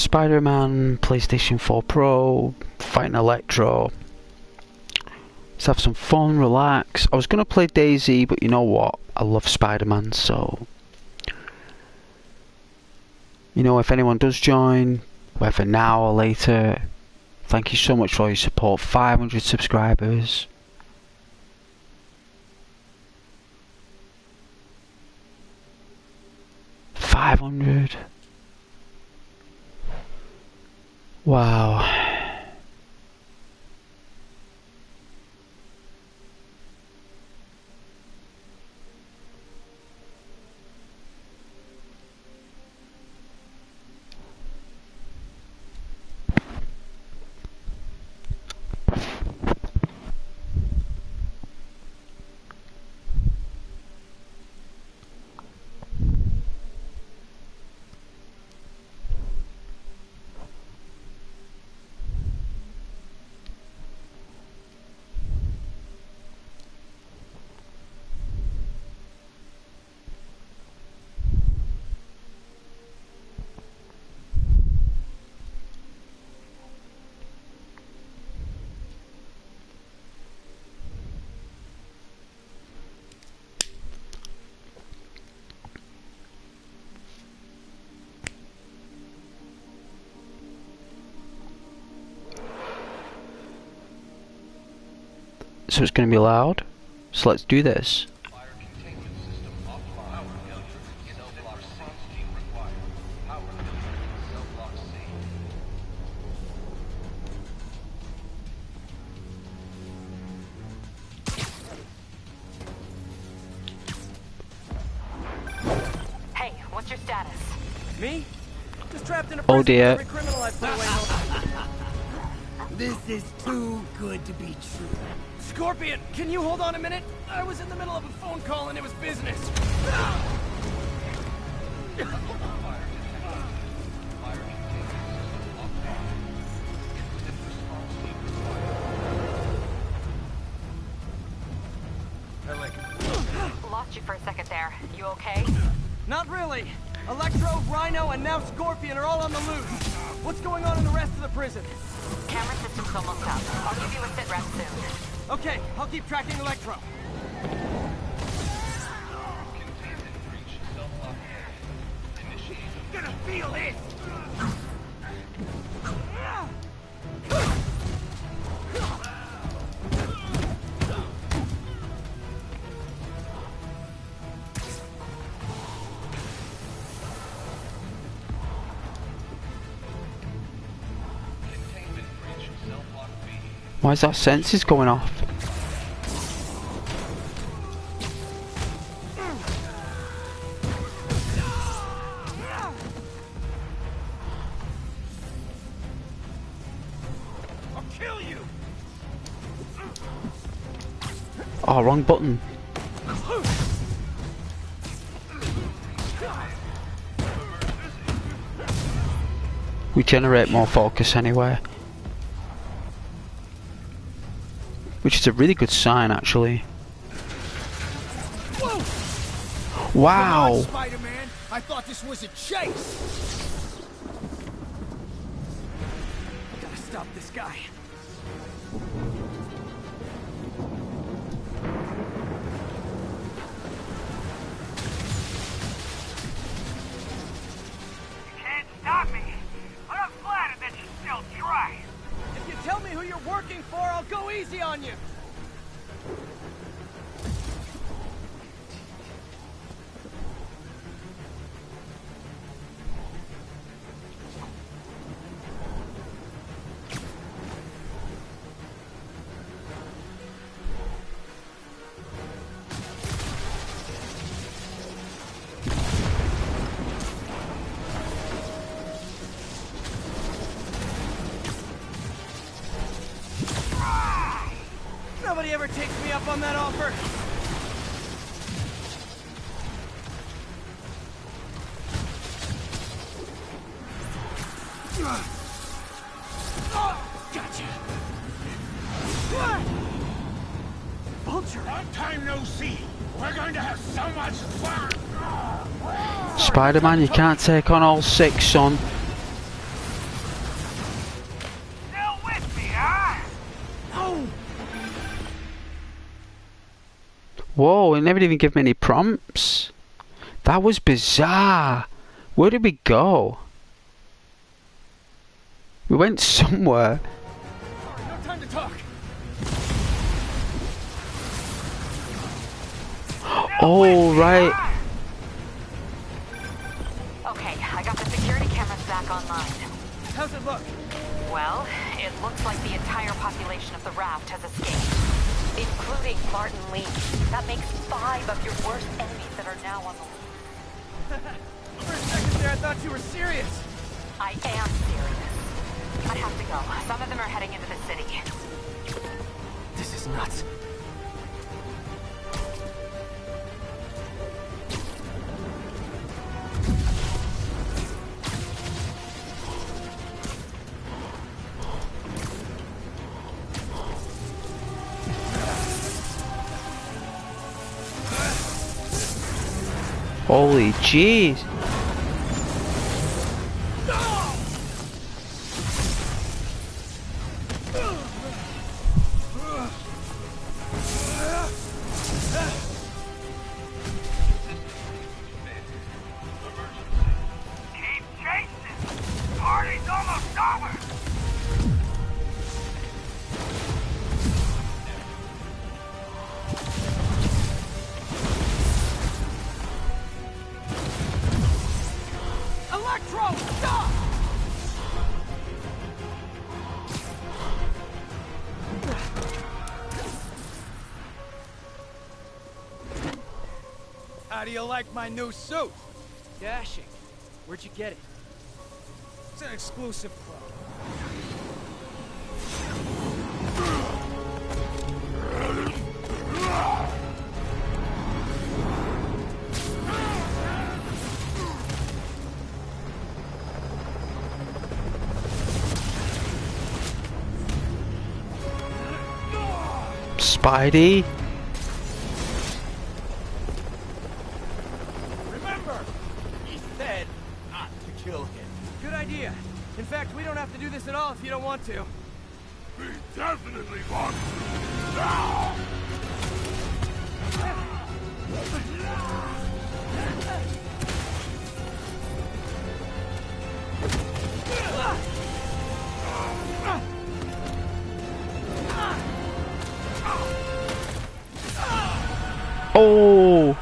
Spiderman, PlayStation 4 Pro, fighting Electro. Let's have some fun, relax. I was going to play Daisy, but you know what? I love Spiderman, so... You know, if anyone does join, whether now or later, thank you so much for all your support. 500 subscribers. $500. Wow. So it's going to be loud, so let's do this. Hey, what's your status? Me? Just trapped in a Oh dear. every criminal I put away. This is too good to be true. Scorpion, can you hold on a minute? I was in the middle of a phone call and it was business. Lost you for a second there. You okay? Not really. Electro, Rhino, and now Scorpion are all on the loose. What's going on in the rest of the prison? Camera system's almost up. I'll give you a sit rep soon. Okay, I'll keep tracking Electro. Gonna feel it! Why is that sensors going off? I'll kill you! Oh, wrong button. We generate more focus anyway. Which is a really good sign, actually. Whoa! Wow! Come on, Spider-Man! I thought this was a chase! I gotta stop this guy. You can't stop me! But I'm flattered that you still try! If you tell me who you're working for, I'll go easy on you. Nobody ever takes me up on that offer. Gotcha! Vulture! Long time no see! We're going to have so much fun! Spider-Man, you can't take on all six, son. Whoa, it never even gave me any prompts. That was bizarre. Where did we go? We went somewhere. No time to talk. Oh, right. Okay, I got the security cameras back online. How's it look? Well, it looks like the entire population of the raft has escaped, including Martin Lee. That makes 5 of your worst enemies that are now on the loose. For a second there, I thought you were serious. I am serious. I have to go. Some of them are heading into the city. This is nuts. Holy jeez. Keep chasing. Party's almost over. Electro, stop! How do you like my new suit? Dashing. Where'd you get it? It's an exclusive club. Spidey? Remember, he said not to kill him. Good idea. In fact, we don't have to do this at all if you don't want to. We definitely want to. Now! Oh!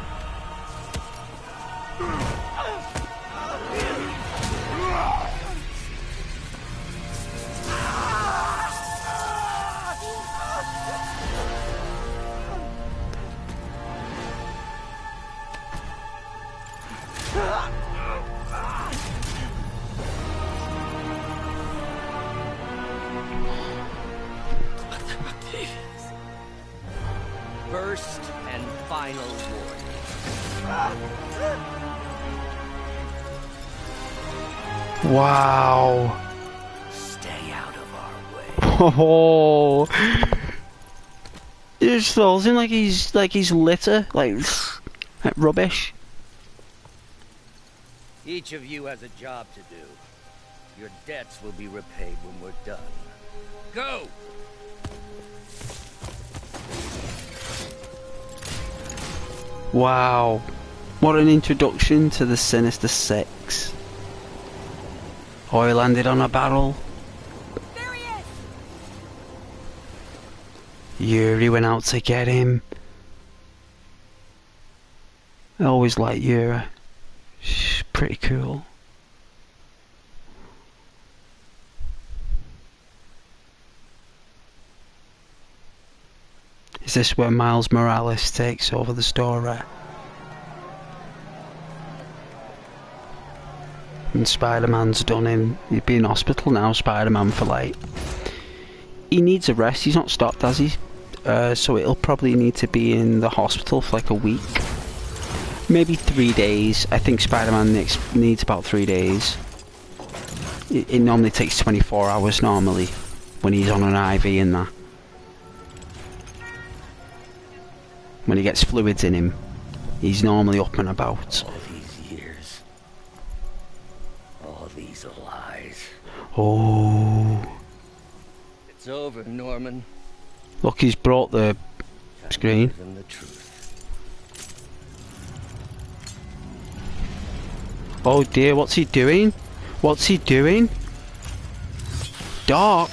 First and final warning. Wow. Stay out of our way. Oh. He just throws him like he's litter, like rubbish. Each of you has a job to do. Your debts will be repaid when we're done. Go! Wow. What an introduction to the Sinister Six. Oh, he landed on a barrel. There he is! Yuri went out to get him. I always liked Yuri. She's pretty cool. Is this where Miles Morales takes over the story? And Spider-Man's done him. He'd be in hospital now, Spider-Man, for like... He needs a rest, he's not stopped, has he? So it'll probably need to be in the hospital for like a week. Maybe 3 days. I think Spider-Man needs about 3 days. It normally takes 24 hours normally, when he's on an IV and that. When he gets fluids in him, he's normally up and about. All these years. All these lies. Oh. It's over, Norman. Look, he's brought the screen. Give them the truth. Oh dear, what's he doing? What's he doing? Doc!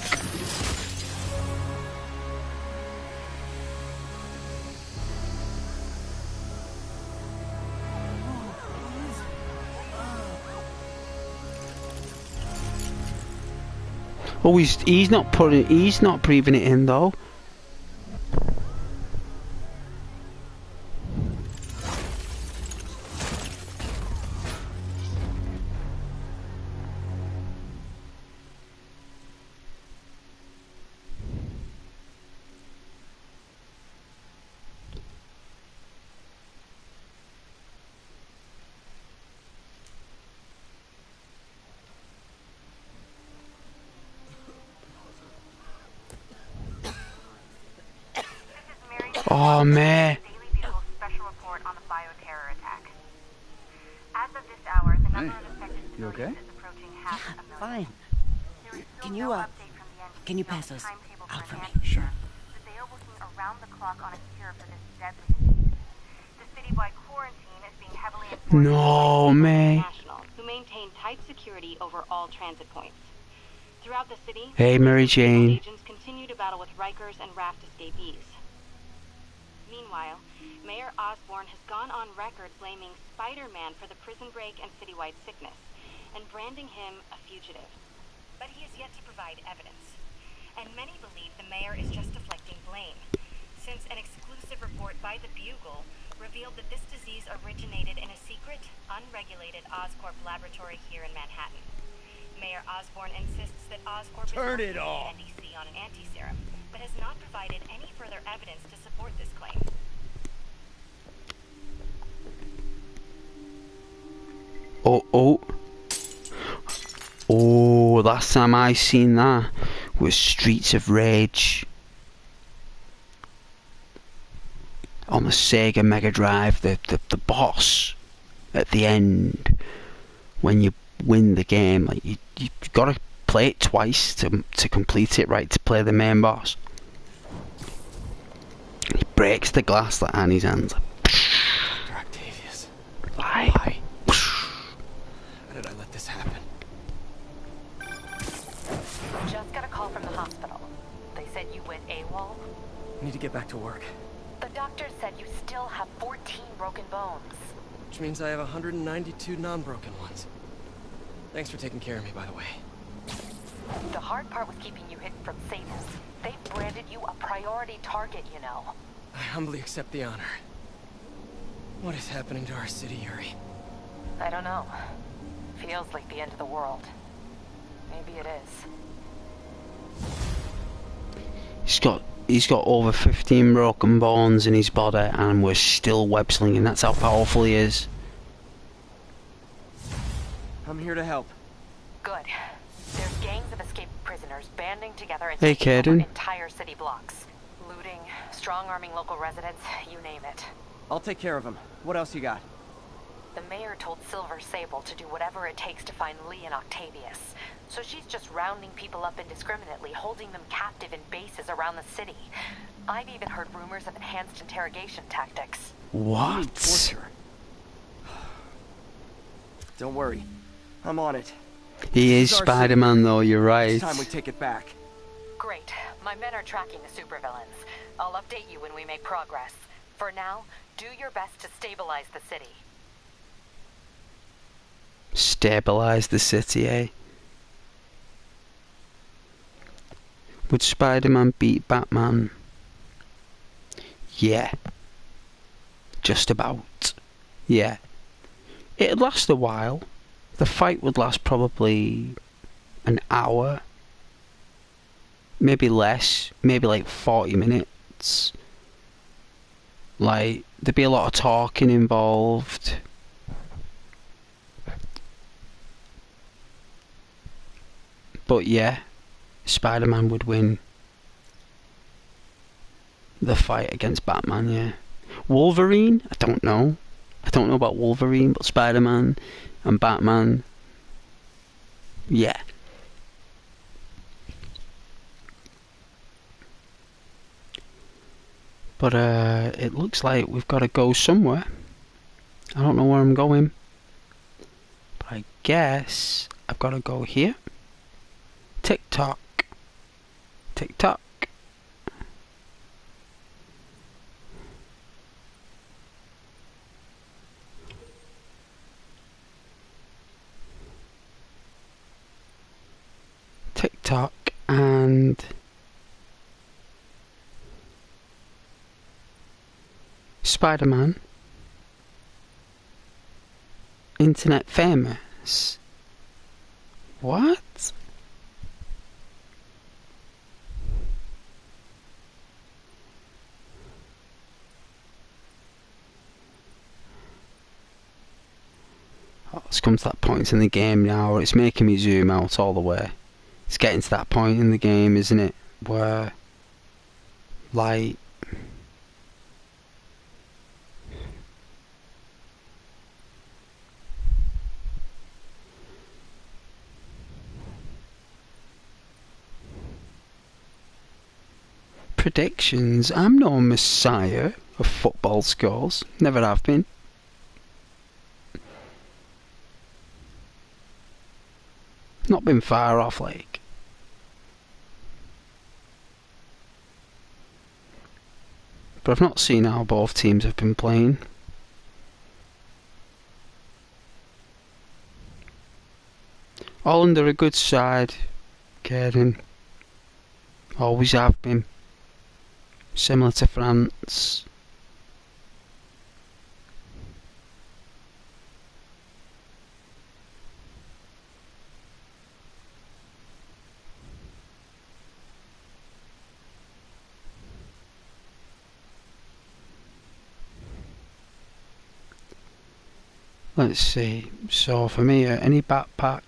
Oh, he's not breathing it in though. Oh man. Daily Bugle's special report on the bioterror attack. As of this hour, the number of infected civilians is approaching half a million. Fine. There is still Can no you, update from the NCC can you on pass the those timetable out for me? enhanced Sure. but they are working around the clock on a cure for this deadly disease. The citywide quarantine is being heavily enforced No, by May. International, who maintain tight security over all transit points. Throughout the city, Hey, Mary Jane. agents continue to battle with Rikers and Raft escapees. Meanwhile, Mayor Osborne has gone on record blaming Spiderman for the prison break and citywide sickness, and branding him a fugitive. But he has yet to provide evidence, and many believe the mayor is just deflecting blame, since an exclusive report by the Bugle revealed that this disease originated in a secret, unregulated Oscorp laboratory here in Manhattan. Mayor Osborne insists that Oscorp Turn is it off. NDC on an anti-serum, but has not provided any further evidence to support this claim. Oh, last time I seen that was Streets of Rage on the Sega Mega Drive. The boss at the end when you win the game, like you gotta play it twice to complete it, right? To play the main boss. He breaks the glass like Annie's hands. Dr. Octavius. Why? How did I let this happen? Just got a call from the hospital. They said you went AWOL. I need to get back to work. The doctor said you still have 14 broken bones. Which means I have 192 non-broken ones. Thanks for taking care of me, by the way. The hard part was keeping you hidden from Satan. They branded you a priority target, you know. I humbly accept the honor. What is happening to our city, Yuri? I don't know. Feels like the end of the world. Maybe it is. He's got over 15 broken bones in his body, and we're still web slinging. That's how powerful he is. I'm here to help. Good. There's gangs of escaped prisoners banding together and Hey, taking over Kaden. entire city blocks. Looting, strong-arming local residents, you name it. I'll take care of him. What else you got? The mayor told Silver Sable to do whatever it takes to find Lee and Octavius. So she's just rounding people up indiscriminately, holding them captive in bases around the city. I've even heard rumors of enhanced interrogation tactics. What? Torture. Don't worry. I'm on it. He is This our Spider-Man, though. You're right. It's time we take it back. Great. My men are tracking the supervillains. I'll update you when we make progress. For now, do your best to stabilize the city. Stabilize the city, eh? Would Spider-Man beat Batman? Yeah. Just about. Yeah. It'd last a while. The fight would last probably an hour. Maybe less. Maybe like 40 minutes. Like, there'd be a lot of talking involved. But yeah, Spider-Man would win the fight against Batman, yeah. Wolverine? I don't know. I don't know about Wolverine, but Spider-Man and Batman, yeah. But it looks like we've got to go somewhere. I don't know where I'm going. But I guess I've got to go here. Tick tock. Tick tock. Tick tock and Spiderman. Internet famous. What? Oh, it's come to that point in the game now where it's making me zoom out all the way. It's getting to that point in the game, isn't it? Where, like, predictions. I'm no messiah of football scores. Never have been. Not been far off, like. But I've not seen how both teams have been playing. All under a good side, Caden. Always have been. Similar to France. Let's see. So for me, any backpack.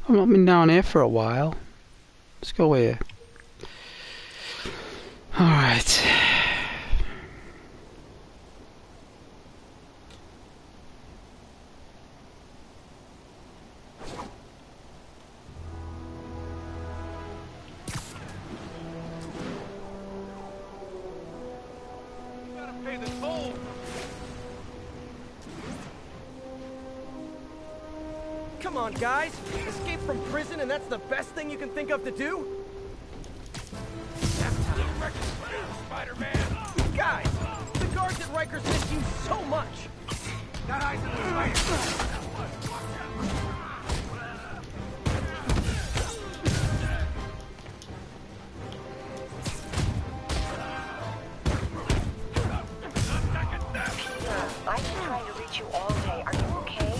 I've not been down here for a while. Let's go here. Alright. Come on, guys! Escape from prison and that's the best thing you can think of to do? Spider-Man! Guys! The guards at Rikers miss you so much! Got eyes on the spider! I've been trying to reach you all day. Are you okay?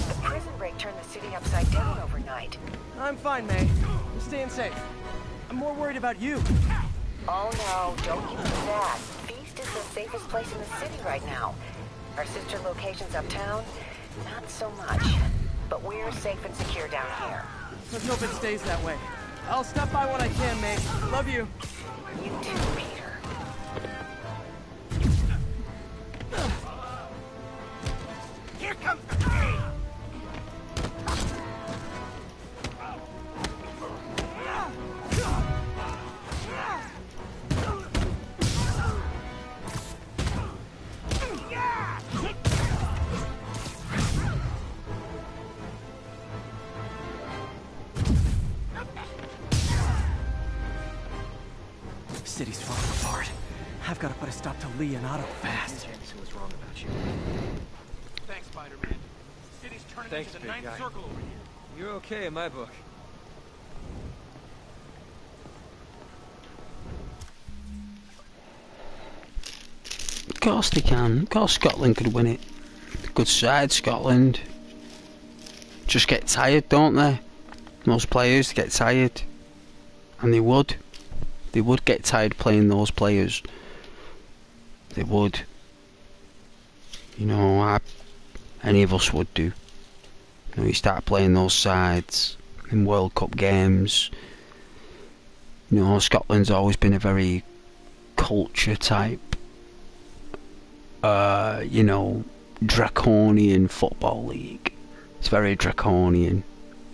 The prison break turned the city upside down overnight. I'm fine, May. I'm staying safe. I'm more worried about you. Oh no, don't give me that. Feast is the safest place in the city right now. Our sister locations uptown, not so much. But we're safe and secure down here. Let's hope it stays that way. I'll stop by when I can, May. Love you. You too, Peter. Here comes the pain! City's falling apart. I've got to put a stop to Lee and Otto fast. What's wrong about you? Thanks, Spider-Man. City's turning Thanks, into the big ninth guy. circle over here. You're okay in my book. Of course they can. Of course Scotland could win it. Good side, Scotland. Just get tired, don't they? Most players get tired. And they would. They would get tired playing those players. They would. You know, any of us would do. You know, you start playing those sides in World Cup games. You know, Scotland's always been a very culture type, you know, draconian football league. It's very draconian,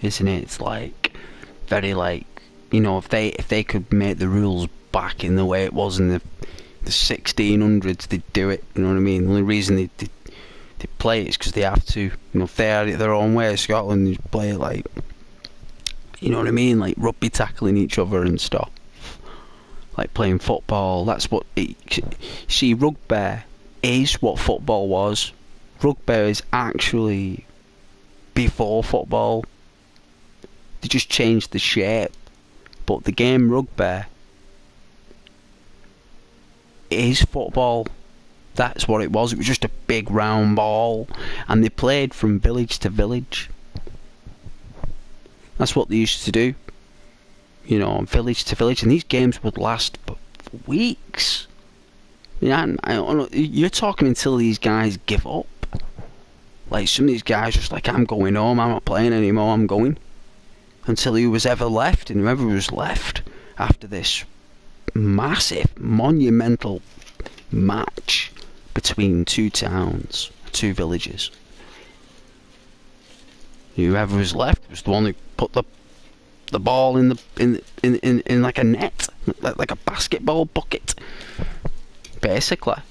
isn't it? It's like very like, you know, if they could make the rules back in the way it was in the the 1600s, they'd do it. You know what I mean? The only reason they play it is because they have to. You know, if they had it their own way, Scotland, they'd play it like, you know what I mean, like rugby tackling each other and stuff, like playing football. That's what it. See, rugby is what football was. Rugby is actually before football. They just changed the shape, but the game rugby is football. That's what it was. It was just a big round ball, and they played from village to village. That's what they used to do, you know, village to village, and these games would last for weeks. Yeah, you're talking until these guys give up. Like, some of these guys just like, I'm going home, I'm not playing anymore, I'm going. Until who was ever left, and whoever was left after this massive, monumental match between two towns, two villages. Whoever was left was the one who put the ball in like a net, like a basketball bucket, basically.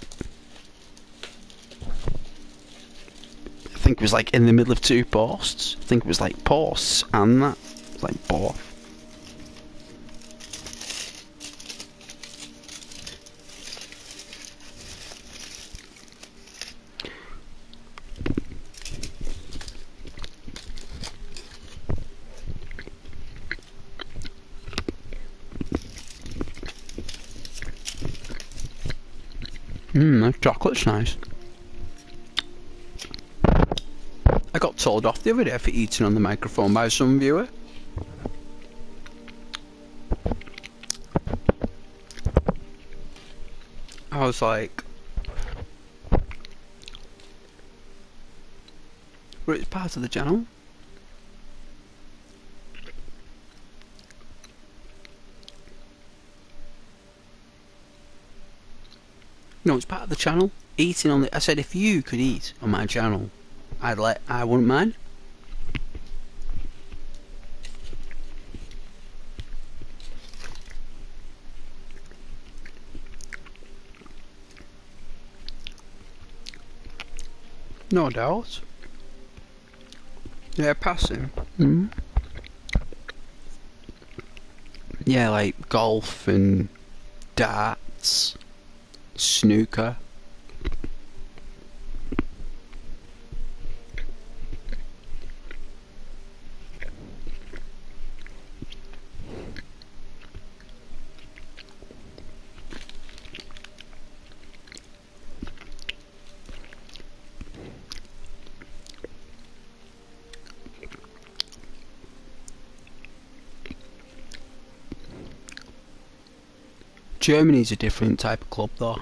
I think it was like in the middle of two posts. I think it was like posts and that. It was like both. That chocolate's nice. I got told off the other day for eating on the microphone by some viewer. I was like, well, it's part of the channel. No, it's part of the channel. Eating on the... I said if you could eat on my channel, I wouldn't mind. No doubt. Yeah, passing. Yeah, like golf and darts, snooker. Germany's a different type of club though.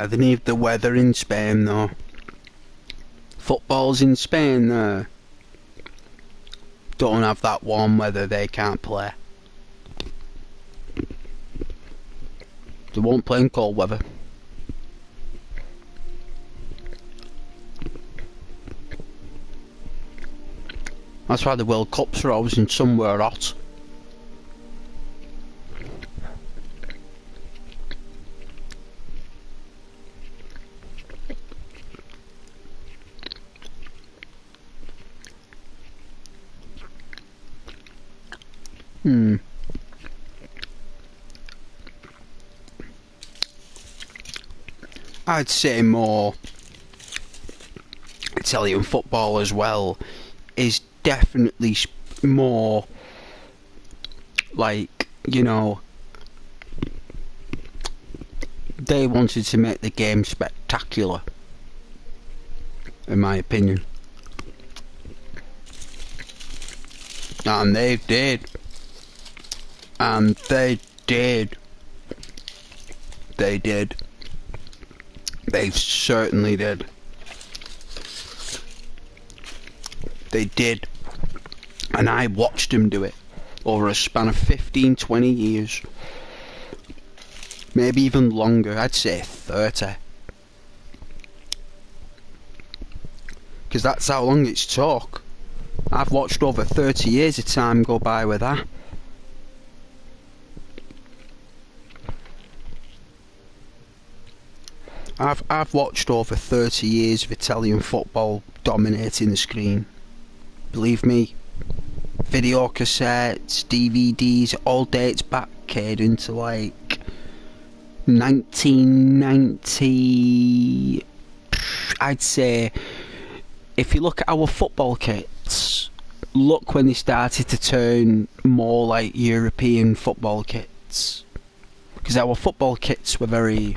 They need the weather in Spain though. Football's in Spain don't have that warm weather, they can't play. They won't play in cold weather. That's why the World Cups are always in somewhere hot. I'd say more Italian football as well is definitely more like, you know, they wanted to make the game spectacular, in my opinion, and they did, they certainly did. They did. And I watched them do it over a span of 15-20 years. maybe even longer. I'd say 30. Because that's how long it's took. I've watched over 30 years of time go by with that. I've watched over 30 years of Italian football dominating the screen. Believe me, video cassettes, DVDs, all dates back, kid, into like 1990. I'd say, if you look at our football kits, look when they started to turn more like European football kits. Because our football kits were very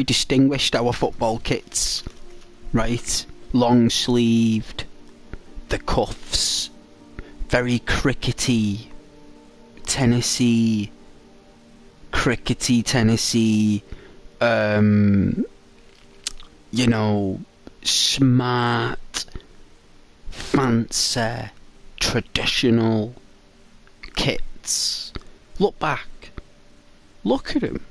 distinguished, our football kits, right? Long sleeved, the cuffs, very crickety, Tennessee, you know, smart, fancy, traditional kits. Look back, look at them.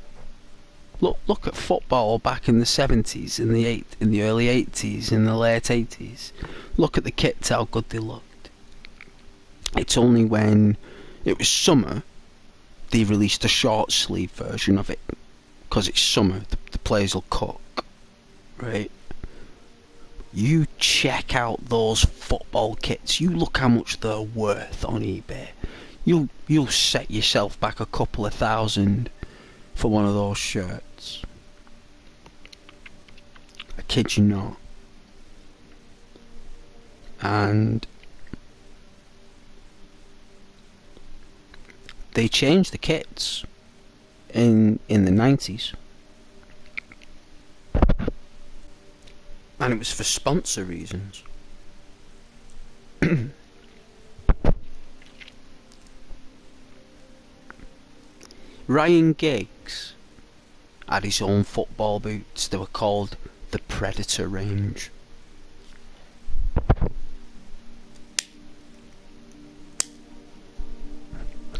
Look at football back in the 70s, in the early 80s, in the late 80s. Look at the kits, how good they looked. It's only when it was summer they released a short sleeve version of it, because it's summer, the players will cook, right? You check out those football kits, you look how much they're worth on eBay. You'll set yourself back a couple of $1,000 for one of those shirts. I kid you not. And they changed the kits in the 90s. And it was for sponsor reasons. Ryan Giggs had his own football boots. They were called the Predator range.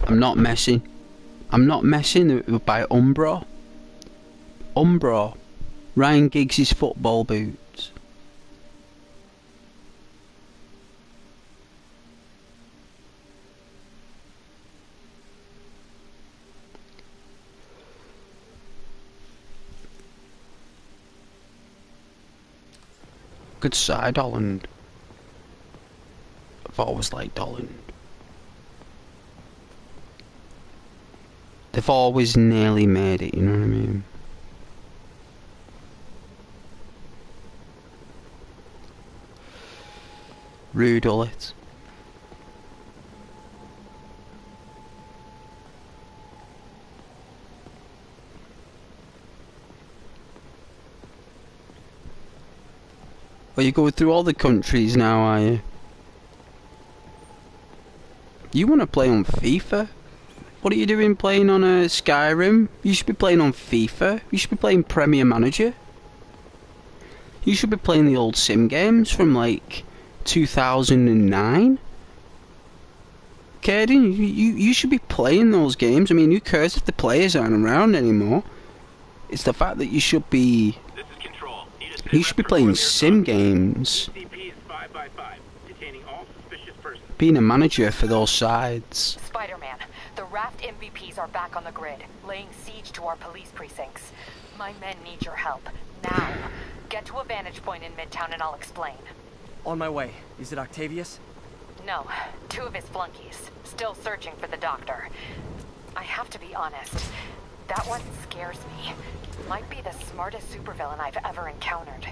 I'm not messing. They were by Umbro. Ryan Giggs' football boots. Good side, Holland. I've always liked Holland. They've always nearly made it, you know what I mean? Rude Ullet. Well, you're going through all the countries now, are you? You want to play on FIFA? What are you doing playing on a Skyrim? You should be playing on FIFA. You should be playing Premier Manager. You should be playing the old sim games from like 2009. Caden, you should be playing those games. I mean, who cares if the players aren't around anymore? It's the fact that you should be... You should be playing sim games. Being a manager for those sides. Spider-Man, the Raft MVPs are back on the grid, laying siege to our police precincts. My men need your help, now. Get to a vantage point in Midtown and I'll explain. On my way. Is it Octavius? No, 2 of his flunkies, still searching for the doctor. I have to be honest, that one scares me. Might be the smartest supervillain I've ever encountered.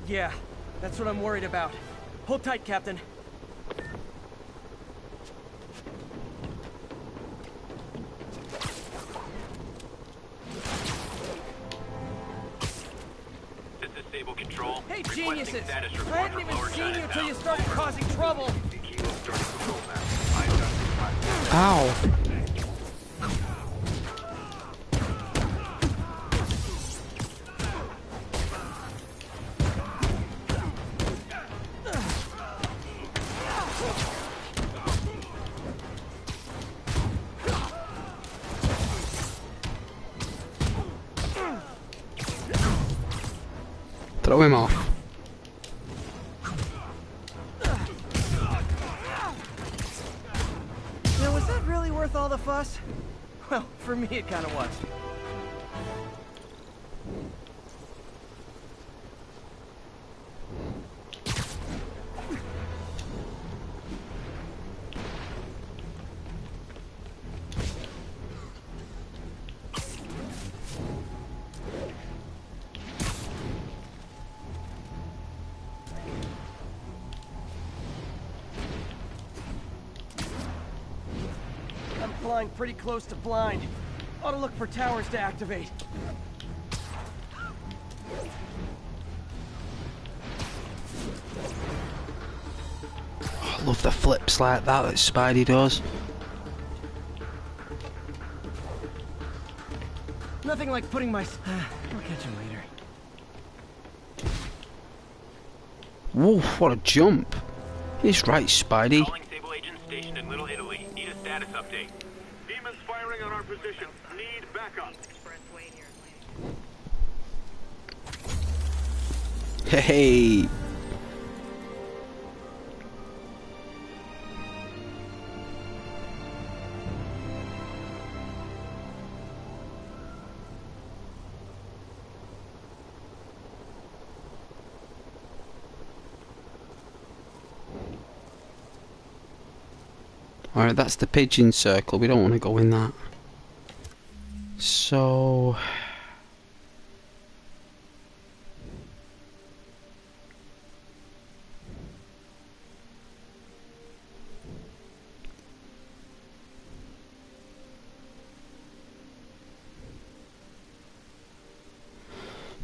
Yeah, that's what I'm worried about. Hold tight, Captain. This is Stable Control. Hey, geniuses! Status I report hadn't from even Lower seen you Chinatown. till you started causing trouble! Ow. Throw him off. Now, was that really worth all the fuss? Well, for me it kind of was. Flying pretty close to blind. Ought to look for towers to activate. I love the flips like that Spidey does. Nothing like putting my... I'll catch him later. Woof, what a jump. He's right, Spidey. Calling Sable agent stationed in Little Italy. Need a status update. Demons firing on our position. Need backup. Hey. Alright, that's the pigeon circle. We don't want to go in that. So...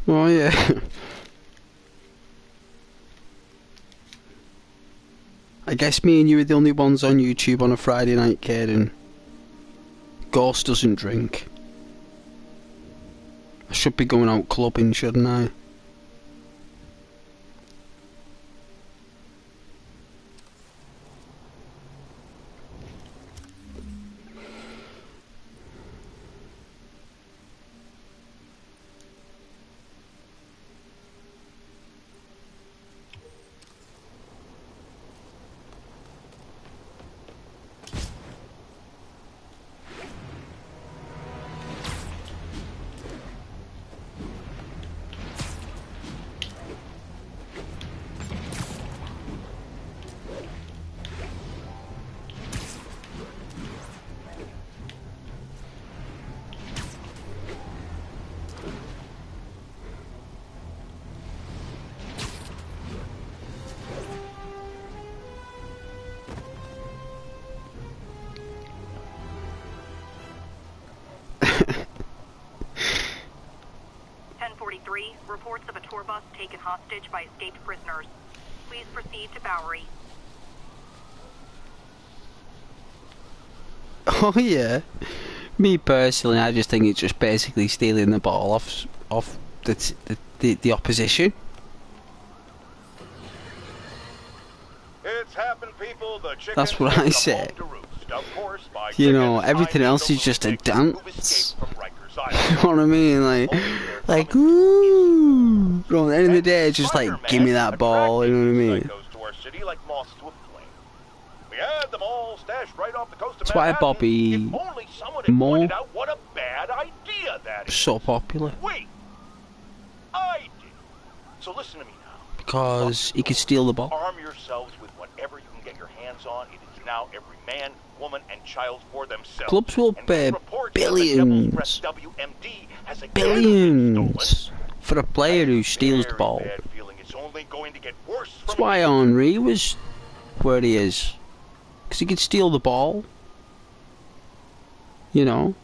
oh yeah. I guess me and you are the only ones on YouTube on a Friday night, Caden. Ghost doesn't drink. I should be going out clubbing, shouldn't I? Reports of a tour bus taken hostage by escaped prisoners. Please proceed to Bowery. Oh yeah. Me personally, I just think it's just basically stealing the ball off the opposition. It's happened, people. The chicken That's what I say. You know, everything else is just a dance. You know what I mean? Like, ooh. At the end of the day, it's just like, give me that ball. You know what I mean? That's why Bobby Moore so popular. Wait, I did. So listen to me now. Because he could steal the ball. Arm yourselves with whatever you can get your hands on. It is now every man, woman, and child for themselves. Clubs will pay billions. Billions for a player who steals the ball. That's why Henry was where he is. Because he could steal the ball. You know.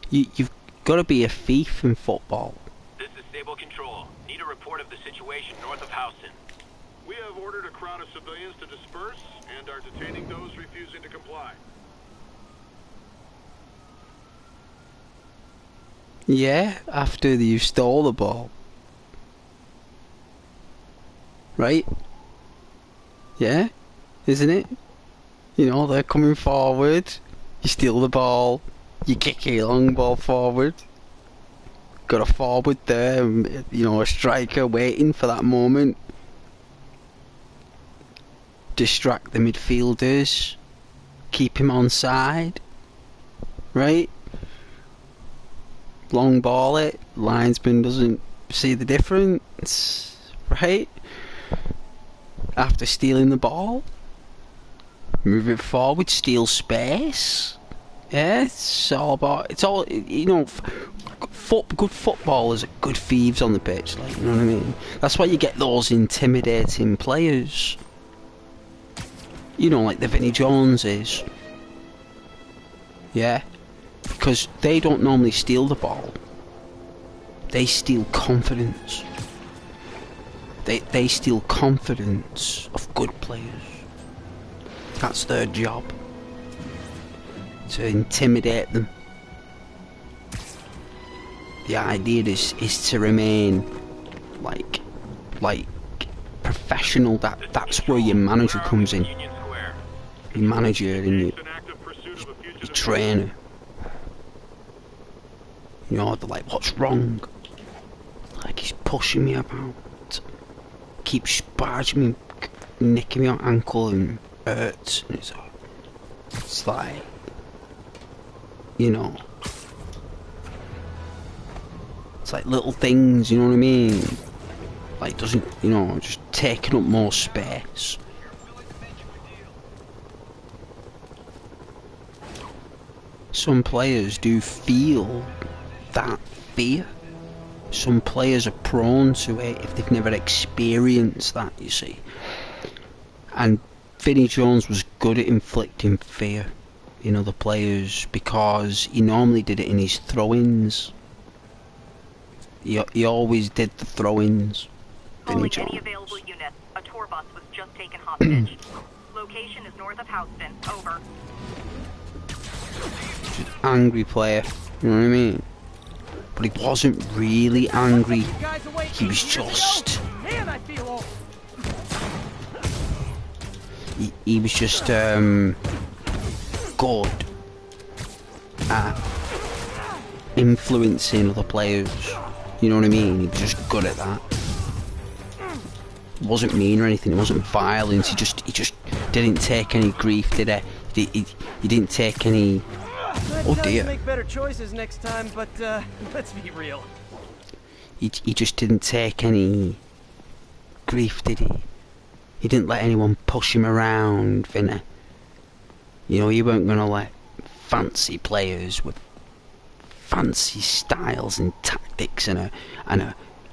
You've got to be a thief in football. This is Sable Control. Need a report of the situation north of Houston. We have ordered a crowd of civilians to disperse and are detaining those refusing to comply. Yeah, after you stole the ball. Right? Yeah? Isn't it? You know, they're coming forward. You steal the ball. You kick a long ball forward. got a forward there, you know, a striker waiting for that moment. Distract the midfielders, keep him on side, right? Long ball it, linesman doesn't see the difference, right? After stealing the ball, move it forward, steal space. Yeah, it's all, you know, good footballers are good thieves on the pitch, like, you know what I mean? That's why you get those intimidating players. You know, like the Vinnie Joneses. Yeah? Because they don't normally steal the ball. They steal confidence. They steal confidence of good players. That's their job. To intimidate them. The idea is to remain like professional. That's where your manager comes in. Your manager and your trainer. You know, they're like, what's wrong? Like, he's pushing me about. Keeps barging me, nicking me on ankle and hurts. And it's like, you know, it's like little things, you know what I mean? Like, doesn't, you know, just taking up more space. Some players do feel that fear. Some players are prone to it if they've never experienced that, you see. And Vinnie Jones was good at inflicting fear in other players because he normally did it in his throw-ins. He always did the throw-ins. Calling any available units. A tour bus was just taken hostage. Location is north of Houston. Over. Angry player, you know what I mean? But he wasn't really angry. He was just... He was just good at influencing other players. You know what I mean? He was just good at that. He wasn't mean or anything. It wasn't violence. He just didn't take any grief, did he? He didn't take any. Oh dear. Make better choices next time, but let's be real. He just didn't take any grief, did he? He didn't let anyone push him around, Vinny. You know, he weren't gonna let fancy players with fancy styles and tactics and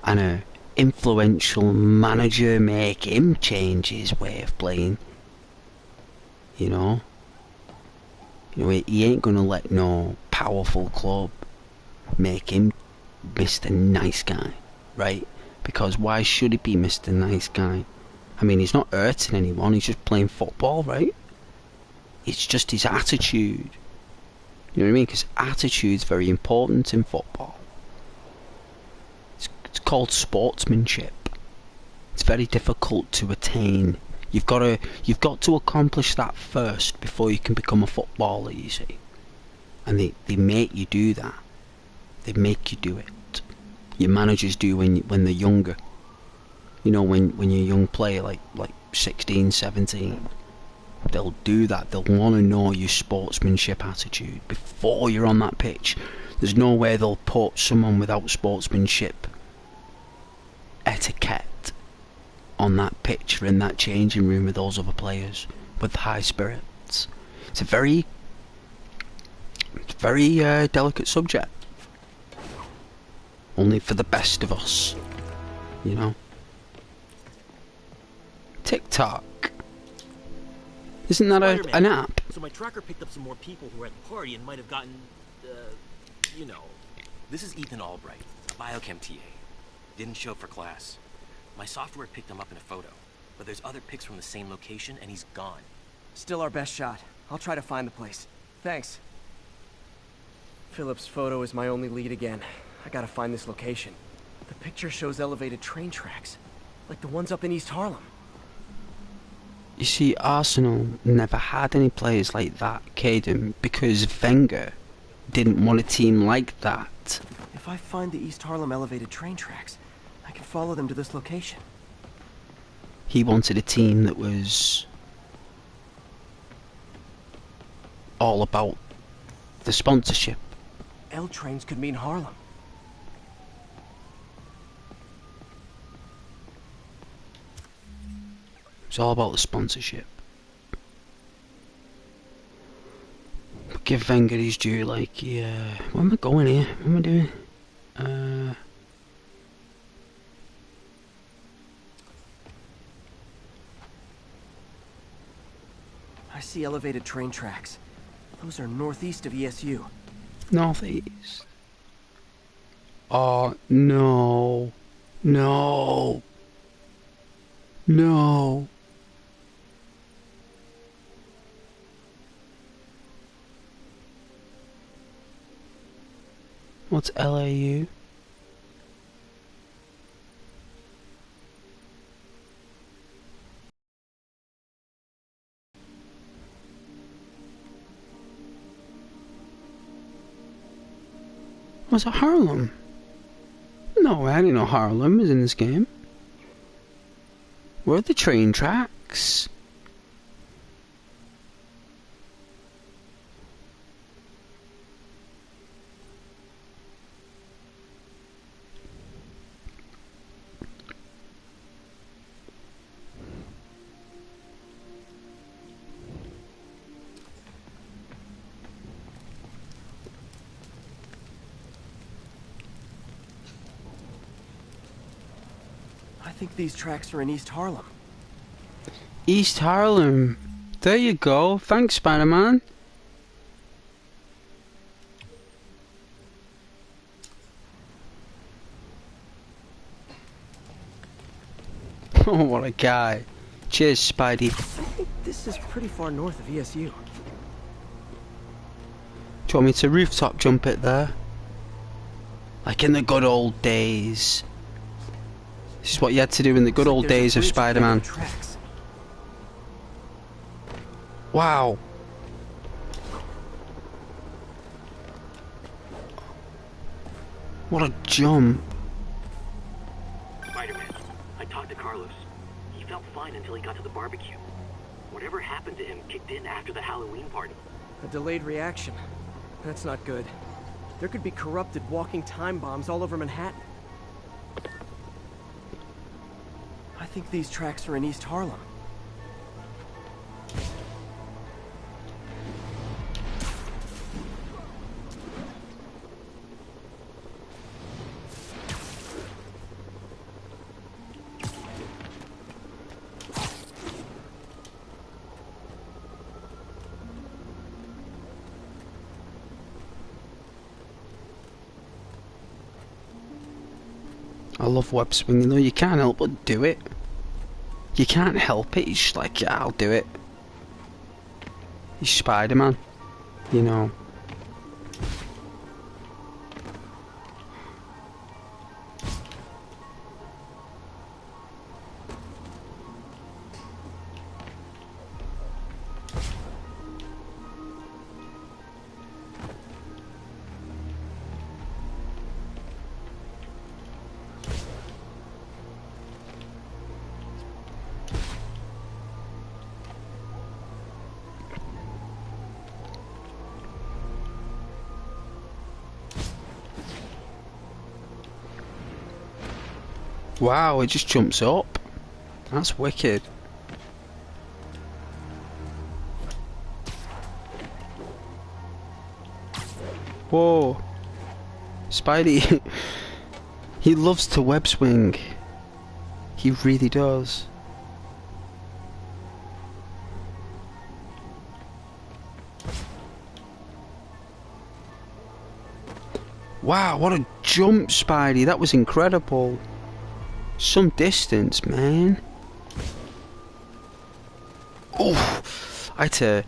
a influential manager make him change his way of playing. You know, he ain't gonna let no powerful club make him Mr. Nice Guy, right? Because why should he be Mr. Nice Guy? I mean, he's not hurting anyone, he's just playing football, right? It's just his attitude. You know what I mean? Because attitude's very important in football. It's called sportsmanship. It's very difficult to attain. You've got to accomplish that first before you can become a footballer, you see. And they make you do that. They make you do it. Your managers do when they're younger. You know, when you're a young player, like 16, 17, they'll do that. They'll want to know your sportsmanship attitude before you're on that pitch. There's no way they'll put someone without sportsmanship etiquette on that pitch or in that changing room with those other players with high spirits. It's a very delicate subject. Only for the best of us, you know. TikTok. Isn't that an app? So my tracker picked up some more people who were at the party and might have gotten, you know. This is Ethan Albright, a biochem TA. Didn't show up for class. My software picked him up in a photo, but there's other pics from the same location and he's gone. Still our best shot. I'll try to find the place. Thanks. Philip's photo is my only lead again. I gotta find this location. The picture shows elevated train tracks, like the ones up in East Harlem. You see, Arsenal never had any players like that, Caden, because Wenger didn't want a team like that. If If I find the East Harlem elevated train tracks, I can follow them to this location. He wanted a team that was all about the sponsorship. L trains could mean Harlem. It's all about the sponsorship. But give Wenger his due, like, yeah. Where am I going here? What am I doing? I see elevated train tracks. Those are northeast of ESU. Northeast. Oh, no. No. No. What's LAU? Was it Harlem? No, I didn't know Harlem was in this game. Where are the train tracks? I think these tracks are in East Harlem. East Harlem. There you go. Thanks, Spider-Man. Oh, what a guy. Cheers, Spidey. I think this is pretty far north of ESU. Do you want me to rooftop jump it there? Like in the good old days. This is what you had to do in the good old days of Spider-Man. Wow. What a jump. Spider-Man, I talked to Carlos. He felt fine until he got to the barbecue. Whatever happened to him kicked in after the Halloween party. A delayed reaction. That's not good. There could be corrupted walking time bombs all over Manhattan. I think these tracks are in East Harlem. I love web swinging though, you can't help but do it. You can't help it, it's just like, yeah, I'll do it. He's Spider-Man, you know. Wow, it just jumps up. That's wicked. Whoa. Spidey, he loves to web swing. He really does. Wow, what a jump, Spidey. That was incredible. Some distance, man. Oh, I had to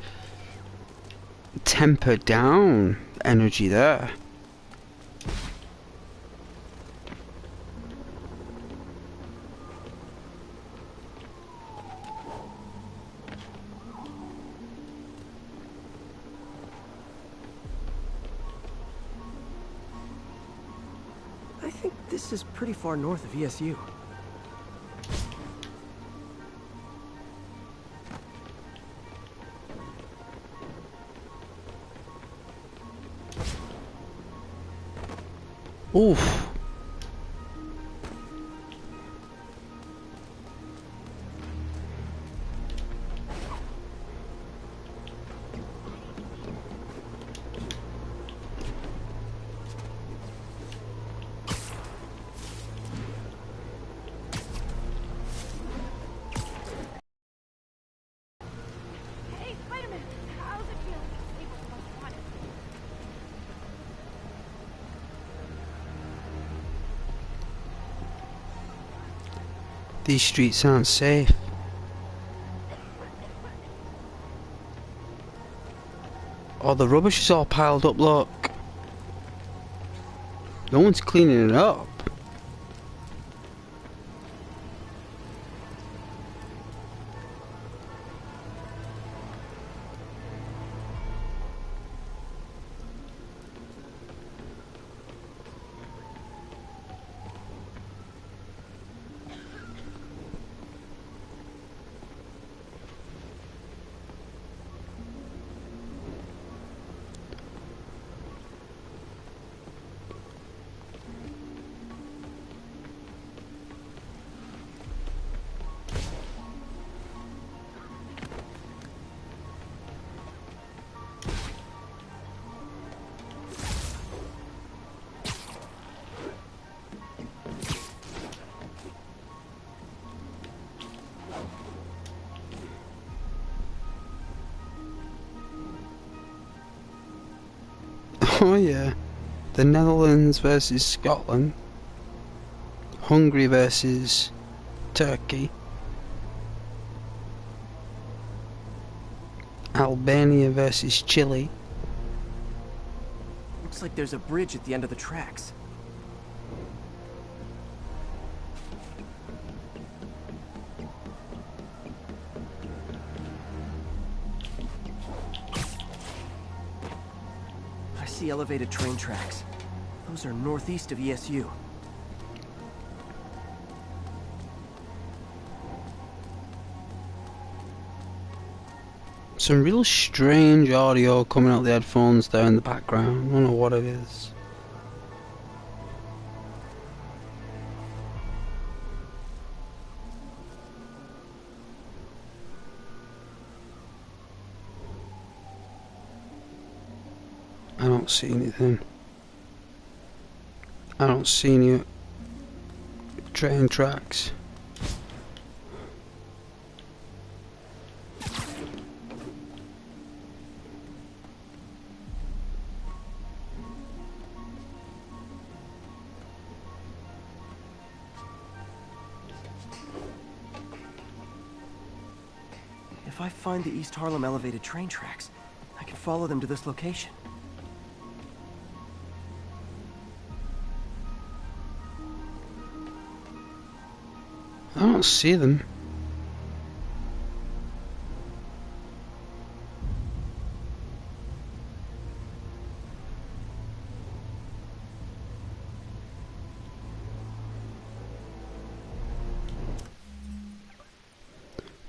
temper down energy there. think this is pretty far north of ESU. Oof. Hey, Spiderman! How's it feeling to sleep with the most wanted? These streets aren't safe. Oh, the rubbish is all piled up, look. No one's cleaning it up. Oh yeah, the Netherlands versus Scotland, Hungary versus Turkey, Albania versus Chile. Looks like there's a bridge at the end of the tracks. I see elevated train tracks. Those are northeast of ESU. Some real strange audio coming out the headphones there in the background. I don't know what it is. I don't see anything. I don't see any train tracks. If I find the East Harlem elevated train tracks, I can follow them to this location. I don't see them.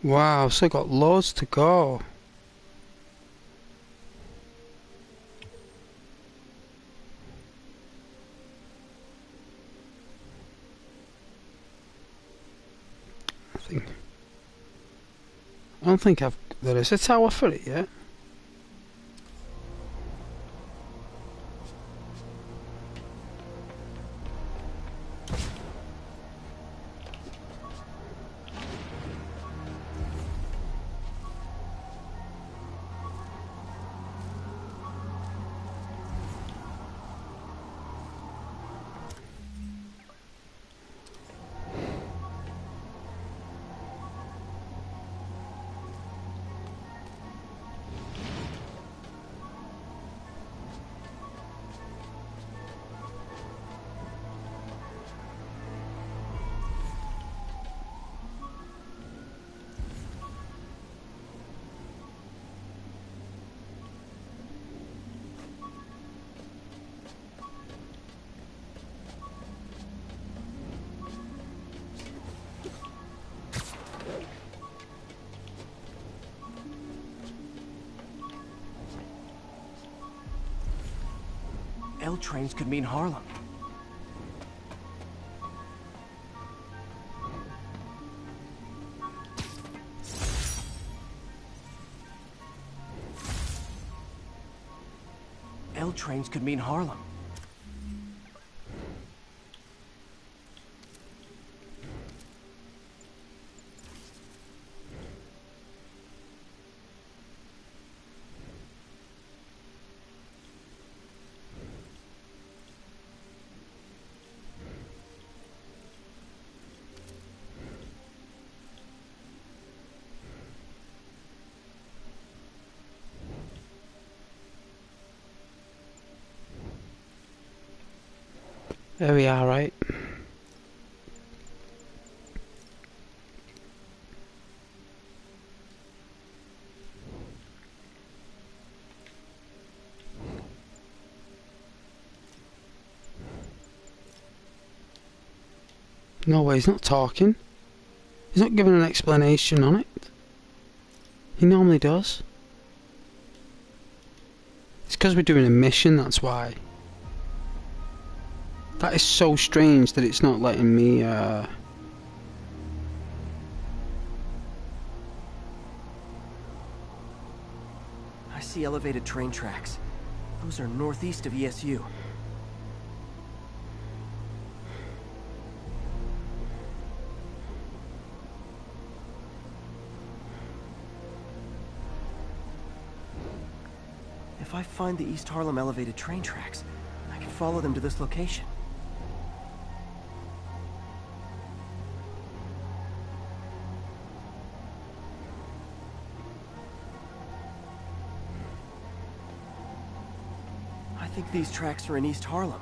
Wow, so got loads to go. I don't think there is a tower for it yet. L trains could mean Harlem. L trains could mean Harlem. There we are, right? No way, he's not talking. He's not giving an explanation on it. He normally does. It's because we're doing a mission, that's why. That is so strange that it's not letting me, I see elevated train tracks. Those are northeast of ESU. If I find the East Harlem elevated train tracks, I can follow them to this location. I think these tracks are in East Harlem.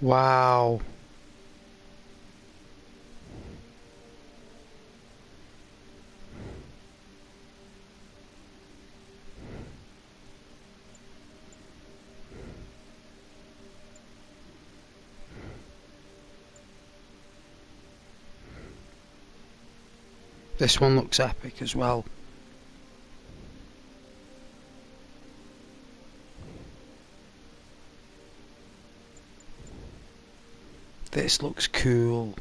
wow. This one looks epic as well. This looks cool.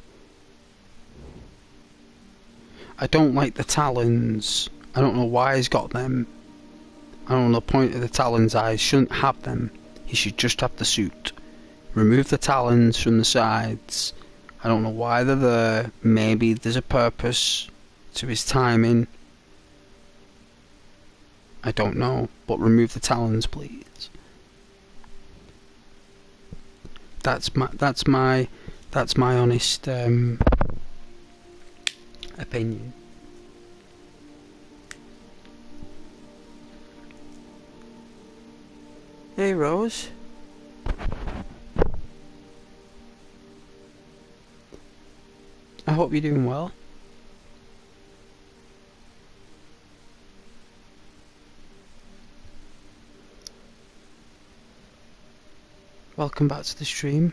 I don't like the talons. I don't know why he's got them. I don't know the point of the talons. I shouldn't have them. He should just have the suit. Remove the talons from the sides. I don't know why they're there. Maybe there's a purpose to his timing. I don't know, but remove the talons, please. That's my honest opinion. Hey, Rose. I hope you're doing well. Welcome back to the stream.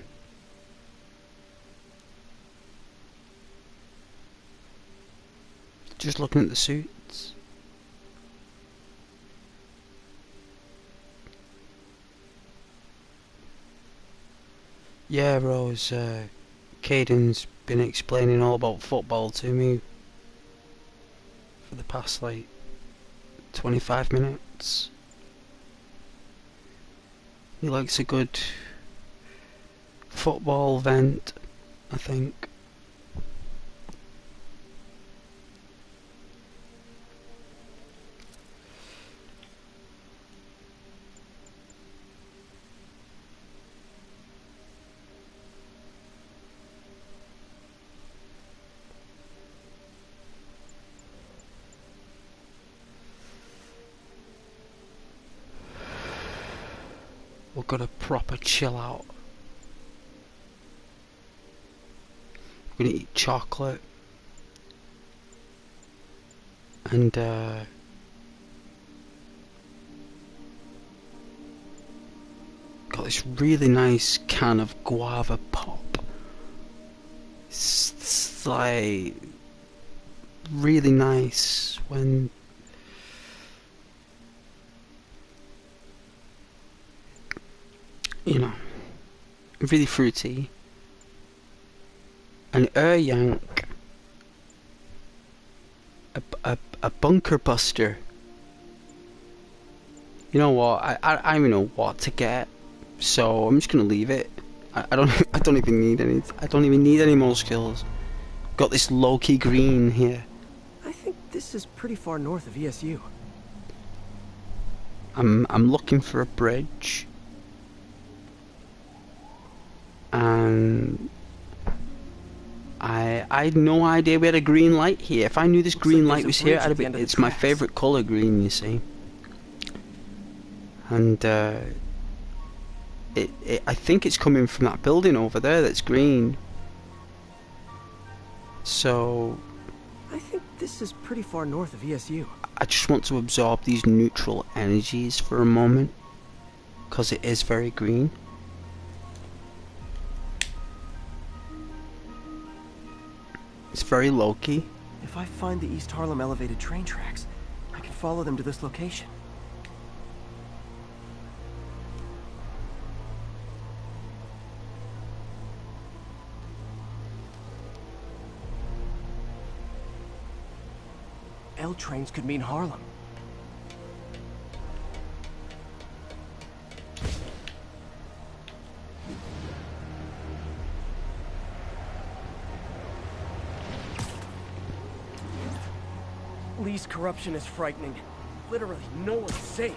Just looking at the suits. Yeah, Rose, Caden's been explaining all about football to me for the past, like, 25 minutes. He likes a good football vent, I think. We've got a proper chill out. We're gonna eat chocolate and got this really nice can of guava pop. It's like really nice when you know, really fruity. An yank, a bunker buster. You know what? I don't even know what to get, so I'm just gonna leave it. I don't even need any. I don't even need any more skills. Got this low-key green here. I think this is pretty far north of ESU. I'm looking for a bridge, and I had no idea we had a green light here. If I knew this green light was here, it's my favourite colour, green, you see. And I think it's coming from that building over there that's green. So I think this is pretty far north of ESU. I just want to absorb these neutral energies for a moment, because it is very green. It's very low-key. If I find the East Harlem elevated train tracks, I can follow them to this location. L trains could mean Harlem. Lee's corruption is frightening. Literally, no one's safe.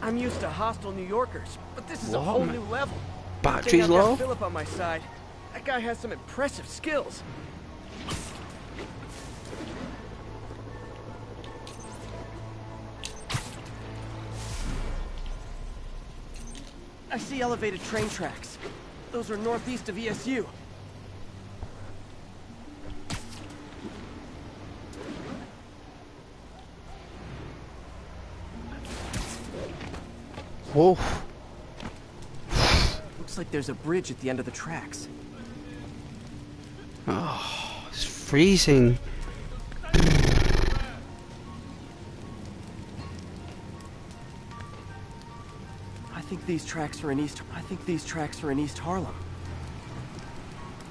I'm used to hostile New Yorkers, but this is a whole new level. Battery's low? Philip on my side. That guy has some impressive skills. I see elevated train tracks. Those are northeast of ESU. Whoa. Looks like there's a bridge at the end of the tracks. Oh, it's freezing. I think these tracks are in East Harlem.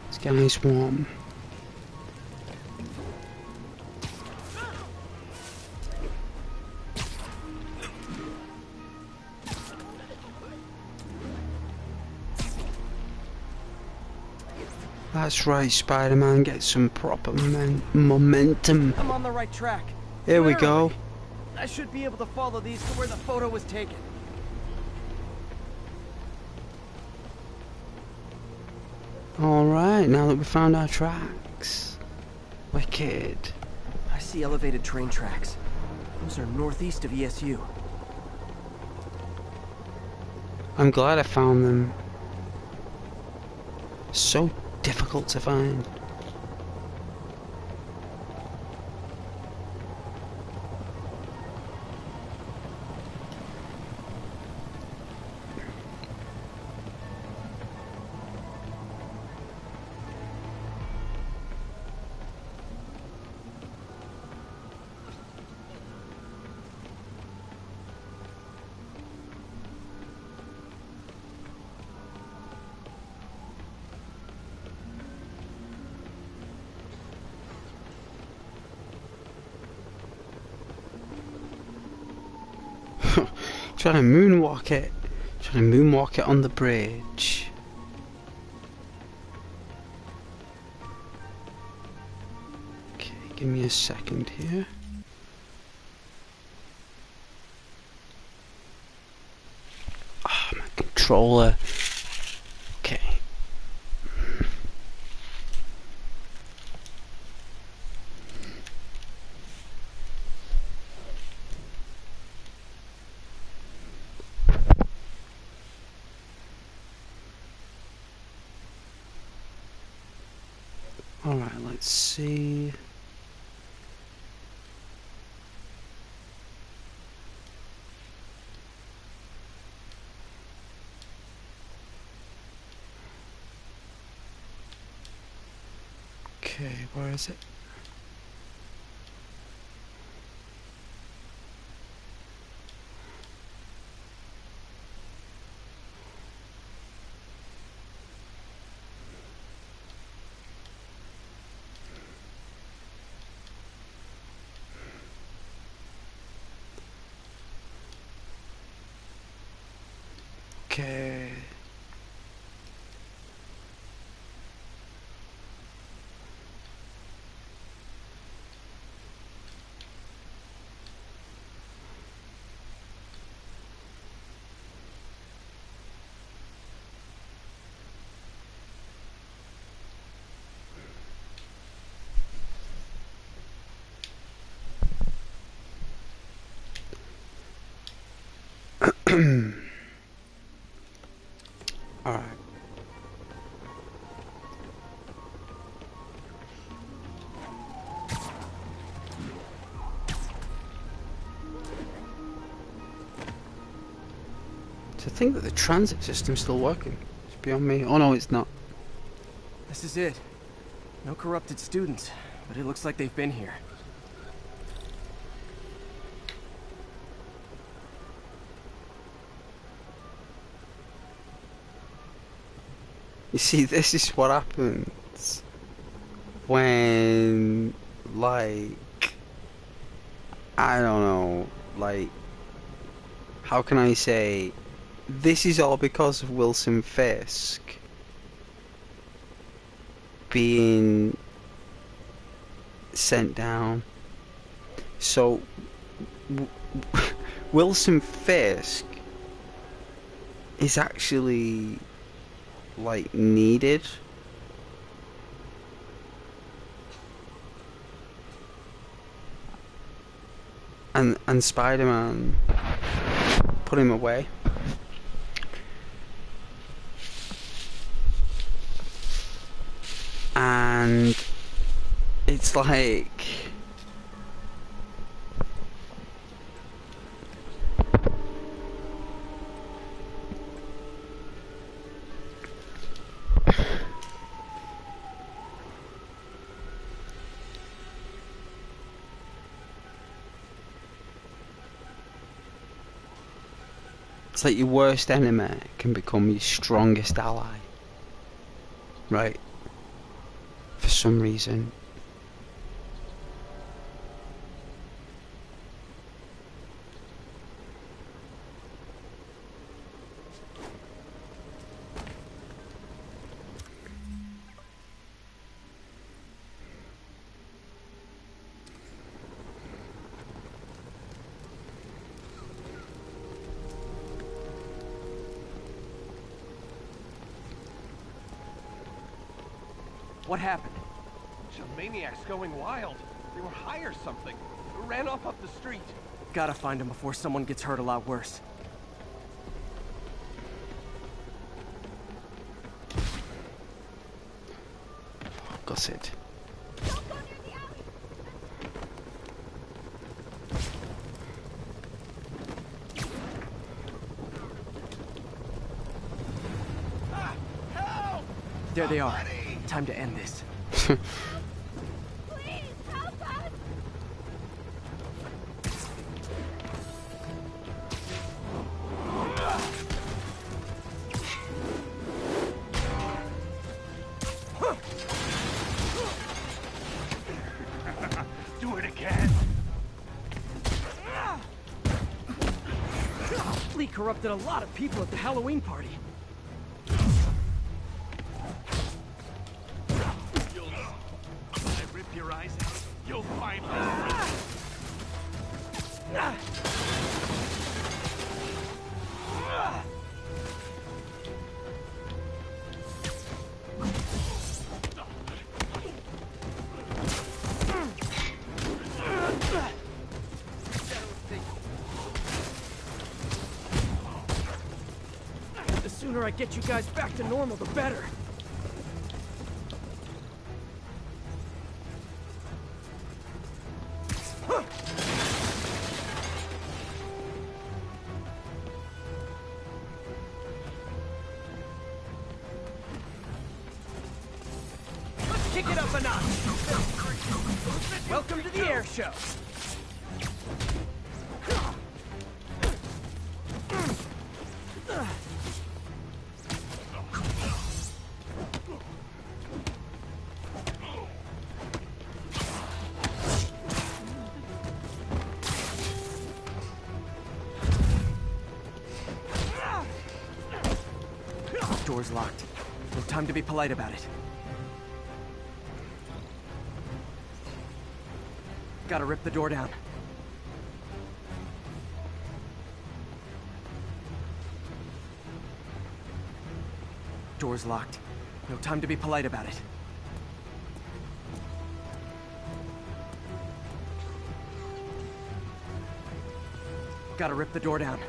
It's getting warm. That's right, Spider-Man, get some proper momentum. I'm on the right track. Here we go. I should be able to follow these to where the photo was taken. Alright, now that we found our tracks. Wicked. I see elevated train tracks. Those are northeast of ESU. I'm glad I found them. So difficult to find. Trying to moonwalk it. Trying to moonwalk it on the bridge. Okay, give me a second here. Ah, my controller. Okay. Alright, let's see. Okay, where is it? Okay. Alright. To think that the transit system's still working. It's beyond me. Oh no, it's not. This is it. No corrupted students, but it looks like they've been here. You see, this is what happens when, like, I don't know, like, how can I say, this is all because of Wilson Fisk being sent down. So, Wilson Fisk is actually, like, needed. And Spider-Man put him away. And it's like, it's like your worst enemy can become your strongest ally, right? For some reason. What happened? Some maniacs going wild. They were high or something. Ran off up the street. Gotta find him before someone gets hurt a lot worse. Got it. There they are. Time to end this. Please help us! Do it again. Lee corrupted a lot of people at the Halloween party. Your eyes out. You'll find me. The sooner I get you guys back to normal, the better. Kick it up a notch! Welcome to the air show. Door's locked. No time to be polite about it. Gotta rip the door down. Door's locked. No time to be polite about it. Gotta rip the door down.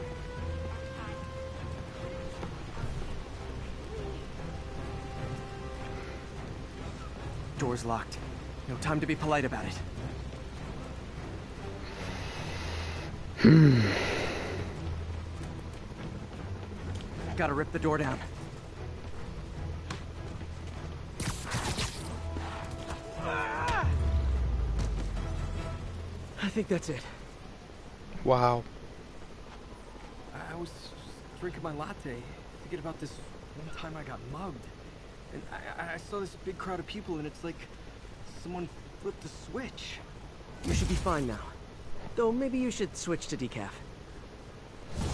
Door's locked. No time to be polite about it. Gotta rip the door down. I think that's it. Wow. I was drinking my latte, thinking about this one time I got mugged. And I saw this big crowd of people, and it's like someone flipped the switch. You should be fine now. Though maybe you should switch to decaf.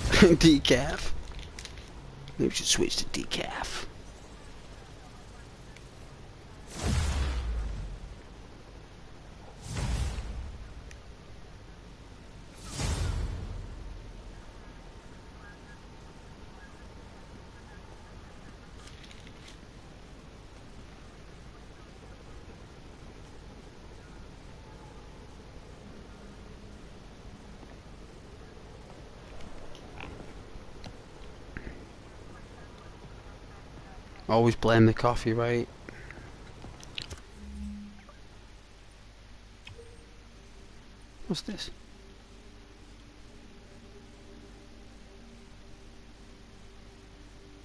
Decaf? Maybe we should switch to decaf. Always blame the coffee, right? What's this?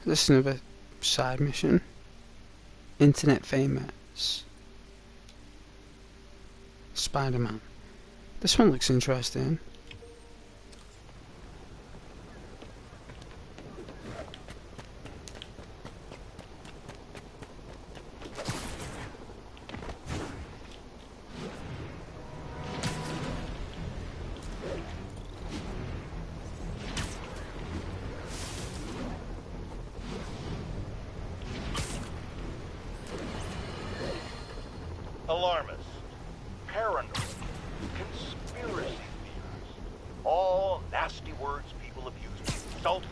This is another side mission. Internet famous. Spiderman. This one looks interesting. Alarmists, paranoid, conspiracy theories, all nasty words people have used to insult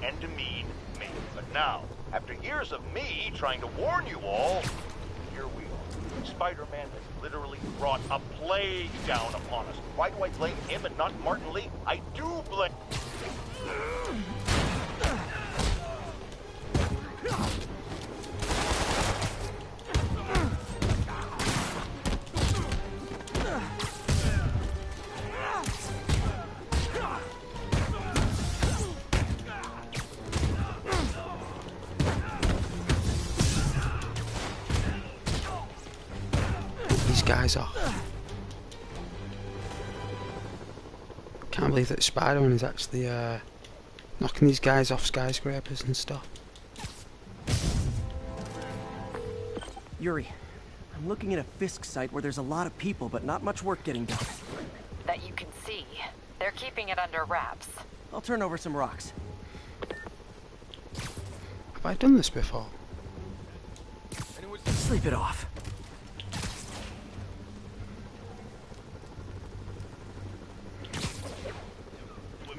and demean me. But now, after years of me trying to warn you all, here we are. Spider-Man has literally brought a plague down upon us. Why do I blame him and not Martin Lee? I do blame... Guys off. Can't believe that Spider-Man is actually knocking these guys off skyscrapers and stuff. Yuri, I'm looking at a Fisk site where there's a lot of people, but not much work getting done. That you can see. They're keeping it under wraps. I'll turn over some rocks. Have I done this before? Sleep it off.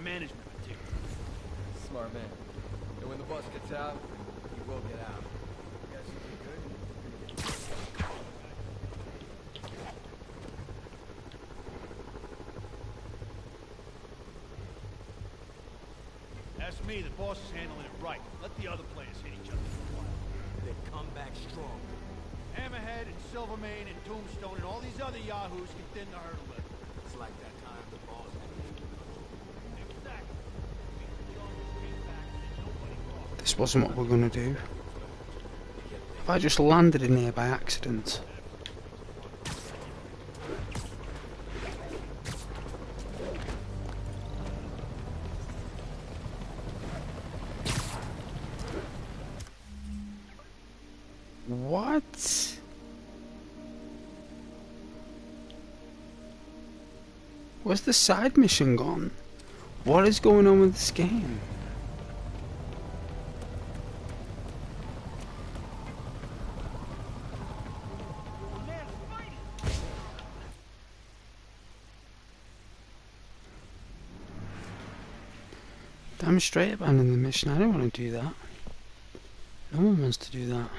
Management too. Smart man. And when the bus gets out, you will get out. You guys think good? That's me. The boss is handling it right. Let the other players hit each other for a while. They come back strong. Hammerhead and Silvermane and Tombstone and all these other yahoos can thin the herd a little. It's like that time the boss had This wasn't what we're gonna do. If I just landed in here by accident. Where's the side mission gone? What is going on with this game? Damn straight abandoning the mission. I don't want to do that. No one wants to do that.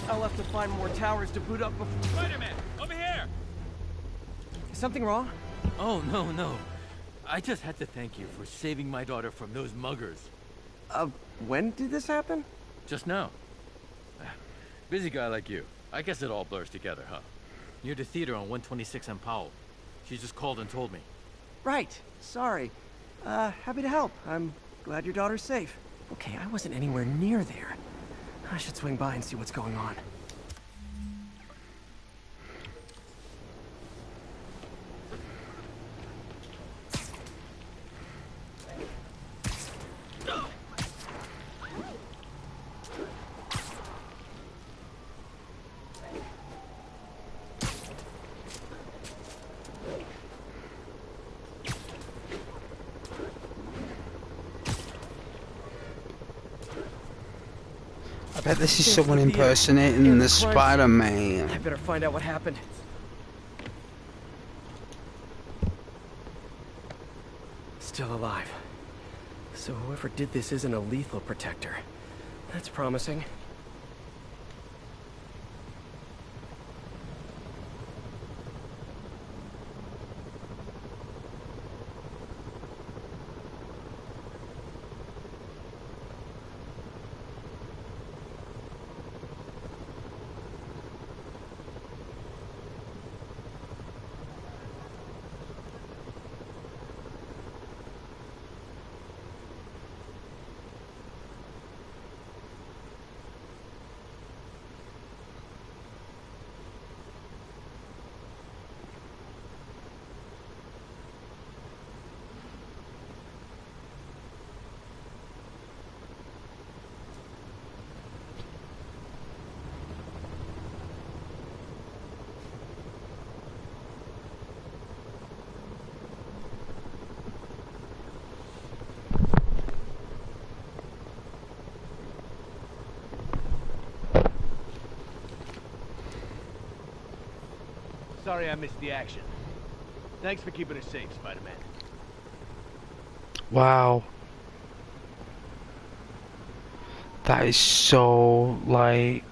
I'll have to find more towers to boot up before... Spider-Man, over here! Is something wrong? Oh, no. I just had to thank you for saving my daughter from those muggers. When did this happen? Just now. Busy guy like you. I guess it all blurs together, huh? Near the theater on 126 and Powell. She just called and told me. Right. Sorry. Happy to help. I'm glad your daughter's safe. Okay, I wasn't anywhere near there. I should swing by and see what's going on. I bet this is someone impersonating the Spider-Man. I better find out what happened. Still alive. So whoever did this isn't a lethal protector. That's promising. Sorry I missed the action. Thanks for keeping us safe, Spider-Man. Wow. That is so, like...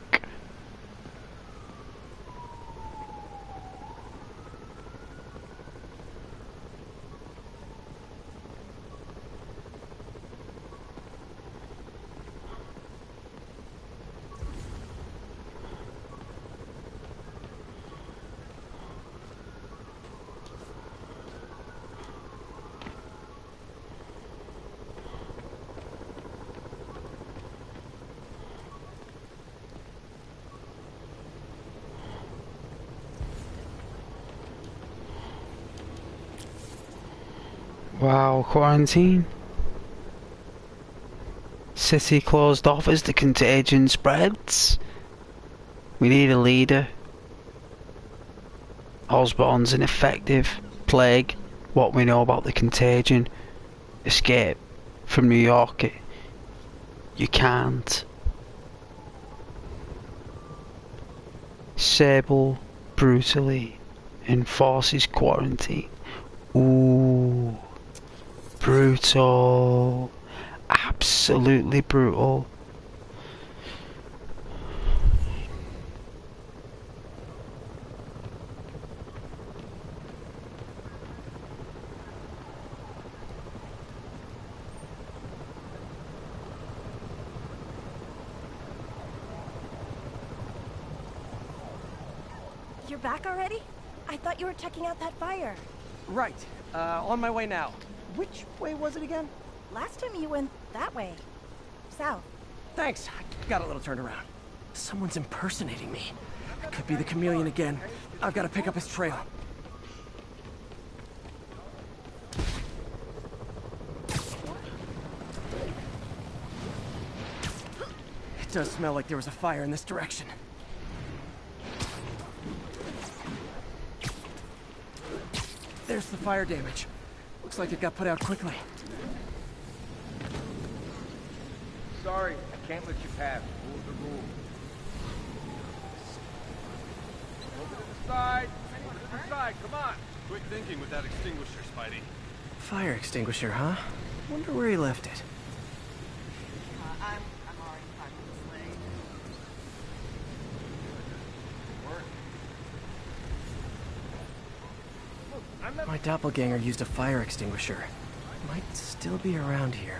Wow, quarantine. City closed off as the contagion spreads. We need a leader. Osborn's ineffective. Plague. What we know about the contagion. Escape from New York. You can't. Sable brutally enforces quarantine. Ooh. Brutal. Absolutely brutal. You're back already? I thought you were checking out that fire. Right. On my way now. Which way was it again? Last time you went that way. South. Thanks. I got a little turned around. Someone's impersonating me. Could be the chameleon again. I've got to pick up his trail. It does smell like there was a fire in this direction. There's the fire damage. Looks like it got put out quickly. Sorry, I can't let you pass. Rules are rules. Over to the side. Over to the side, come on. Quick thinking with that extinguisher, Spidey. Fire extinguisher, huh? Wonder where he left it. I'm already parked this way. My doppelganger used a fire extinguisher. Might still be around here.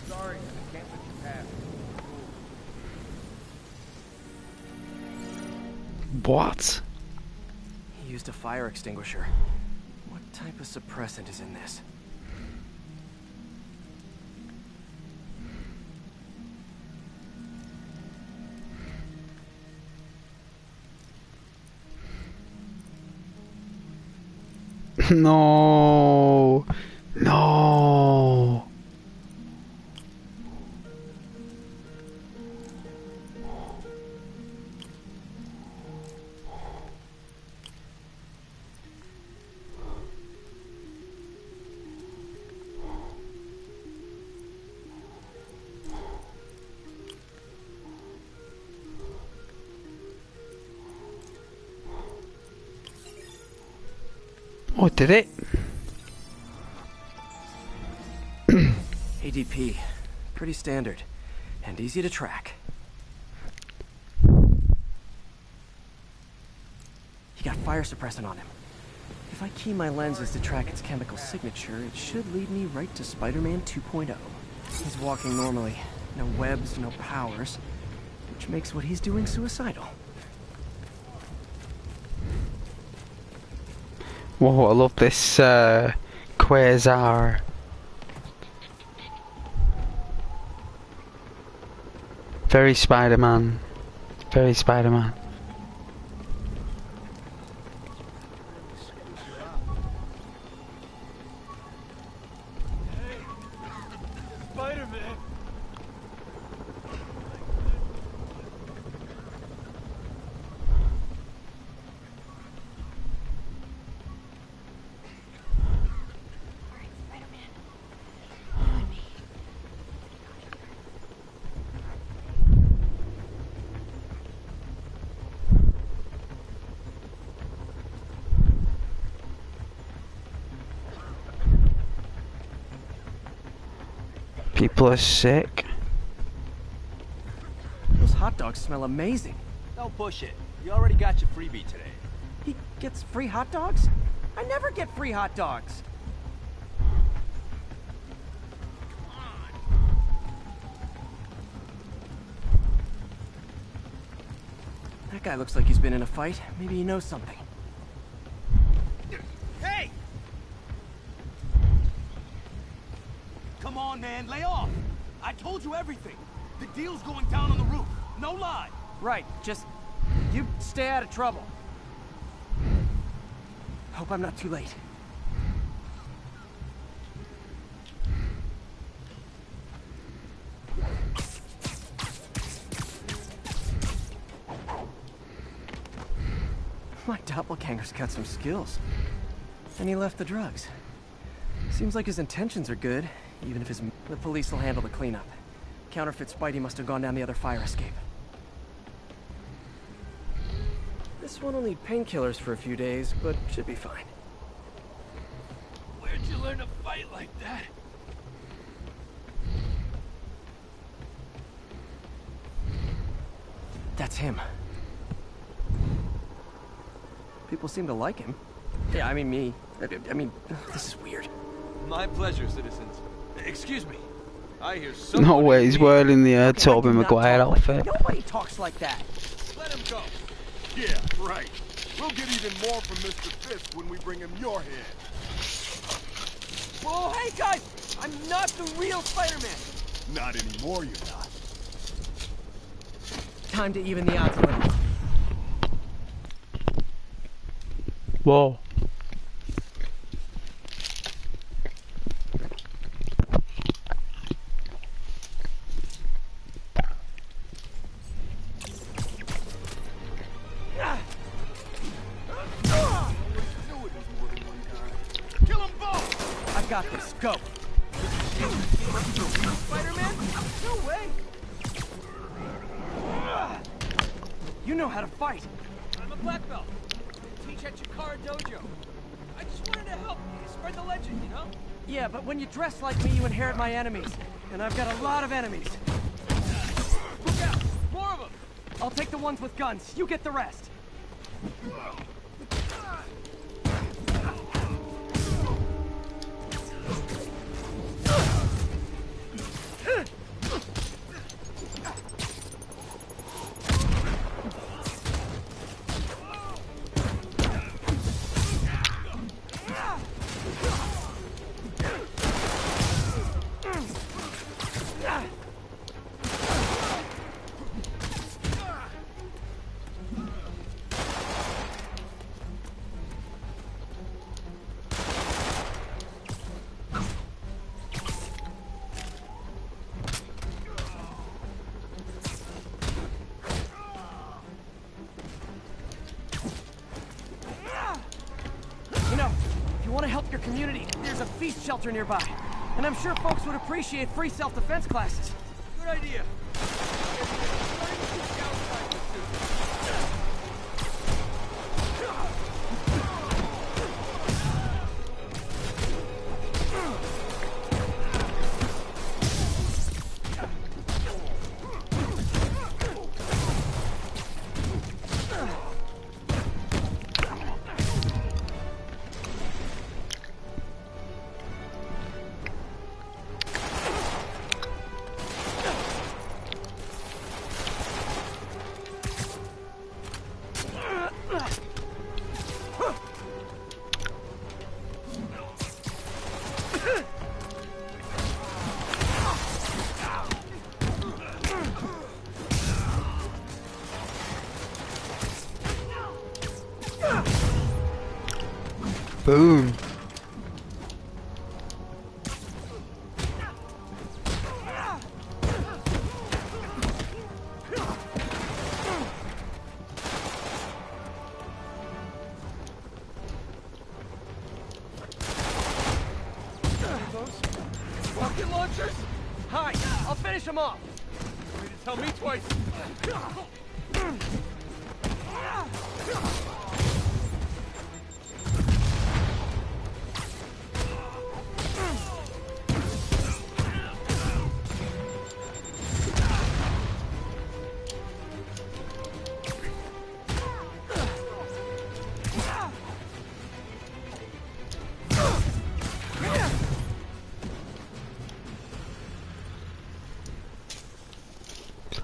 Sorry, I can't let you pass. What? He used a fire extinguisher. What type of suppressant is in this? No. No. Oh, did it? ADP. Pretty standard. And easy to track. He got fire suppressant on him. If I key my lenses to track its chemical signature, it should lead me right to Spider-Man 2.0. He's walking normally. No webs, no powers. Which makes what he's doing suicidal. Whoa, I love this quasar. Very Spider-Man. Very Spider-Man. Spider-Man! People are sick. Those hot dogs smell amazing. Don't push it. You already got your freebie today. He gets free hot dogs? I never get free hot dogs. That guy looks like he's been in a fight. Maybe he knows something. Hey! Come on, man, lay off. I told you everything. The deal's going down on the roof. No lie. Right, just... you stay out of trouble. Hope I'm not too late. My doppelganger's got some skills. And he left the drugs. Seems like his intentions are good, even if the police will handle the cleanup. Counterfeit Spidey must have gone down the other fire escape. This one will need painkillers for a few days, but should be fine. Where'd you learn to fight like that? That's him. People seem to like him. Yeah, I mean me. I mean, this is weird. My pleasure, citizens. Excuse me. I hear No way, he's wearing the Tobey Maguire outfit. Nobody talks like that. Let him go. Yeah, right. We'll get even more from Mr. Fisk when we bring him your head. Whoa, hey guys! I'm not the real Spider-Man. Not anymore, you're not. Time to even the odds a little. Whoa. Kill them both! I've got this. Go. Spider-Man? No way! You know how to fight. I'm a black belt. Teach at Chikara Dojo. I just wanted to help spread the legend, you know? Yeah, but when you dress like me, you inherit my enemies. And I've got a lot of enemies. Look out! More of them! I'll take the ones with guns. You get the rest. Community, there's a feast shelter nearby. And I'm sure folks would appreciate free self-defense classes. Good idea. Boom. Rocket launchers? Hi, I'll finish him off. You need to tell me twice.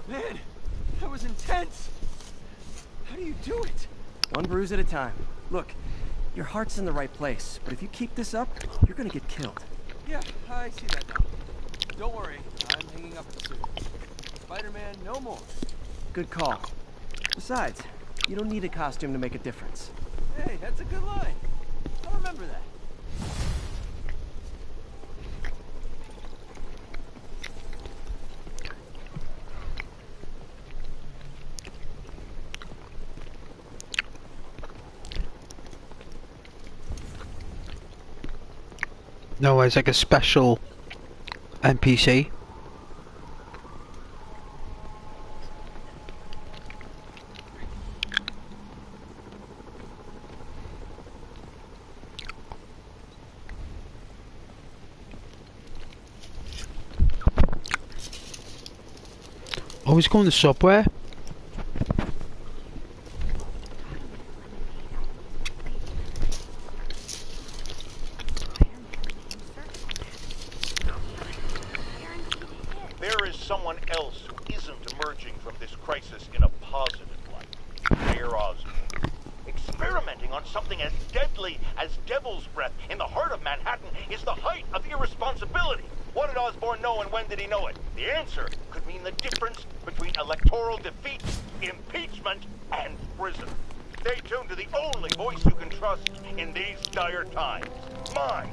Man, that was intense. How do you do it? One bruise at a time. Look, your heart's in the right place, but if you keep this up, you're gonna get killed. Yeah, I see that now. Don't worry, I'm hanging up the suit. Spider-Man, no more. Good call. Besides, you don't need a costume to make a difference. Hey, that's a good line. I'll remember that. No, it's like a special NPC. Oh, he's going to Subway. There is someone else who isn't emerging from this crisis in a positive light. Mayor Osborn. Experimenting on something as deadly as Devil's Breath in the heart of Manhattan is the height of irresponsibility. What did Osborn know and when did he know it? The answer could mean the difference between electoral defeat, impeachment, and prison. Stay tuned to the only voice you can trust in these dire times. Mine.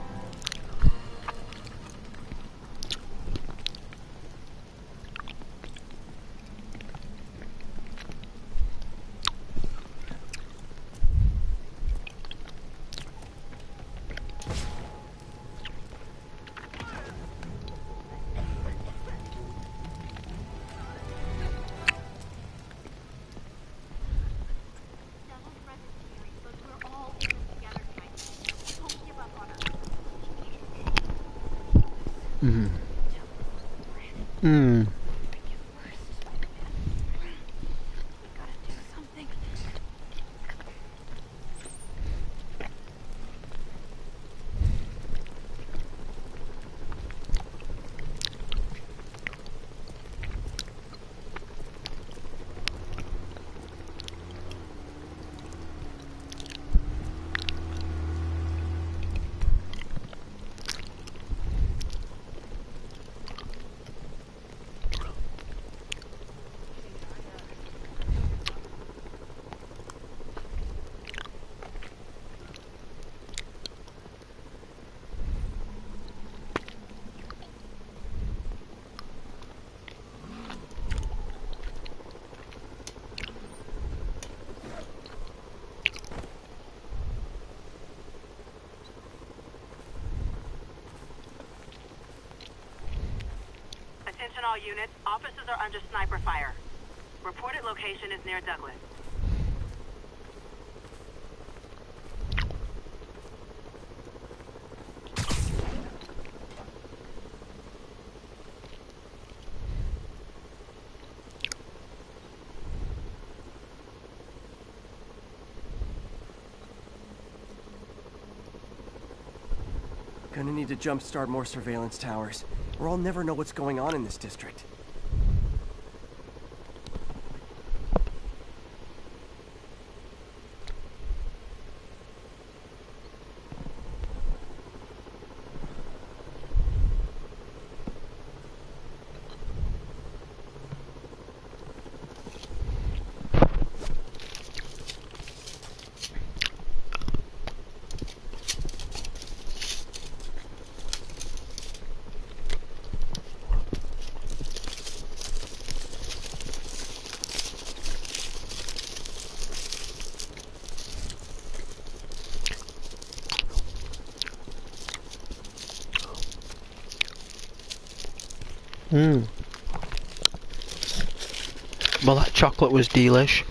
Attention all units, officers are under sniper fire. Reported location is near Douglas. Gonna need to jumpstart more surveillance towers, or I'll never know what's going on in this district. Well, that chocolate was delish.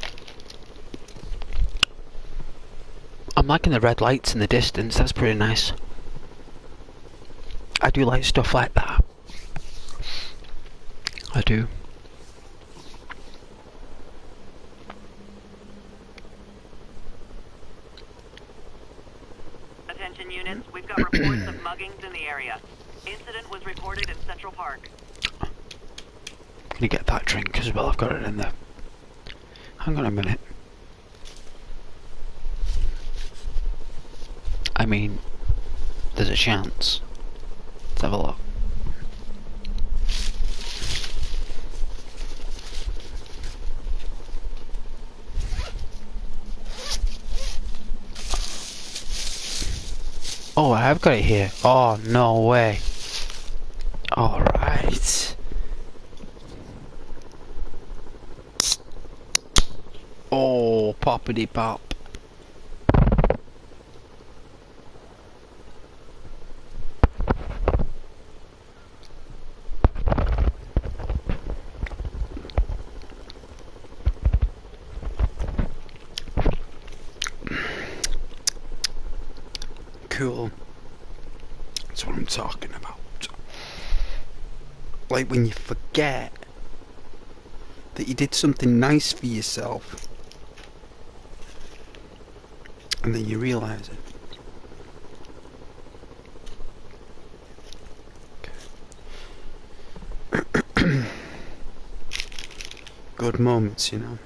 I'm liking the red lights in the distance, that's pretty nice. I do like stuff like that. I do. Attention units, we've got reports of muggings in the area. Incident was reported in Central Park. I'm gonna get that drink as well, I've got it in there. Hang on a minute. I mean, there's a chance. Let's have a look. Oh, I have got it here. Oh, no way. Alright. Oh, poppity pop. Cool. That's what I'm talking about. Like when you forget that you did something nice for yourself and then you realise it. Good moments, you know.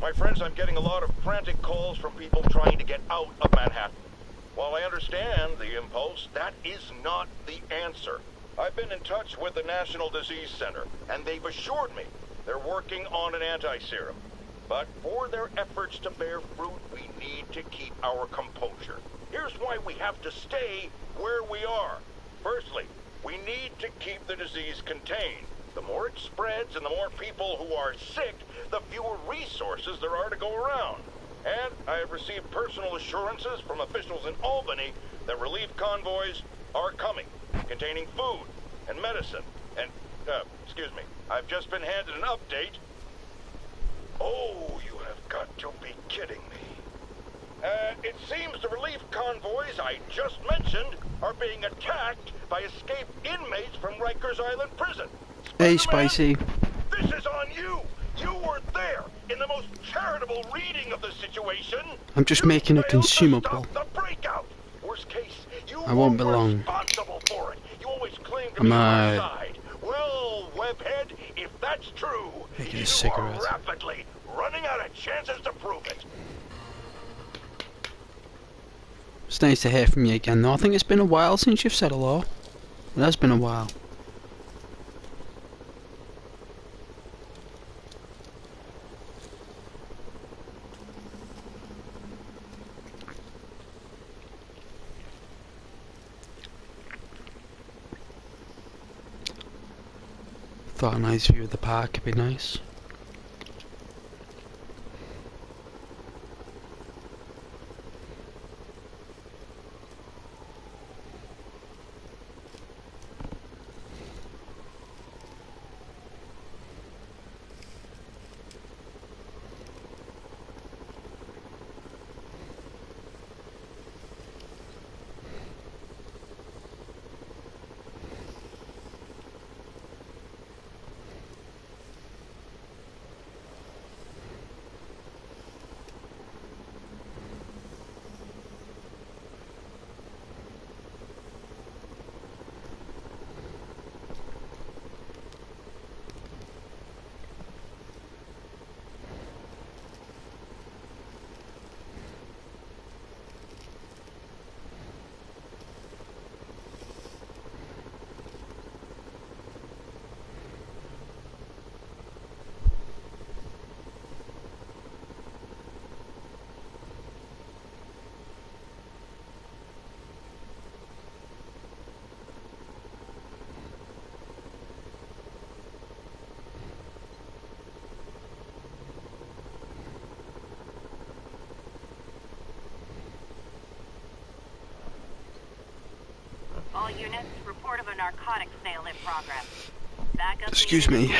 My friends, I'm getting a lot of frantic calls from people trying to get out of Manhattan. While I understand the impulse, that is not the answer. I've been in touch with the National Disease Center, and they've assured me they're working on an anti-serum. But for their efforts to bear fruit, we need to keep our composure. Here's why we have to stay where we are. Firstly, we need to keep the disease contained. The more it spreads and the more people who are sick, the fewer resources there are to go around. And I have received personal assurances from officials in Albany that relief convoys are coming, containing food and medicine. And, excuse me, I've just been handed an update. Oh, you have got to be kidding me. It seems the relief convoys I just mentioned are being attacked by escaped inmates from Rikers Island Prison. Hey, Spicy. This is on you! You were there in the most charitable reading of the situation. I'm just making it consumable. The breakout. Worst case, you I won't be long. responsible for it. You always claim to be on our side. Well, Webhead, if that's true, making a you cigarette. are rapidly running out of chances to prove it. It's nice to hear from you again, though. I think it's been a while since you've said hello. It has been a while. Thought a nice view of the park would be nice. All units, report of a narcotics sale in progress. Backup. Excuse me.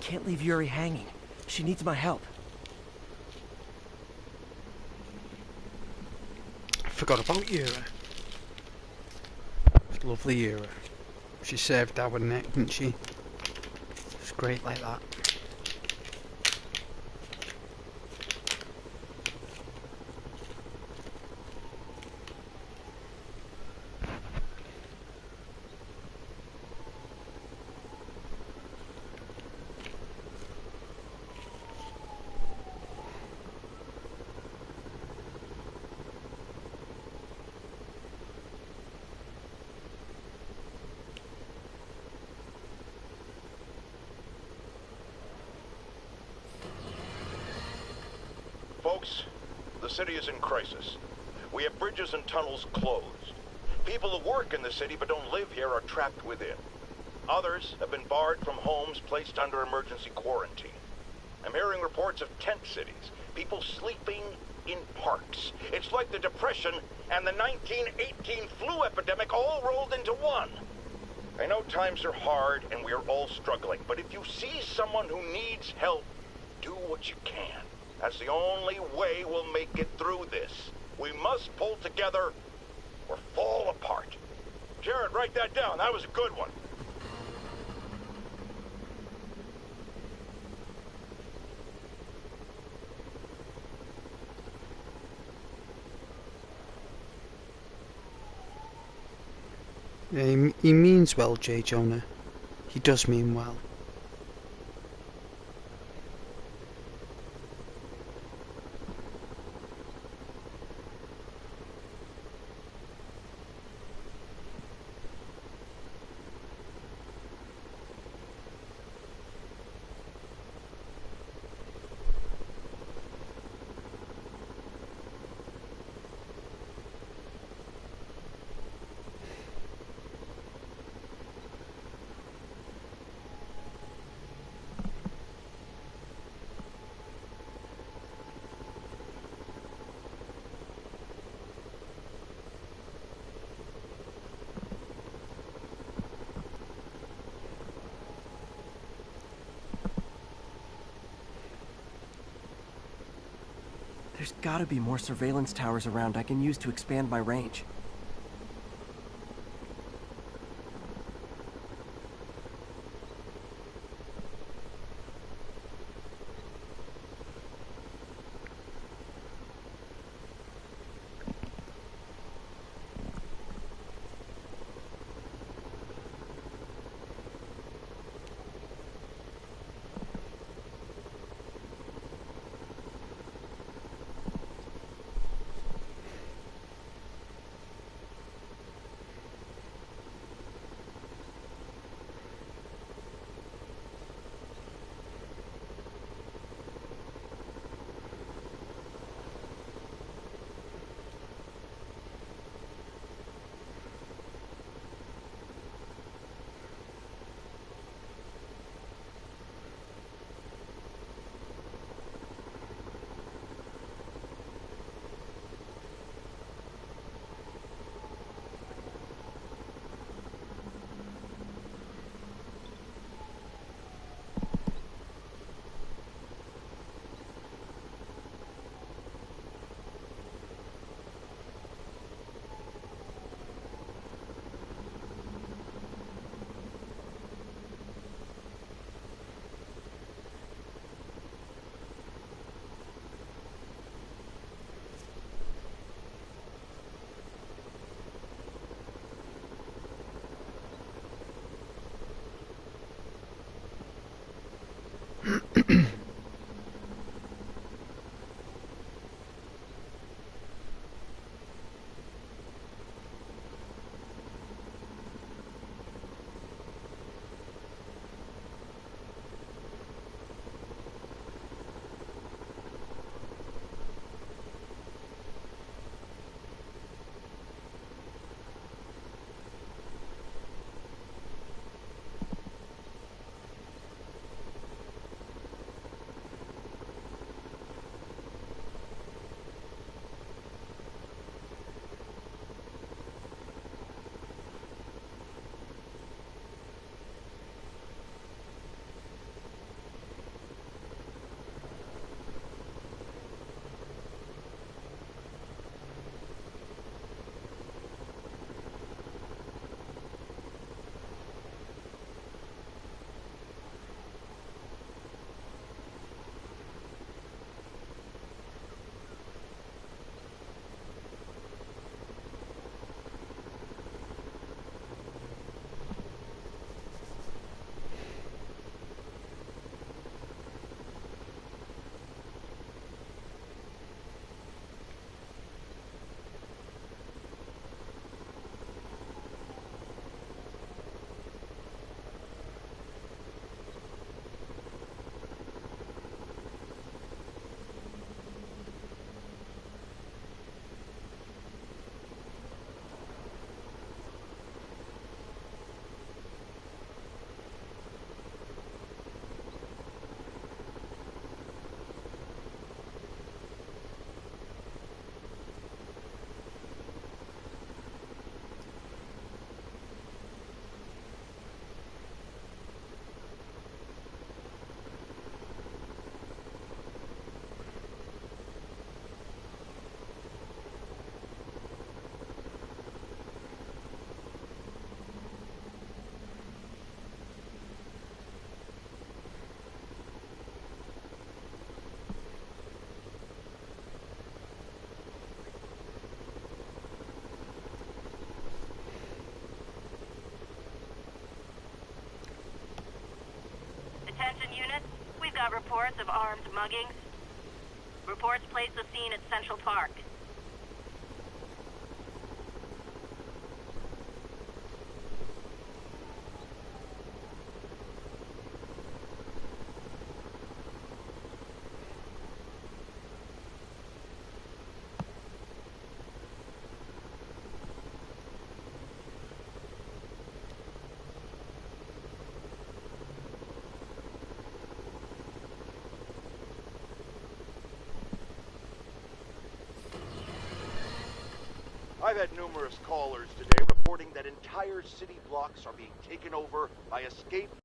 can't leave Yuri hanging. She needs my help. I forgot about Yura. Lovely Yura. She saved our neck, didn't she? It's great like that. Folks, the city is in crisis. We have bridges and tunnels closed. People who work in the city but don't live here are trapped within. Others have been barred from homes, placed under emergency quarantine. I'm hearing reports of tent cities, people sleeping in parks. It's like the Depression and the 1918 flu epidemic all rolled into one. I know times are hard and we are all struggling, but if you see someone who needs help, do what you can. That's the only way we'll make it through this. We must pull together or fall apart. Jared, write that down. That was a good one. Yeah, he means well, J. Jonah. He does mean well. There's gotta be more surveillance towers around I can use to expand my range. got reports of armed muggings. Reports place the scene at Central Park. I've had numerous callers today reporting that entire city blocks are being taken over by escaped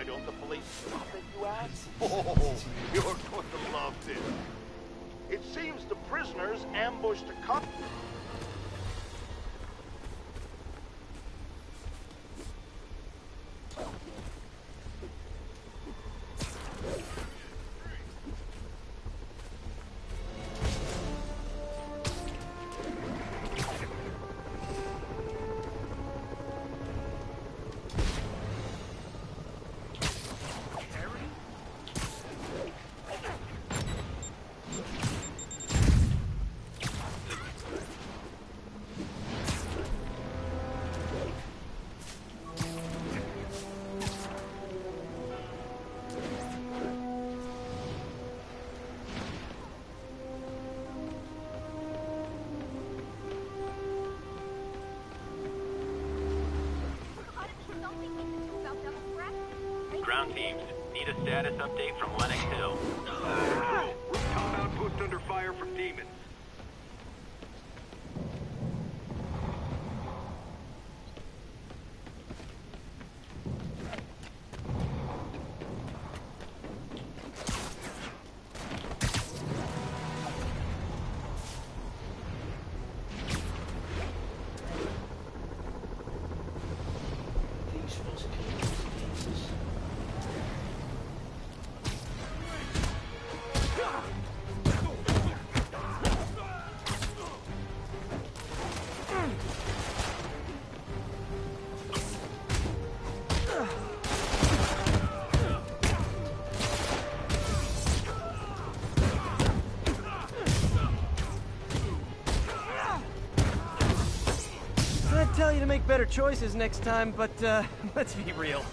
Why don't the police stop it, you ask? Oh, you're going to love this. It seems the prisoners ambushed a cop. Ground teams, need a status update from Lennox Hill. Rooftop outpost under fire from demons. I'd tell you to make better choices next time, but let's be real.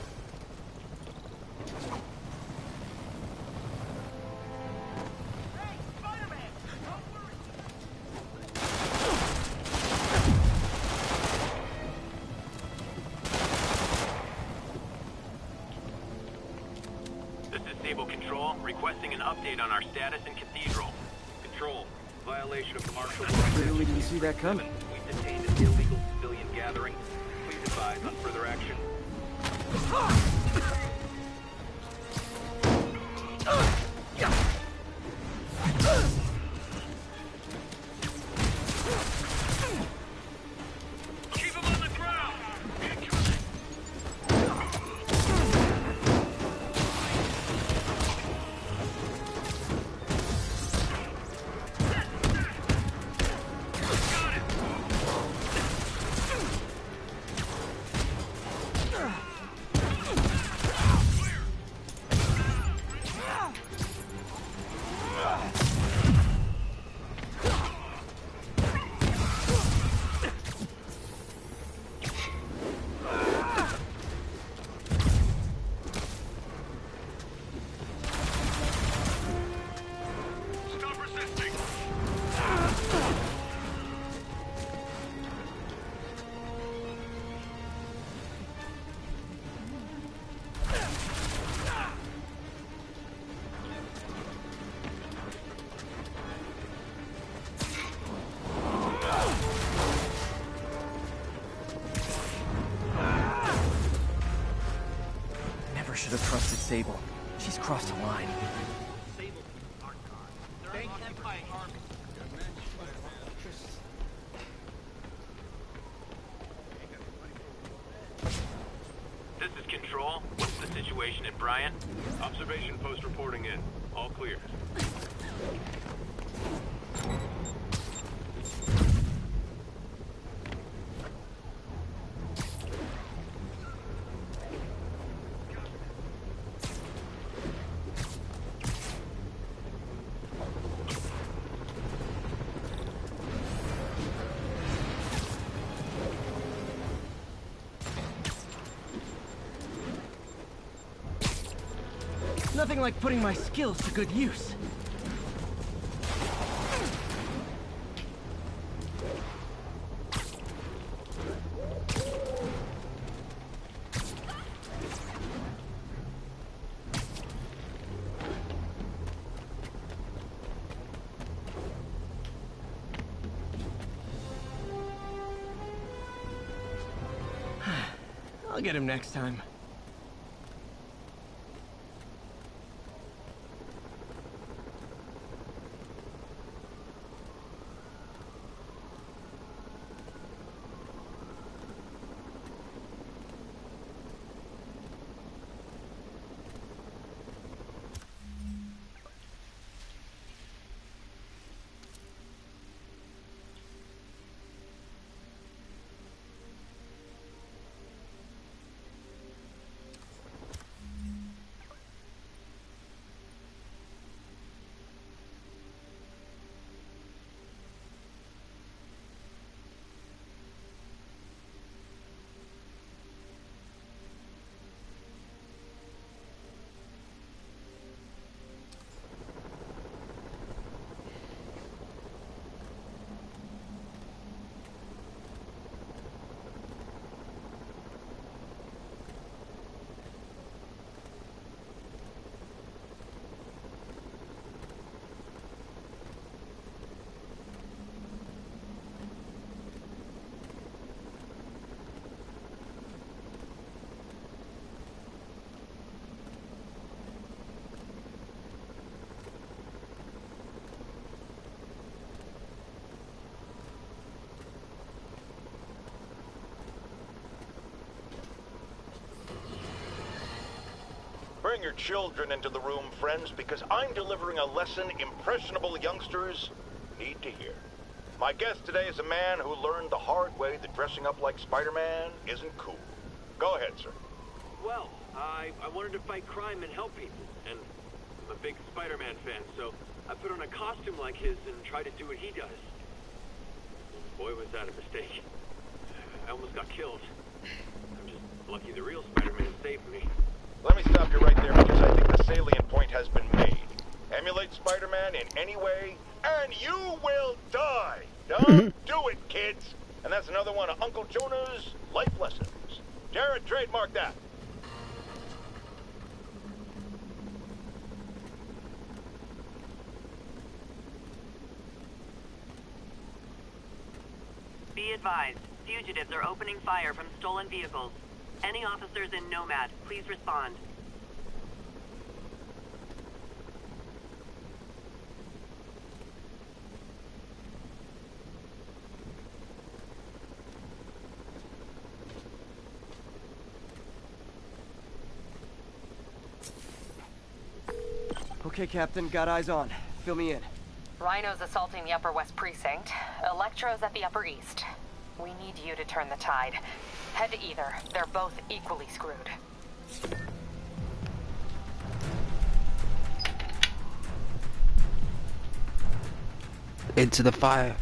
This is Sable Control, requesting an update on our status in Cathedral. Control, violation of the martial law. Clearly didn't see that coming. We've detained an illegal civilian gathering. Please advise on further action. Keep him on the ground! Stop resisting! Never should have trusted Sable. She's crossed a line. This is Control. What's the situation at Bryant? Observation post reporting in. All clear. Nothing like putting my skills to good use. I'll get him next time. bring your children into the room, friends, because I'm delivering a lesson impressionable youngsters need to hear. My guest today is a man who learned the hard way that dressing up like Spider-Man isn't cool. Go ahead, sir. Well, I wanted to fight crime and help people, and I'm a big Spider-Man fan, so I put on a costume like his and tried to do what he does. Boy, was that a mistake. I almost got killed. I'm just lucky the real Spider-Man saved me. Let me stop you right there because I think the salient point has been made. Emulate Spider-Man in any way, and you will die. Don't do it, kids. And that's another one of Uncle Jonah's life lessons. Jared, trademark that. Be advised, fugitives are opening fire from stolen vehicles. Any officers in Nomad, please respond. Okay, Captain, got eyes on. Fill me in. Rhino's assaulting the Upper West Precinct. Electro's at the Upper East. We need you to turn the tide. Head to either. They're both equally screwed. Into the fire.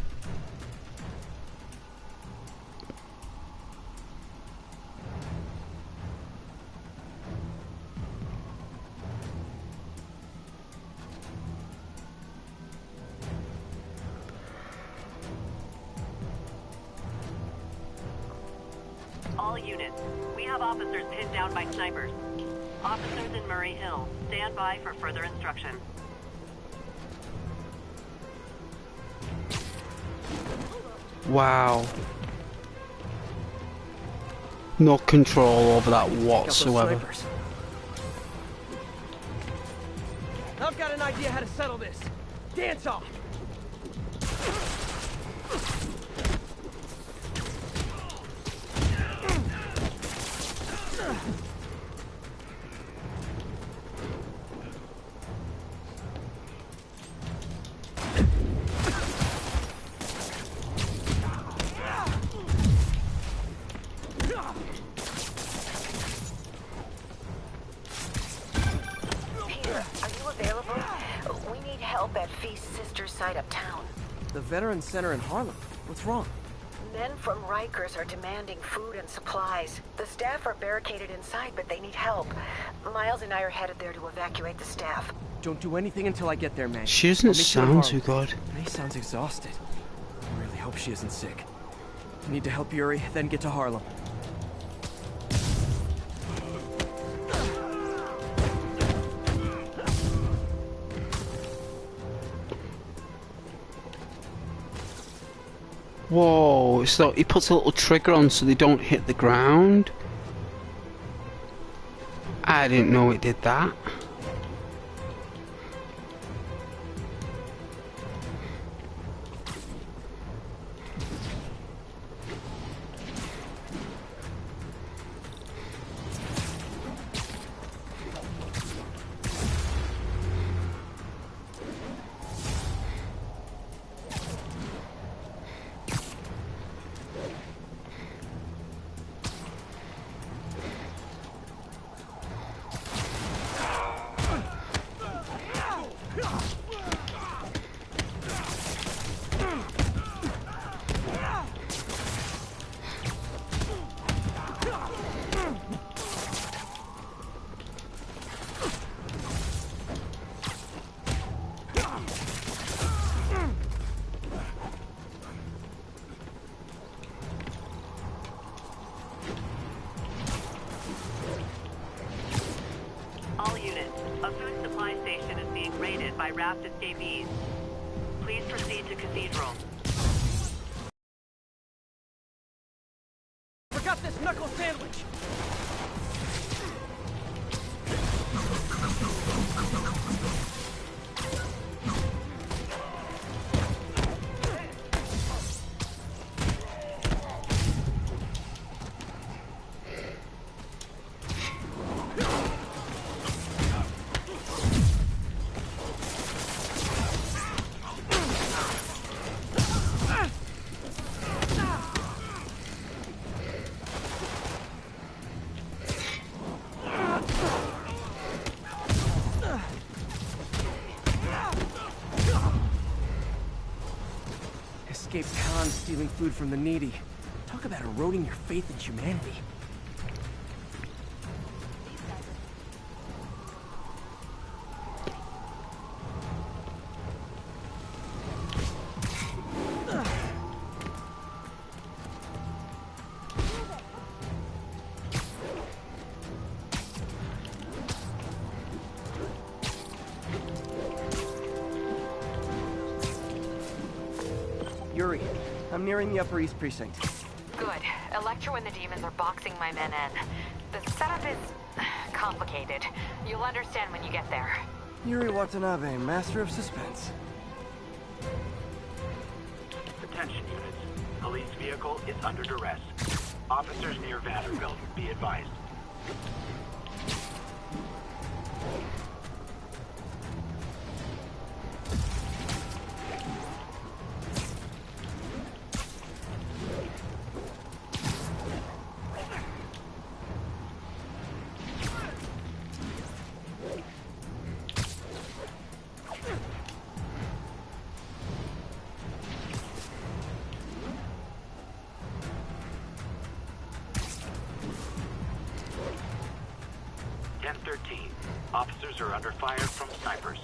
All units, we have officers pinned down by snipers. Officers in Murray Hill, stand by for further instruction. Wow. No control over that whatsoever. I've got an idea how to settle this. Dance off! The Veterans Center in Harlem. What's wrong? Men from Rikers are demanding food and supplies. The staff are barricaded inside, but they need help. Miles and I are headed there to evacuate the staff. Don't do anything until I get there, man. She doesn't sound too good. May sounds exhausted. I really hope she isn't sick. I need to help Yuri, then get to Harlem. Whoa, so he puts a little trigger on so they don't hit the ground. I didn't know it did that. Escapees. Please proceed to Cathedral. Forgot this knuckle sandwich! escaped cons stealing food from the needy. Talk about eroding your faith in humanity. Yuri, I'm nearing the Upper East Precinct. Good. Electro and the demons are boxing my men in. The setup is complicated. You'll understand when you get there. Yuri Watanabe, master of suspense. Attention units. Police vehicle is under duress. Officers near Vanderbilt, be advised. Officers are under fire from snipers.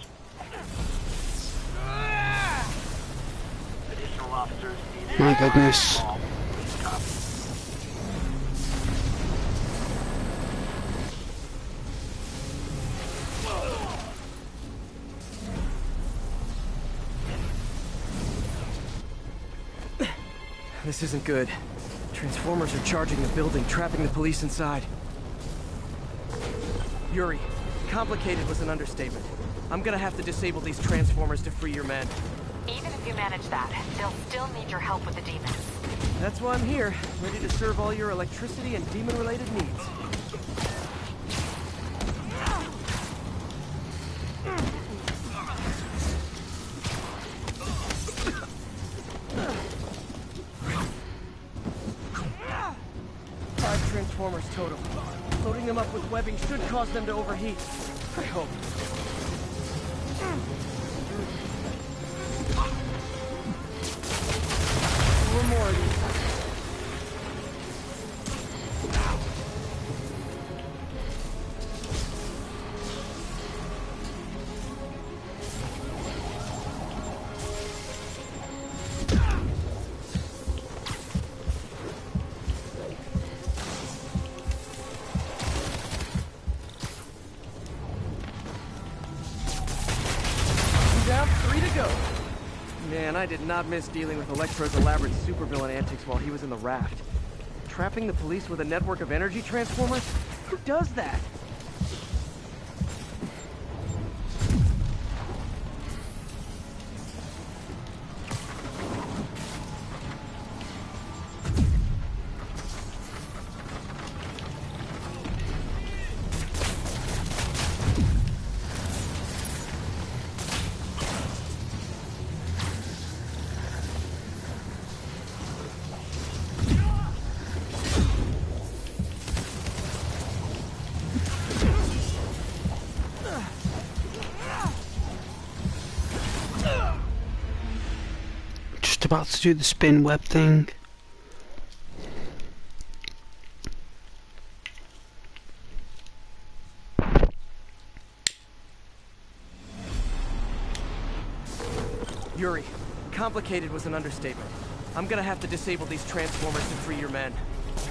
Additional officers needed. My goodness. This isn't good. Transformers are charging the building, trapping the police inside. Yuri, complicated was an understatement. I'm gonna have to disable these transformers to free your men. Even if you manage that, they'll still need your help with the demons. That's why I'm here, ready to serve all your electricity and demon-related needs. Five transformers total. Loading them up with webbing should cause them to overheat. I hope. Four more of these. Man, I did not miss dealing with Electro's elaborate supervillain antics while he was in the raft. Trapping the police with a network of energy transformers? Who does that? About to do the spin web thing. Yuri, complicated was an understatement. I'm gonna have to disable these transformers to free your men.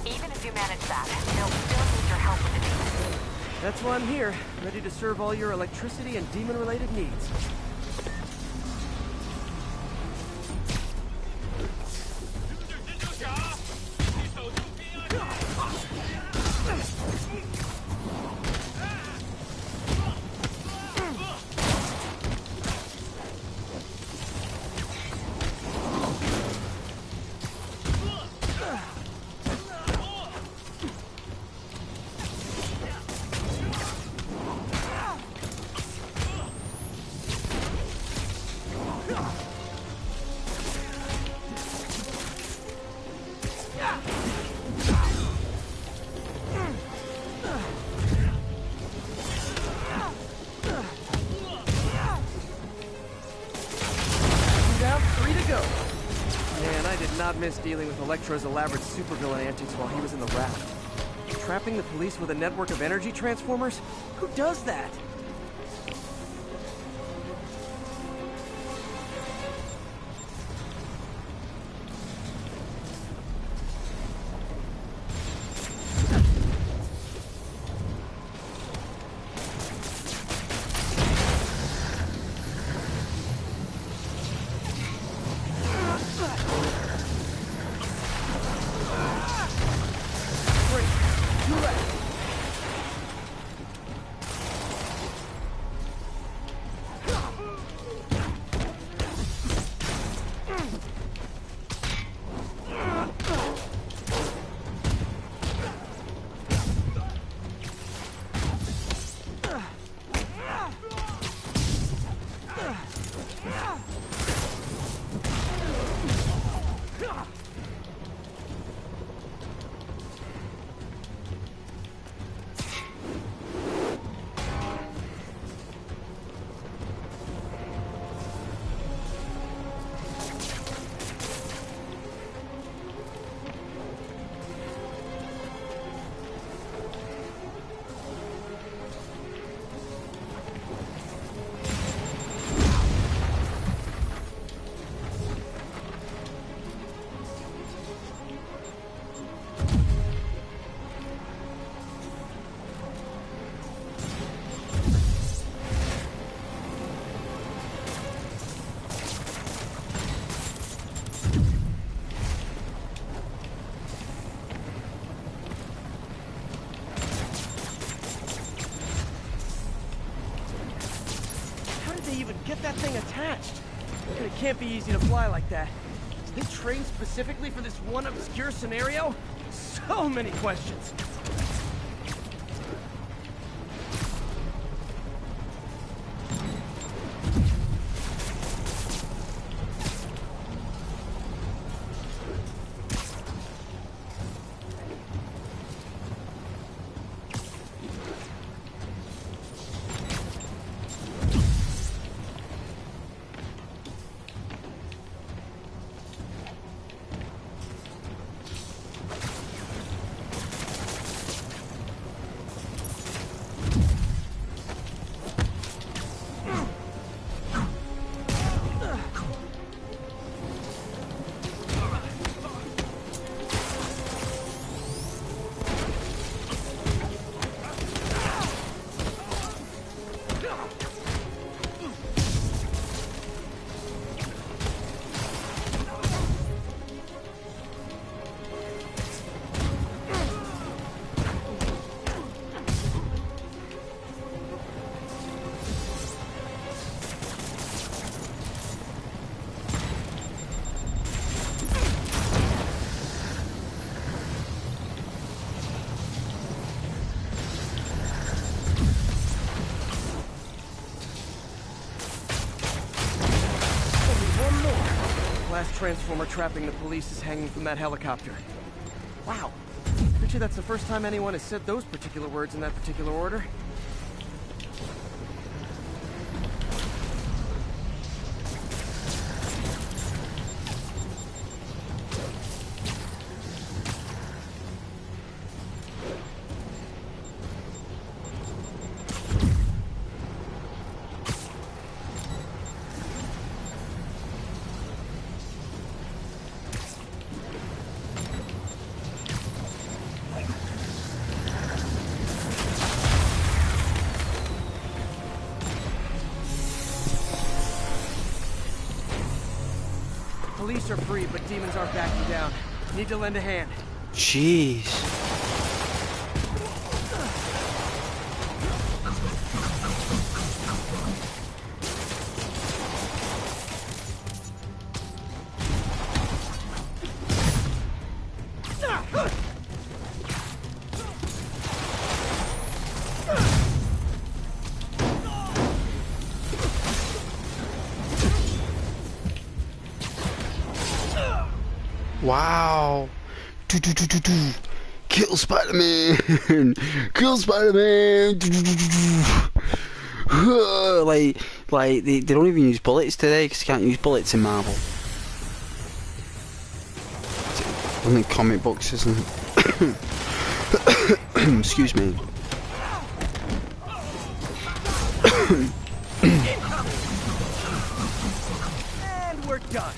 Even if you manage that, they'll still need your help with the demons. That's why I'm here, ready to serve all your electricity and demon-related needs. missed dealing with Electro's elaborate supervillain antics while he was in the raft. Trapping the police with a network of energy transformers? Who does that? Get that thing attached. It can't be easy to fly like that. Did they train specifically for this one obscure scenario? So many questions. Last transformer trapping the police is hanging from that helicopter. Wow. Bet you that's the first time anyone has said those particular words in that particular order. Police are free, but demons aren't backing down. Need to lend a hand. Jeez. Wow. Kill Spider-Man. Kill Spider-Man. like they don't even use bullets today because you can't use bullets in Marvel. I think comic books isn't. Excuse me. And we're done.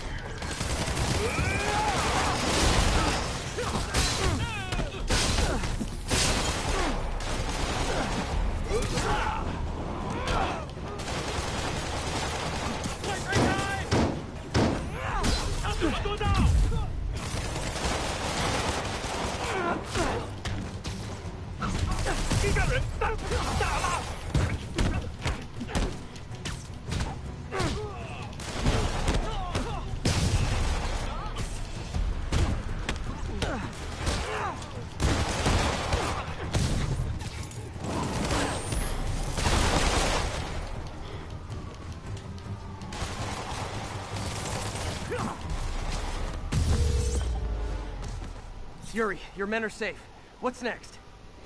Yuri, your men are safe. What's next?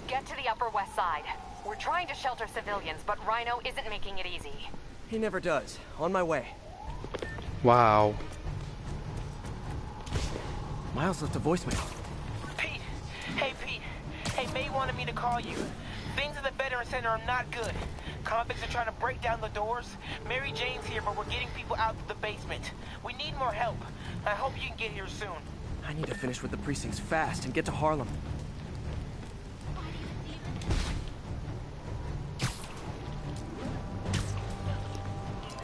Get to the Upper West Side. We're trying to shelter civilians, but Rhino isn't making it easy. He never does. On my way. Wow. Miles left a voicemail. Pete! Hey, Pete. Hey, May wanted me to call you. Things at the Veteran Center are not good. Convicts are trying to break down the doors. Mary Jane's here, but we're getting people out to the basement. We need more help. I hope you can get here soon. I need to finish with the precincts fast and get to Harlem.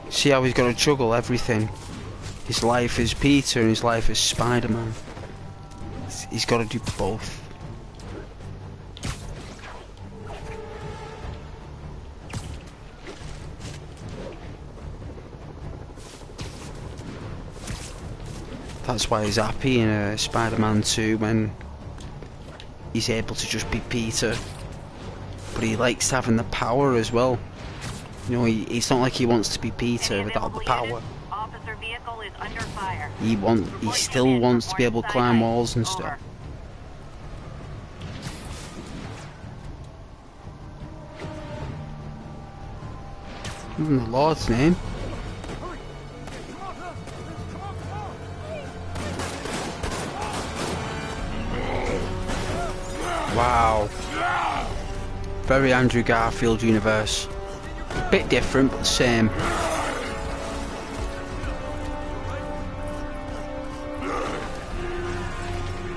See how he's got to juggle everything. His life is Peter and his life is Spider-Man. He's got to do both. That's why he's happy in Spider-Man 2 when he's able to just be Peter. But he likes having the power as well. You know, it's not like he wants to be Peter without the power. Officer vehicle is under fire. He still wants to be able to climb walls and stuff. In the Lord's name. Wow. Very Andrew Garfield universe. Bit different, but the same.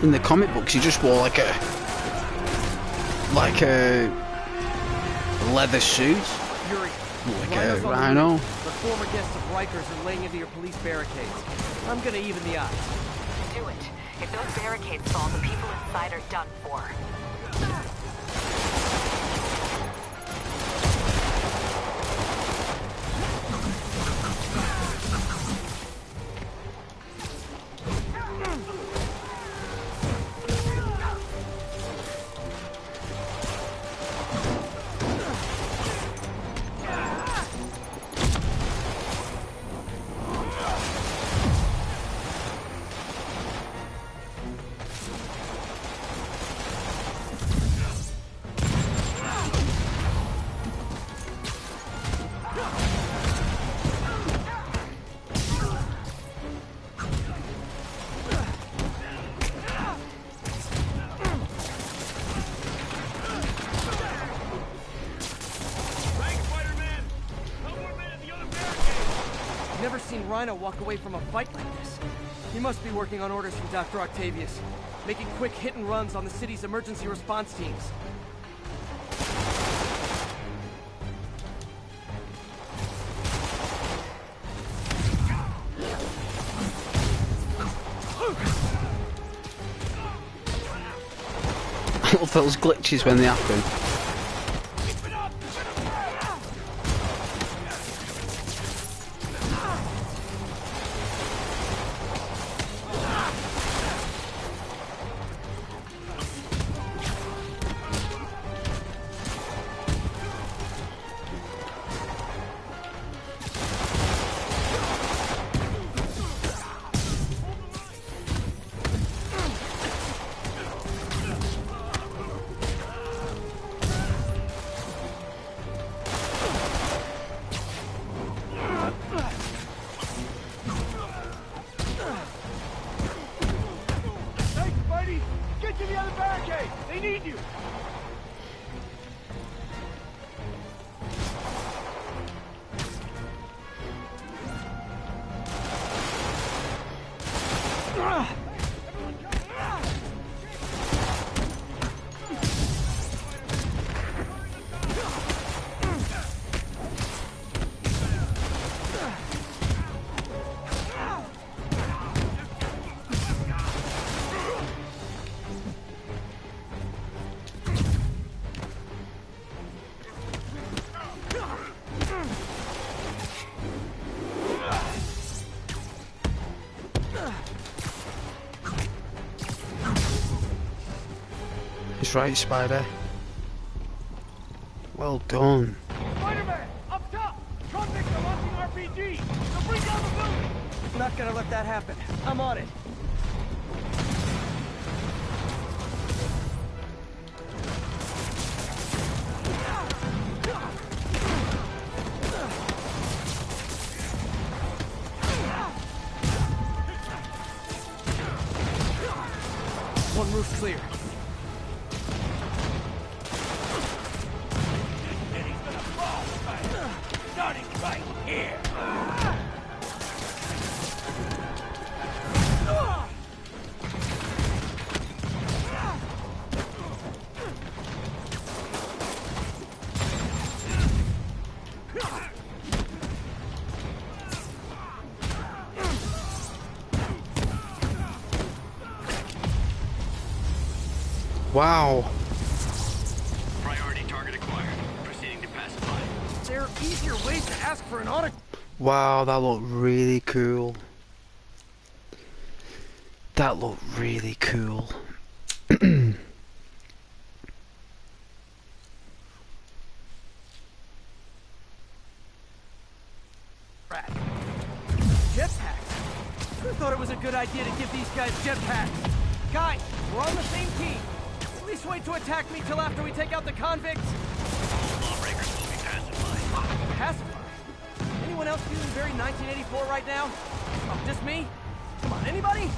In the comic books, he just wore like a leather suit, Yuri, like a rhino. The former guests of Rikers are laying into your police barricades. I'm gonna even the odds. Do it. If those barricades fall, the people inside are done for. Rhino walk away from a fight like this. He must be working on orders from Dr. Octavius, making quick hit and runs on the city's emergency response teams. I love those glitches when they happen. That's right, Spider. Well done. Spider-Man, up top! Convicts are launching RPGs! They'll bring down the building! Not gonna let that happen. I'm on it. One roof clear. Starting right here. Wow. Priority target acquired. Proceeding to pacify. There are easier ways to ask for an autograph. Wow, that looked really cool. That looked really cool. Jetpacks? Who thought it was a good idea to give these guys jetpacks? Guys, we're on the same team. At least wait to attack me till after we take out the convicts. Lawbreakers will be pacified. Pacified? Anyone else feeling very 1984 right now? Oh, just me? Come on, anybody?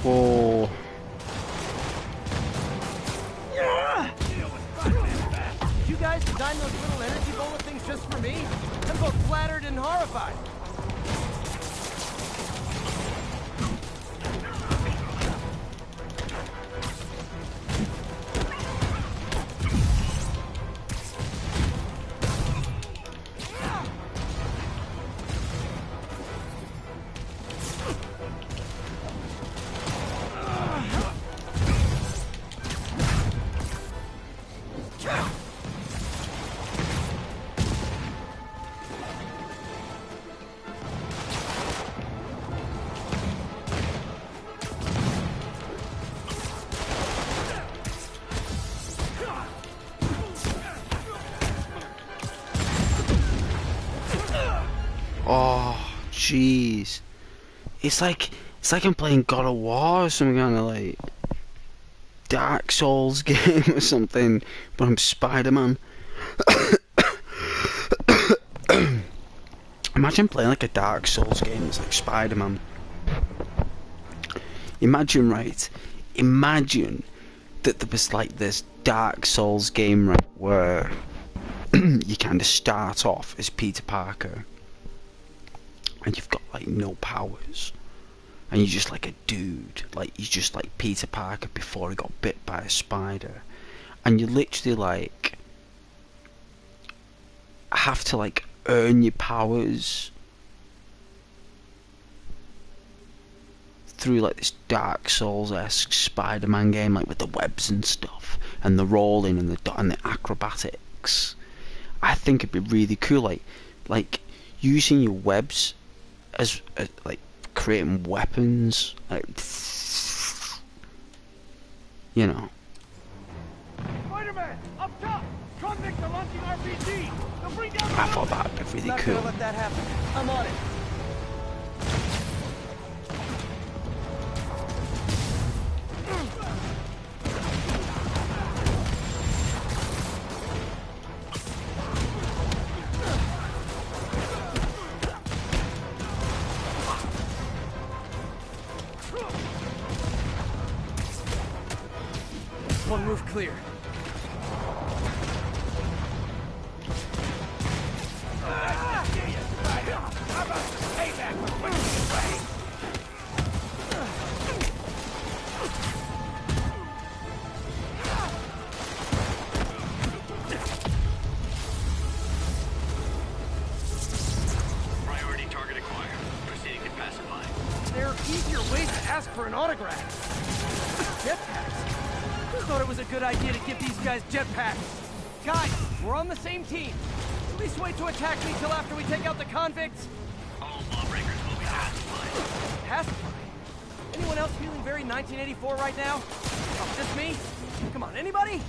Oh. You guys designed those little energy bullet things just for me? I'm both flattered and horrified. Oh, jeez. It's like I'm playing God of War or some kind of like Dark Souls game or something, but I'm Spider-Man. Imagine playing like a Dark Souls game that's like Spider-Man. Imagine, right? Imagine that there was like this Dark Souls game, right, where you kind of start off as Peter Parker and you've got like no powers and you're just like a dude, like you're just like Peter Parker before he got bit by a spider, and you literally like have to like earn your powers through like this Dark Souls-esque Spider-Man game, like with the webs and stuff and the rolling and the acrobatics. I think it'd be really cool, like using your webs as like creating weapons, like, you know. Spider-Man, up top! Convicts are launching RPGs! They'll bring down the I thought that'd be really Not cool. gonna let that happen. I'm on it. One roof clear. easier ways to ask for an autograph. Jetpacks? Who thought it was a good idea to give these guys jetpacks? Guys, we're on the same team. At least wait to attack me till after we take out the convicts. All lawbreakers will be pacified. Pacified? Anyone else feeling very 1984 right now? Oh, just me? Come on, anybody?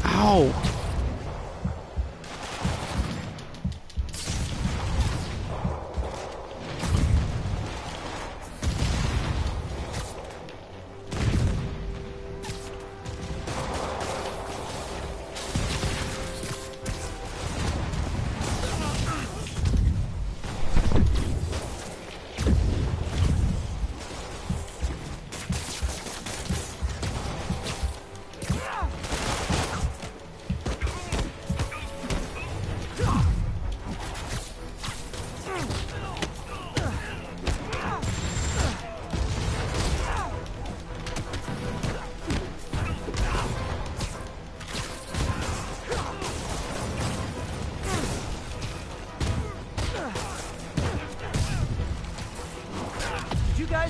Ow!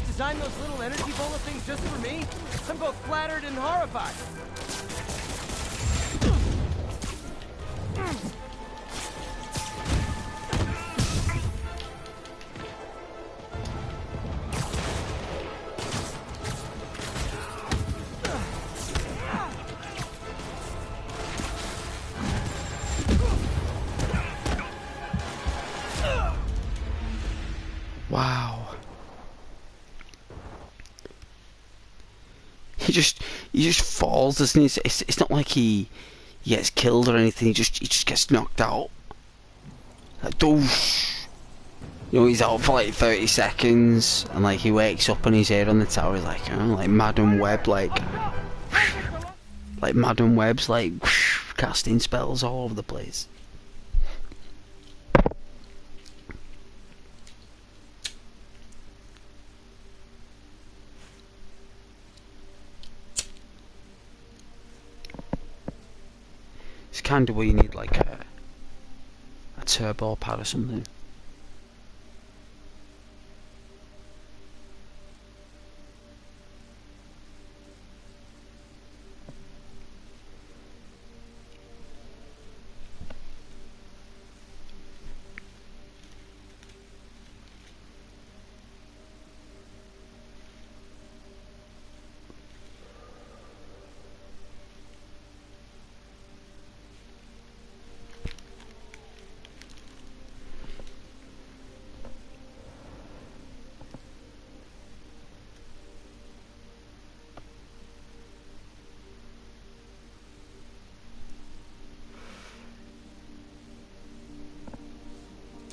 Design those little energy bullet things just for me? I'm both flattered and horrified. Wow. He just falls, doesn't he? It's not like he gets killed or anything. He just gets knocked out. Like, doosh. You know, he's out for like 30 seconds, and like he wakes up and he's here on the tower, like Madam Web, like Madam Web's like casting spells all over the place. It's kind of where you need like a turbo pad or something.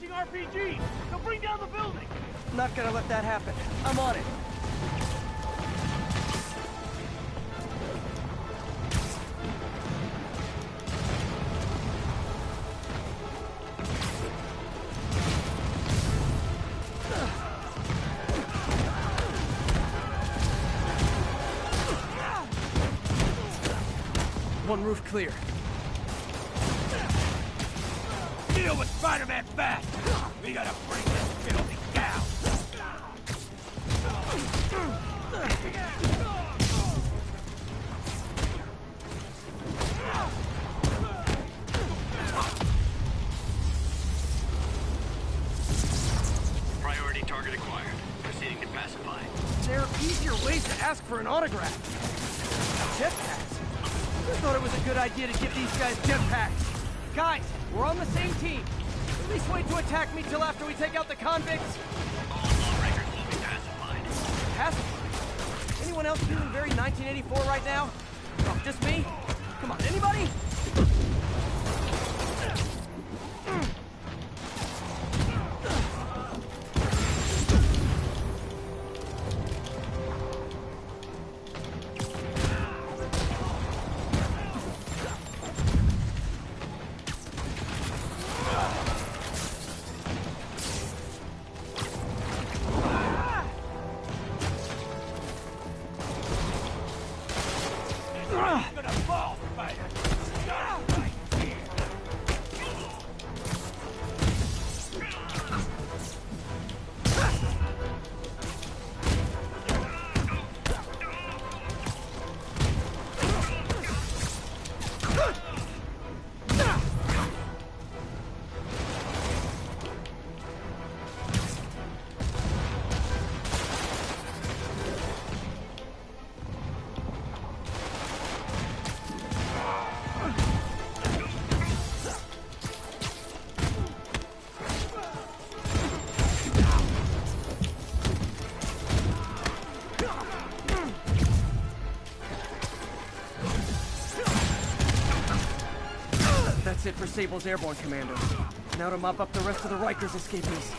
RPG! They'll bring down the building! Not gonna let that happen. I'm on it. One roof clear. Deal with Spider-Man fast! We gotta bring this building down! Priority target acquired. Proceeding to pacify. There are easier ways to ask for an autograph. Jetpacks? Who thought it was a good idea to give these guys jetpacks? Guys, we're on the same team. At least wait to attack me till after we take out the convicts. All lawbreakers will be pacified. Pacified? Anyone else feeling very 1984 right now? Oh, just me? Come on, anybody? it for Sable's airborne commandos. Now to mop up the rest of the Rikers escapees.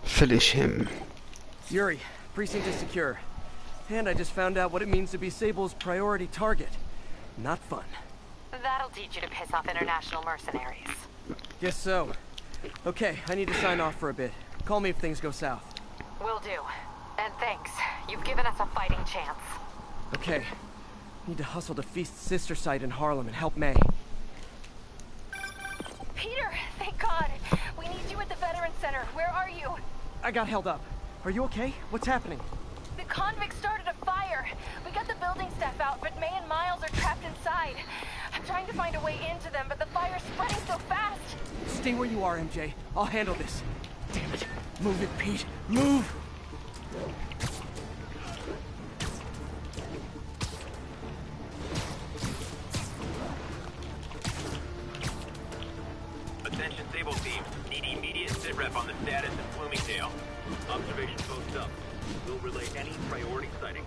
Finish him. Yuri, precinct is secure. And I just found out what it means to be Sable's priority target. Not fun. That'll teach you to piss off international mercenaries. Guess so. Okay, I need to sign off for a bit. Call me if things go south. Will do. And thanks. You've given us a fighting chance. Okay. Need to hustle to Feast's sister site in Harlem and help May. Peter, thank God. We need you at the Veterans Center. Where are you? I got held up. Are you okay? What's happening? The convicts started a fire. We got the building staff out, but May and Miles are trapped inside. I'm trying to find a way into them, but the fire's spreading so fast. Stay where you are, MJ. I'll handle this. Damn it. Move it, Pete. Move! Attention Sable team. Need immediate sitrep on the status in Bloomingdale. Observation post up. We'll relay any priority sightings.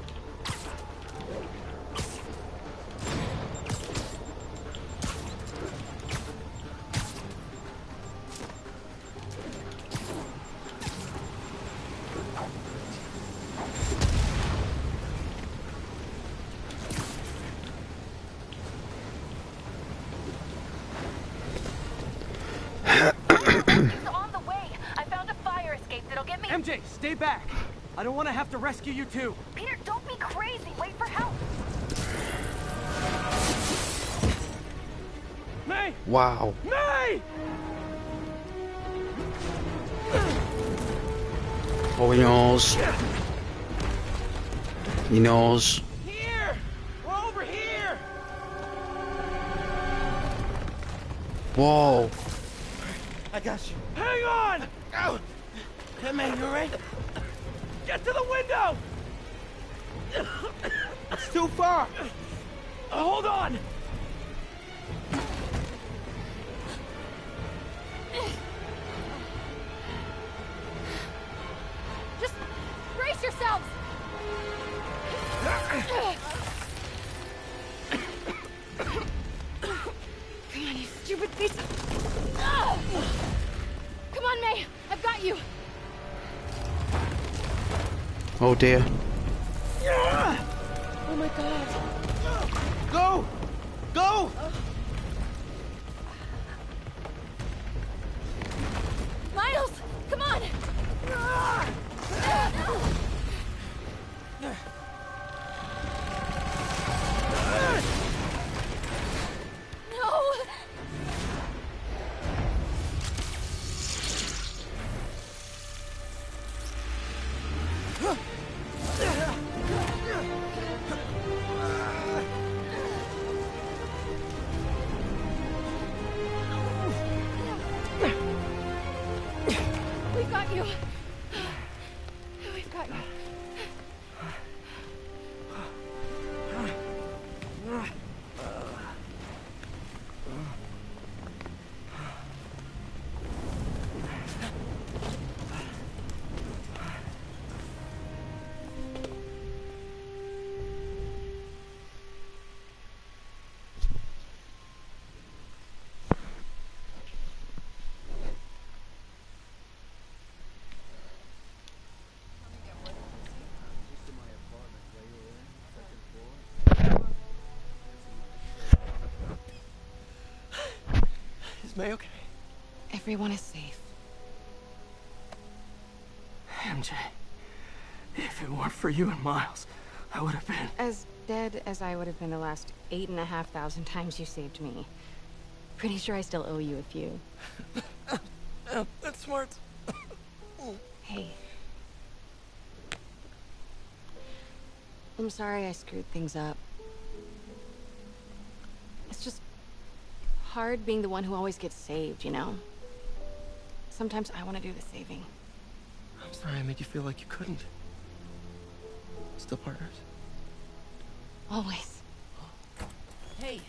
MJ, stay back! I don't want to have to rescue you too! Peter, don't be crazy! Wait for help! May! Wow. May! Oh, he knows. He knows. Here! We're over here! Whoa. I got you. Hang on! Oh. Hey, man, you alright? Get to the window! It's too far. Hold on! Just brace yourselves! Come on, you stupid piece of... Come on, May! I've got you! Oh dear. Oh my God. Go! Go! Miles! Come on! No! We've got you. We've got you. Is May okay? Everyone is safe. MJ, if it weren't for you and Miles, I would have been... As dead as I would have been the last 8,500 times you saved me. Pretty sure I still owe you a few. Oh, that's smart. Hey. I'm sorry I screwed things up. It's just... hard being the one who always gets saved, you know? Sometimes I want to do the saving. I'm sorry I made you feel like you couldn't. Still partners? Always. Hey,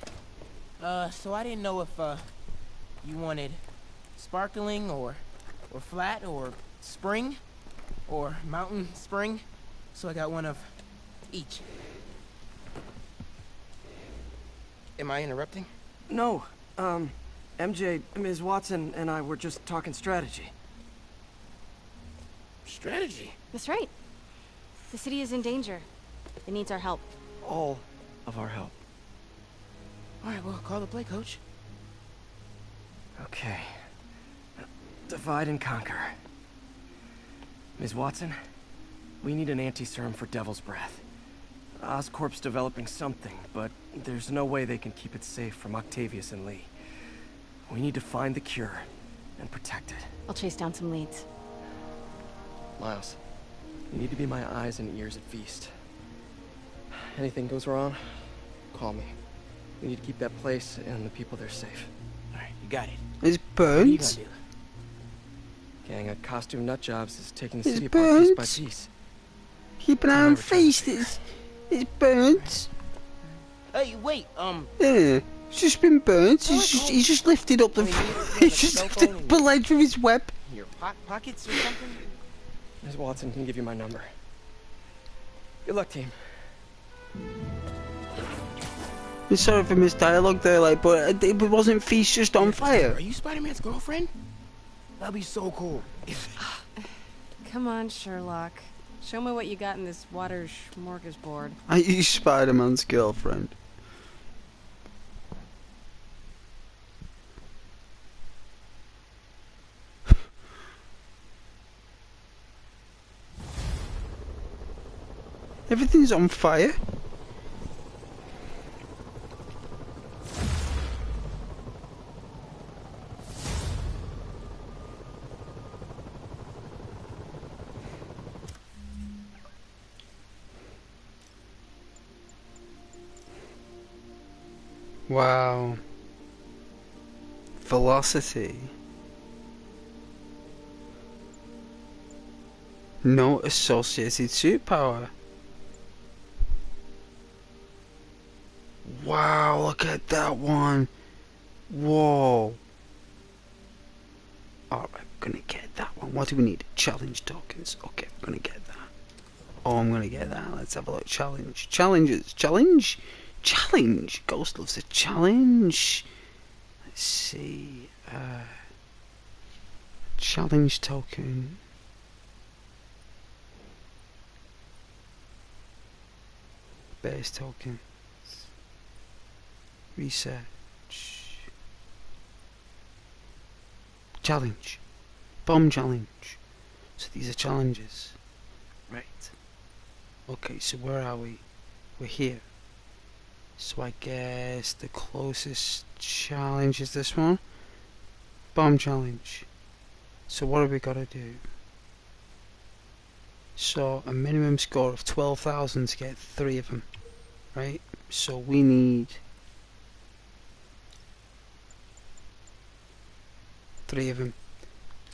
so I didn't know if, you wanted sparkling or flat or spring or mountain spring. So I got one of each. Am I interrupting? No, MJ, Ms. Watson, and I were just talking strategy. Strategy? That's right. The city is in danger. It needs our help. All of our help. Alright, well, call the play, coach. Okay. Divide and conquer. Ms. Watson, we need an anti-serum for Devil's Breath. Oscorp's developing something, but there's no way they can keep it safe from Octavius and Lee. We need to find the cure and protect it. I'll chase down some leads. Miles, you need to be my eyes and ears at Feast. Anything goes wrong, call me. We need to keep that place and the people there safe. Alright, you got it. It's What are you burnt. gonna do? Gang of costume nut jobs is taking the It's city apart piece by burnt. piece. Keep an eye on Feast. It's burnt. Hey, wait, Yeah. It's just been burnt. He's just lifted up the. He's just lifted up the ledge with his web. your pockets or something? Ms. Watson can give you my number. Good luck, team. I'm sorry for mis dialogue there, like, but it wasn't Feast just on fire. Are you Spider-Man's girlfriend? That'd be so cool. Come on, Sherlock. Show me what you got in this water smorgasbord. Are you Spider-Man's girlfriend? Everything's on fire. Wow. Velocity. No associated suit power. Wow, look at that one. Whoa. Alright, we're gonna get that one. What do we need? Challenge tokens. Okay, we're gonna get that. Oh, I'm gonna get that. Let's have a look. Challenge. Challenges. Challenge? Challenge. Ghost loves a challenge. Let's see. Challenge token. Base token. Research. Challenge. Bomb challenge. So these are challenges. Right. Okay, so where are we? We're here. So I guess the closest challenge is this one. Bomb challenge. So what have we got to do? So a minimum score of 12,000 to get 3 of them. Right? So we need 3 of them.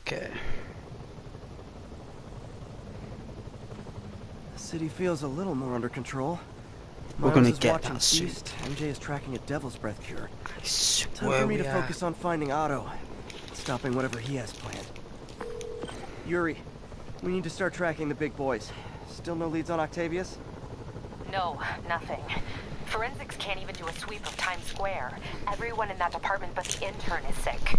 Okay. The city feels a little more under control. We're Miles gonna is get watching that suit. Feast. MJ is tracking a Devil's Breath cure. I swear Time for me we to are. focus on finding Otto, stopping whatever he has planned. Yuri, we need to start tracking the big boys. Still no leads on Octavius? No, nothing. Forensics can't even do a sweep of Times Square. Everyone in that department but the intern is sick.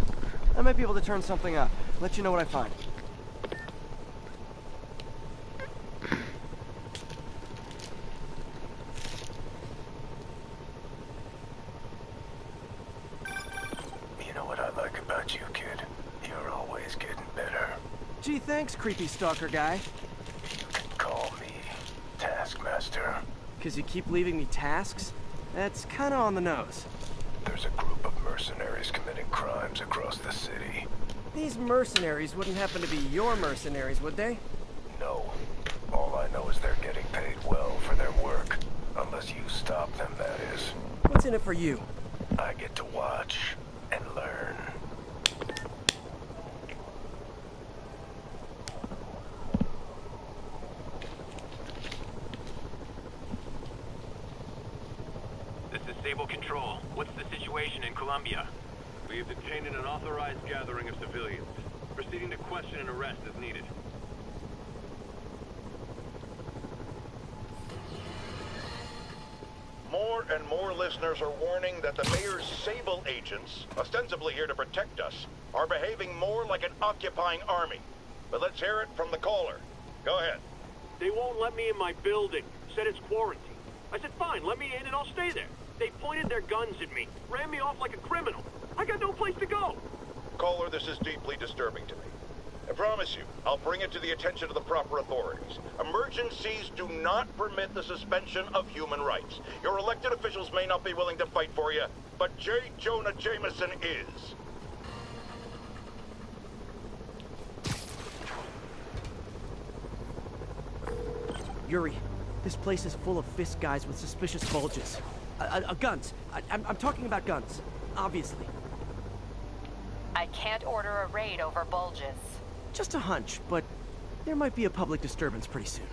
I might be able to turn something up. Let you know what I find. You know what I like about you, kid? You're always getting better. Gee, thanks, creepy stalker guy. You can call me Taskmaster. Cause you keep leaving me tasks? That's kinda on the nose. There's a group of mercenaries committing crimes across the city. These mercenaries wouldn't happen to be your mercenaries, would they? No. All I know is they're getting paid well for their work. Unless you stop them, that is. What's in it for you? I get to watch. This is Sable Control. What's the situation in Colombia? We have detained an unauthorized gathering of civilians. Proceeding to question and arrest as needed. More and more listeners are warning that the mayor's Sable agents, ostensibly here to protect us, are behaving more like an occupying army. But let's hear it from the caller. Go ahead. They won't let me in my building. Said it's quarantine. I said, fine, let me in and I'll stay there. They pointed their guns at me, ran me off like a criminal. I got no place to go. Caller, this is deeply disturbing to me. I promise you, I'll bring it to the attention of the proper authorities. Emergencies do not permit the suspension of human rights. Your elected officials may not be willing to fight for you, but J. Jonah Jameson is. Yuri, this place is full of fist guys with suspicious bulges. Guns. I'm talking about guns, obviously. I can't order a raid over bulges. Just a hunch, but there might be a public disturbance pretty soon.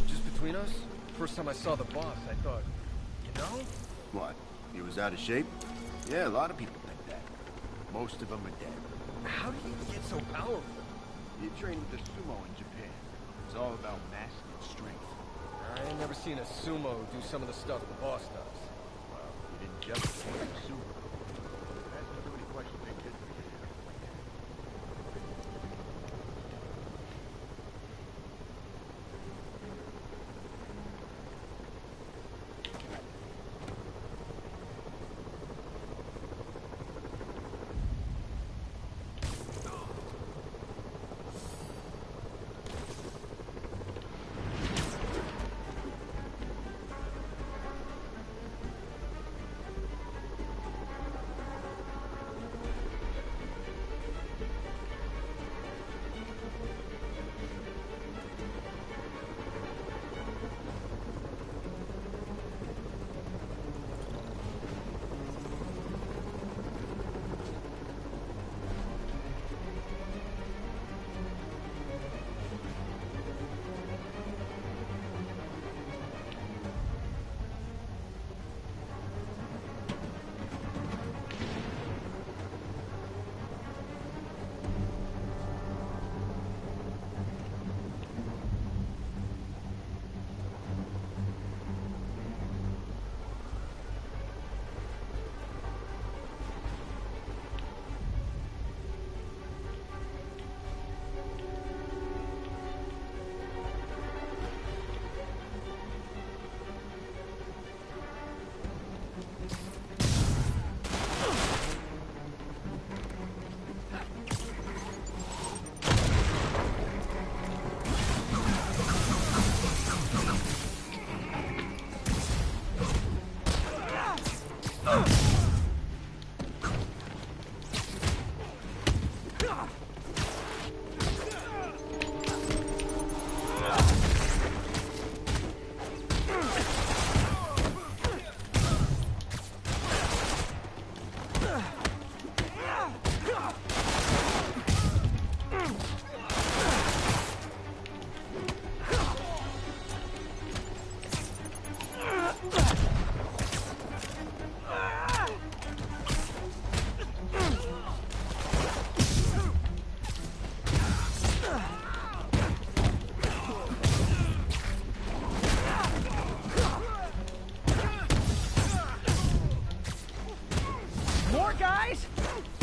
Just between us, first time I saw the boss, I thought, you know? What? He was out of shape? Yeah, a lot of people think that. Most of them are dead. How do you get so powerful? You trained with the sumo in Japan. It's all about mass and strength. I ain't never seen a sumo do some of the stuff the boss does. Well, you didn't just train with sumo. Ask me too many questions, ain't good for you.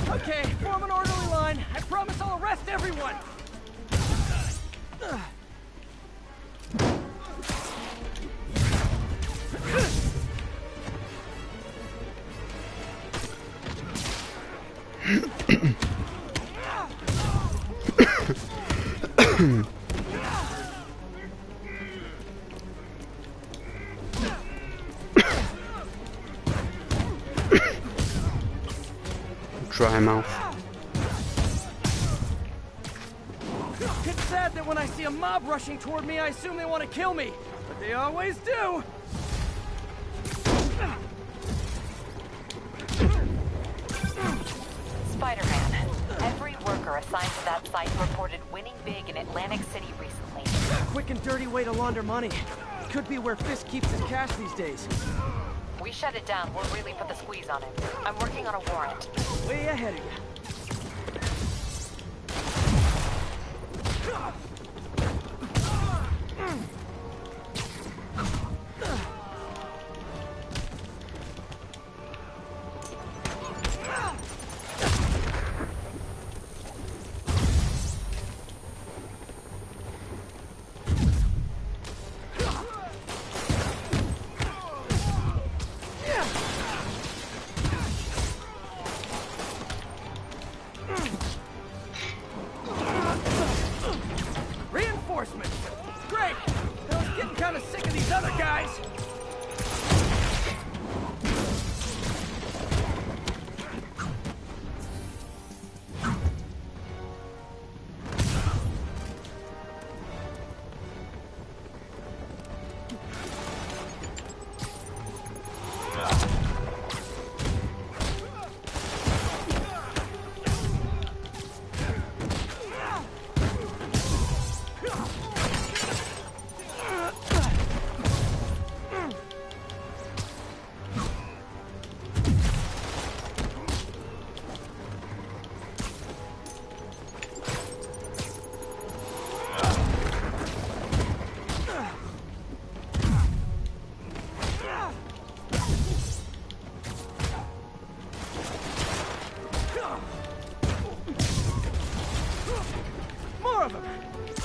Okay, form an orderly line. I promise I'll arrest everyone. dry mouth. It's sad that when I see a mob rushing toward me, I assume they want to kill me. But they always do! Spider-Man, every worker assigned to that site reported winning big in Atlantic City recently. Quick and dirty way to launder money. Could be where Fisk keeps his cash these days. We shut it down, we'll really put the squeeze on him. I'm working on a warrant. Way ahead of you.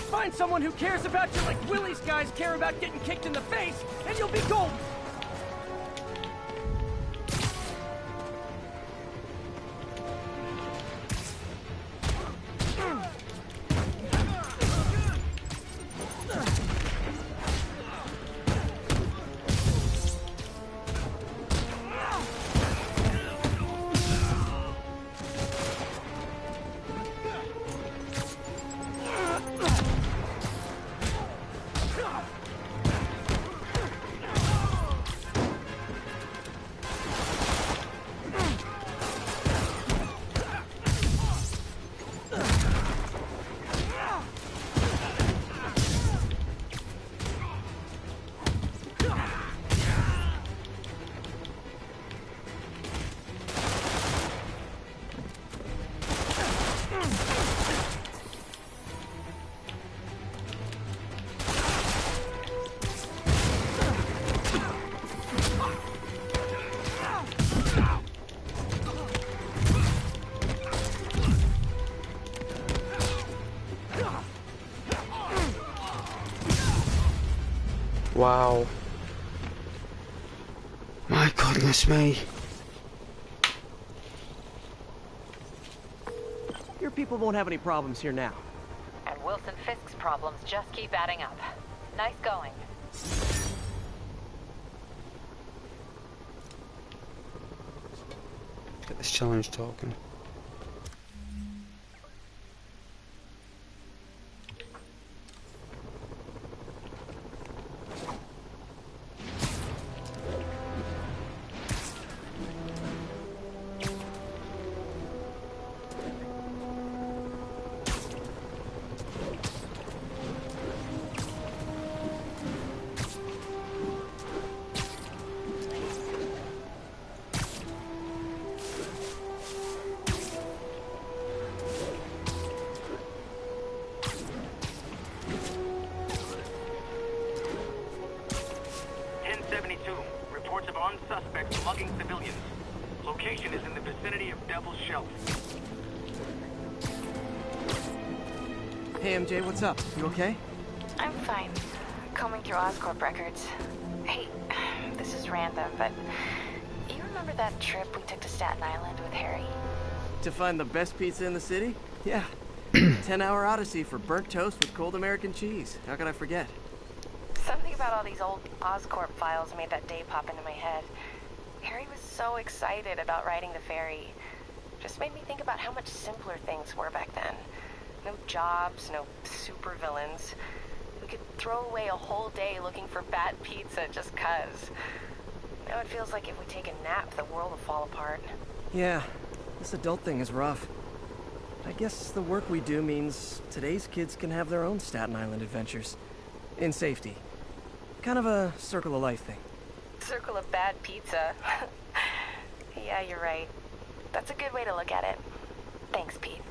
Find someone who cares about you like Willie's guys care about getting kicked in the face, and you'll be golden! Wow. My goodness me. Your people won't have any problems here now. And Wilson Fisk's problems just keep adding up. Nice going. Get this challenge token. Hey MJ, what's up? You okay? I'm fine. Combing through Oscorp records. Hey, this is random, but you remember that trip we took to Staten Island with Harry? To find the best pizza in the city? Yeah. 10-hour odyssey for burnt toast with cold American cheese. How could I forget? Something about all these old Oscorp files made that day pop into my head. Harry was so excited about riding the ferry. Just made me think about how much simpler things were back then. No jobs, no supervillains. We could throw away a whole day looking for bad pizza just 'cause. Now it feels like if we take a nap, the world will fall apart. Yeah, this adult thing is rough. I guess the work we do means today's kids can have their own Staten Island adventures. In safety. Kind of a circle of life thing. Circle of bad pizza. Yeah, you're right. That's a good way to look at it. Thanks, Pete.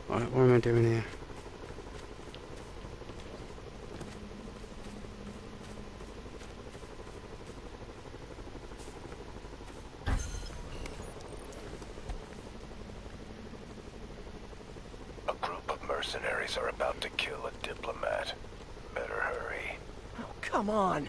What am I doing here? A group of mercenaries are about to kill a diplomat. Better hurry. Oh, come on!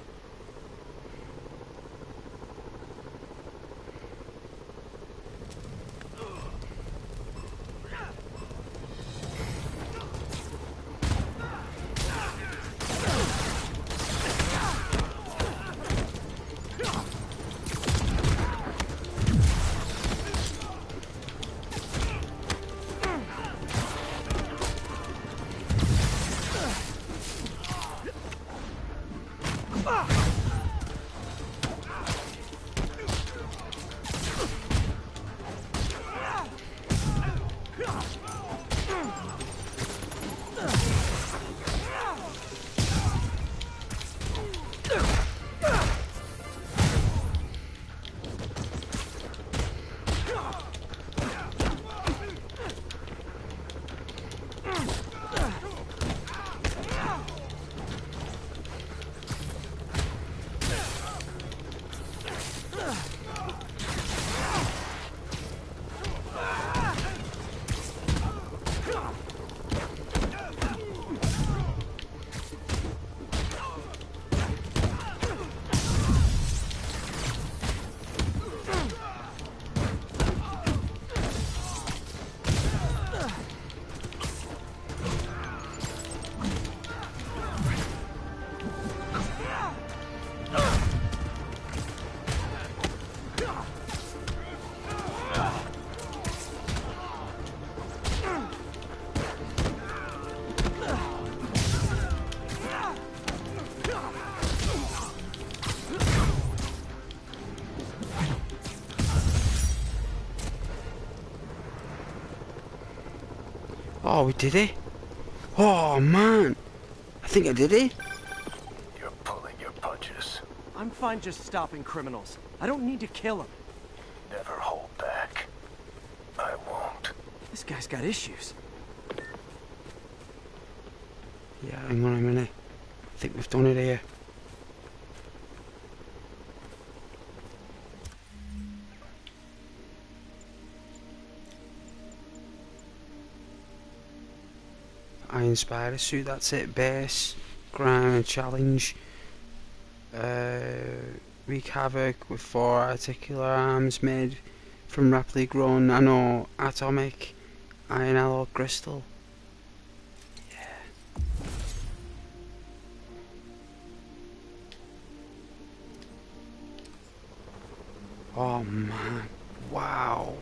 Oh, we did it? Oh, man. I think I did it. You're pulling your punches. I'm fine just stopping criminals. I don't need to kill them. Never hold back. I won't. This guy's got issues. Yeah, hang on a minute. I think we've done it here. Iron Spider suit, that's it. Base, grind and challenge. Wreak havoc with 4 articular arms made from rapidly grown nano atomic iron alloy crystal. Yeah. Oh man, wow.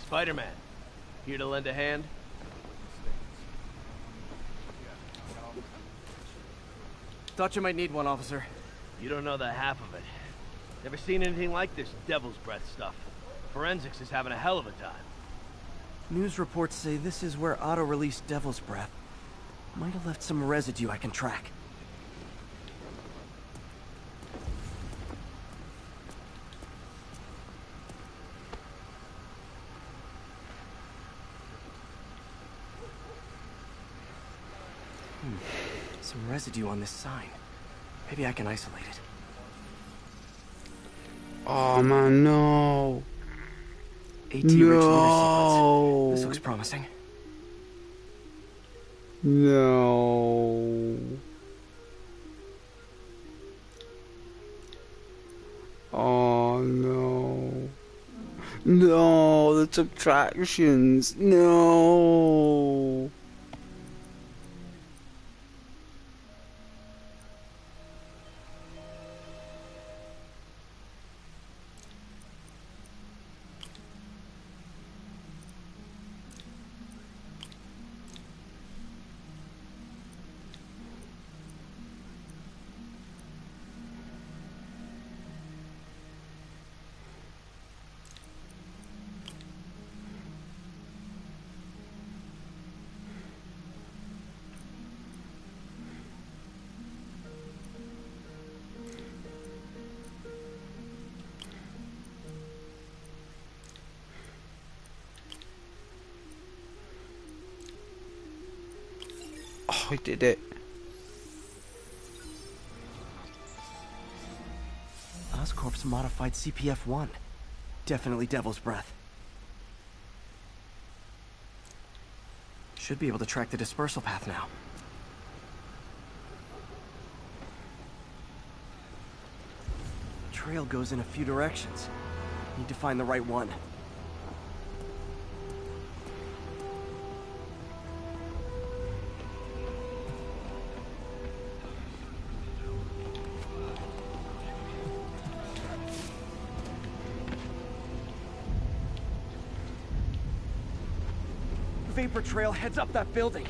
Spiderman, here to lend a hand? Thought you might need one, officer. You don't know the half of it. Never seen anything like this devil's breath stuff. Forensics is having a hell of a time. News reports say this is where Otto released devil's breath. Might have left some residue I can track. Some residue on this sign. Maybe I can isolate it. Oh man, no. AT rich lunar sequence. This looks promising. No. Oh no. No, the subtractions. No. Oh, I did it. Oscorp's modified CPF-1. Definitely Devil's Breath. Should be able to track the dispersal path now. Trail goes in a few directions. Need to find the right one. Vapor trail heads up that building.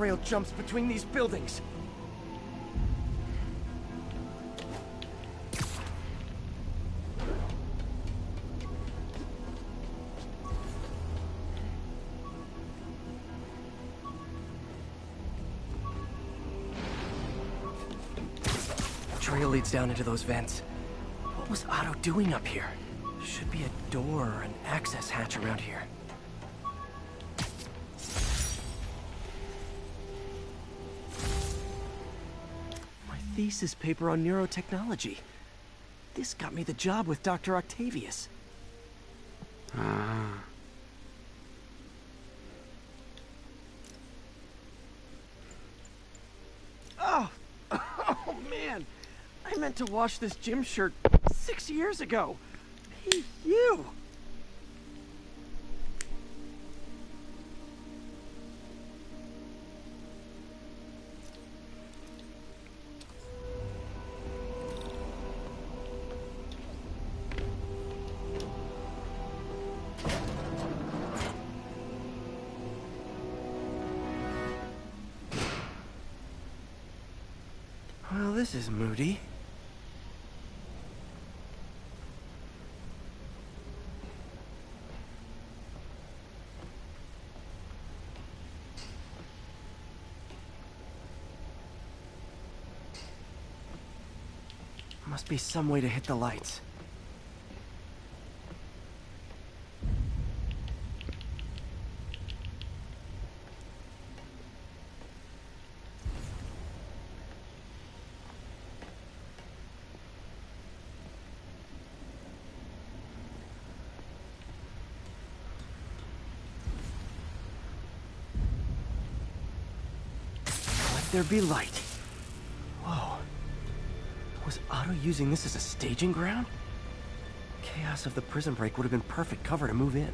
Trail jumps between these buildings. Trail leads down into those vents. What was Otto doing up here? Should be a door or an access hatch around here. Thesis paper on neurotechnology. This got me the job with Dr. Octavius. Ah. I meant to wash this gym shirt 6 years ago. Hey, you! Well, this is moody. Must be some way to hit the lights. Let there be light. Whoa. Was Otto using this as a staging ground? Chaos of the prison break would have been perfect cover to move in.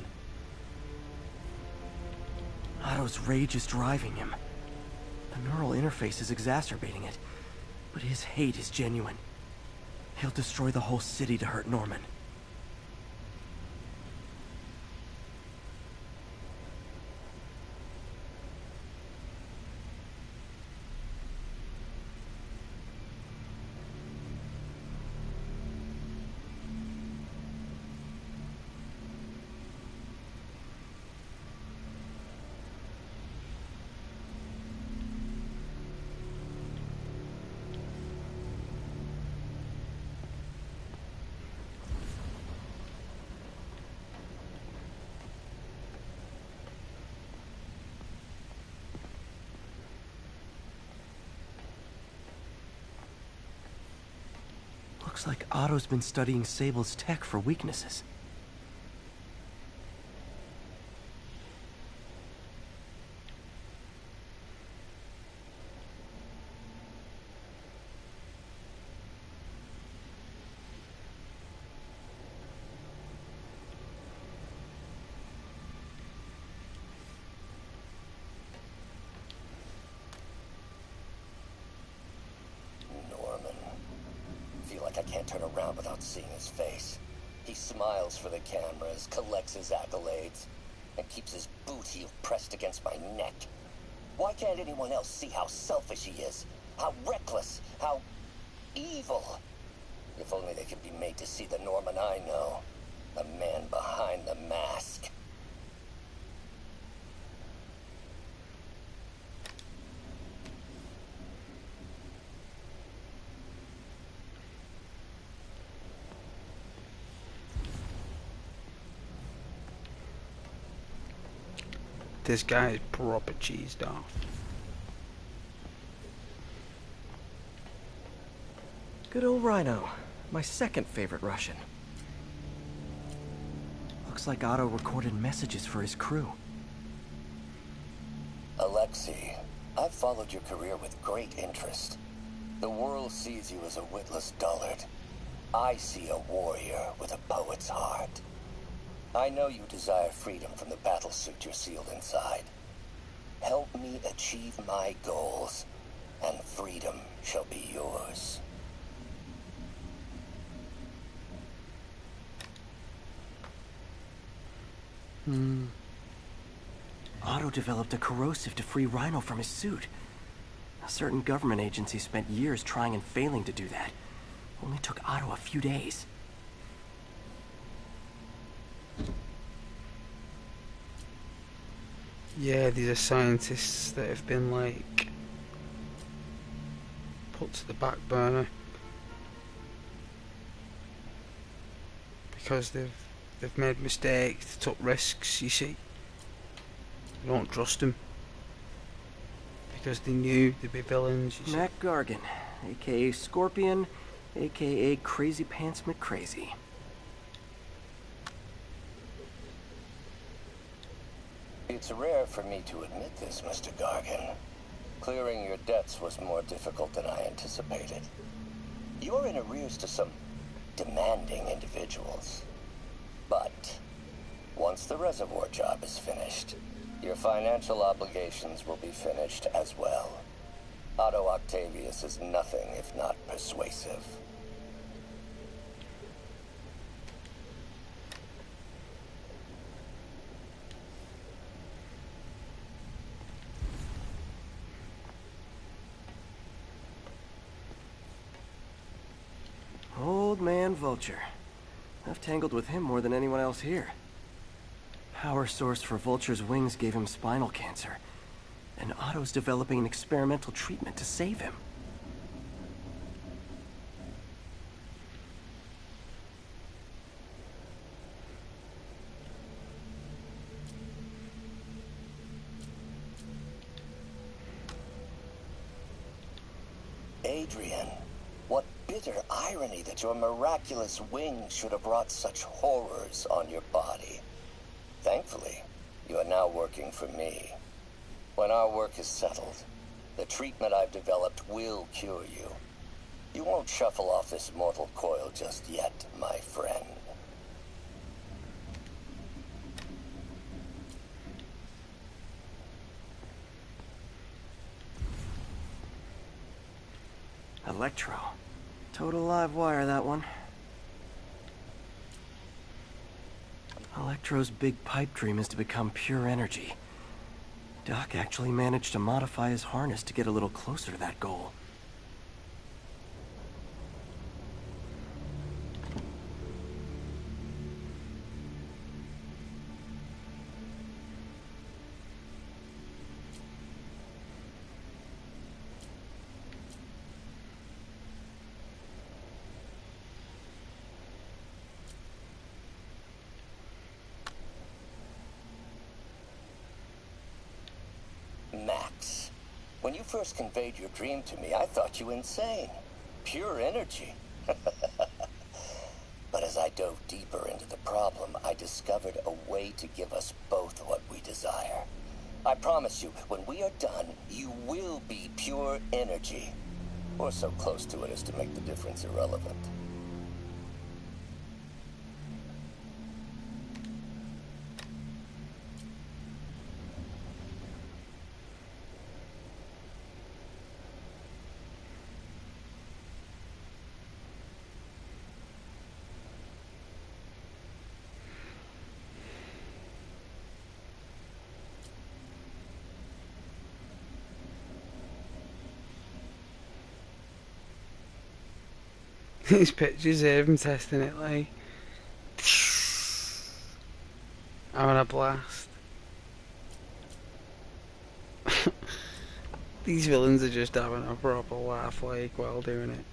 Otto's rage is driving him. The neural interface is exacerbating it, but his hate is genuine. He'll destroy the whole city to hurt Norman. Looks like Otto's been studying Sable's tech for weaknesses. I can't turn around without seeing his face. He smiles for the cameras, collects his accolades, and keeps his boot heel pressed against my neck. Why can't anyone else see how selfish he is? How reckless? How evil? If only they could be made to see the Norman I know. The man behind the mask. This guy is proper cheesed off. Good old Rhino. My second favorite Russian. Looks like Otto recorded messages for his crew. Alexei, I've followed your career with great interest. The world sees you as a witless dullard. I see a warrior with a poet's heart. I know you desire freedom from the battlesuit you're sealed inside. Help me achieve my goals, and freedom shall be yours. Otto developed a corrosive to free Rhino from his suit. A certain government agency spent years trying and failing to do that. Only took Otto a few days. Yeah, these are scientists that have been like put to the back burner because they've made mistakes, took risks. You see, you don't trust them because they knew they'd be villains. You Mac Gargan, aka Scorpion, aka Crazy Pants McCrazy. It's rare for me to admit this, Mr. Gargan. Clearing your debts was more difficult than I anticipated. You're in arrears to some demanding individuals. But once the reservoir job is finished, your financial obligations will be finished as well. Otto Octavius is nothing if not persuasive. Old man Vulture. I've tangled with him more than anyone else here. Power source for Vulture's wings gave him spinal cancer, and Otto's developing an experimental treatment to save him. Adrian, what bitter irony that your miraculous wings should have brought such horrors on your body. Thankfully, you are now working for me. When our work is settled, the treatment I've developed will cure you. You won't shuffle off this mortal coil just yet, my friend. Electro. Total live wire, that one. Electro's big pipe dream is to become pure energy. Doc actually managed to modify his harness to get a little closer to that goal. Max, when you first conveyed your dream to me, I thought you insane. Pure energy. But as I dove deeper into the problem, I discovered a way to give us both what we desire. I promise you, when we are done, you will be pure energy. Or so close to it as to make the difference irrelevant. These pictures of him testing it like having a blast. These villains are just having a proper laugh like while doing it.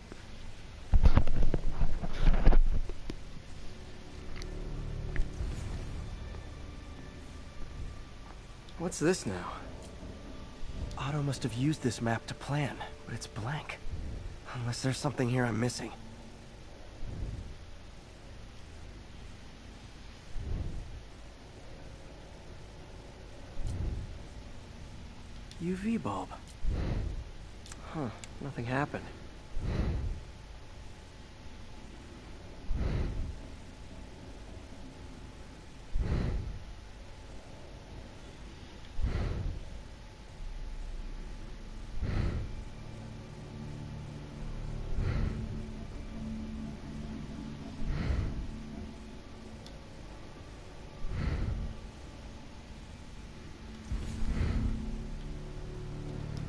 What's this now? Otto must have used this map to plan, but it's blank. Unless there's something here I'm missing. UV bulb. Huh, nothing happened.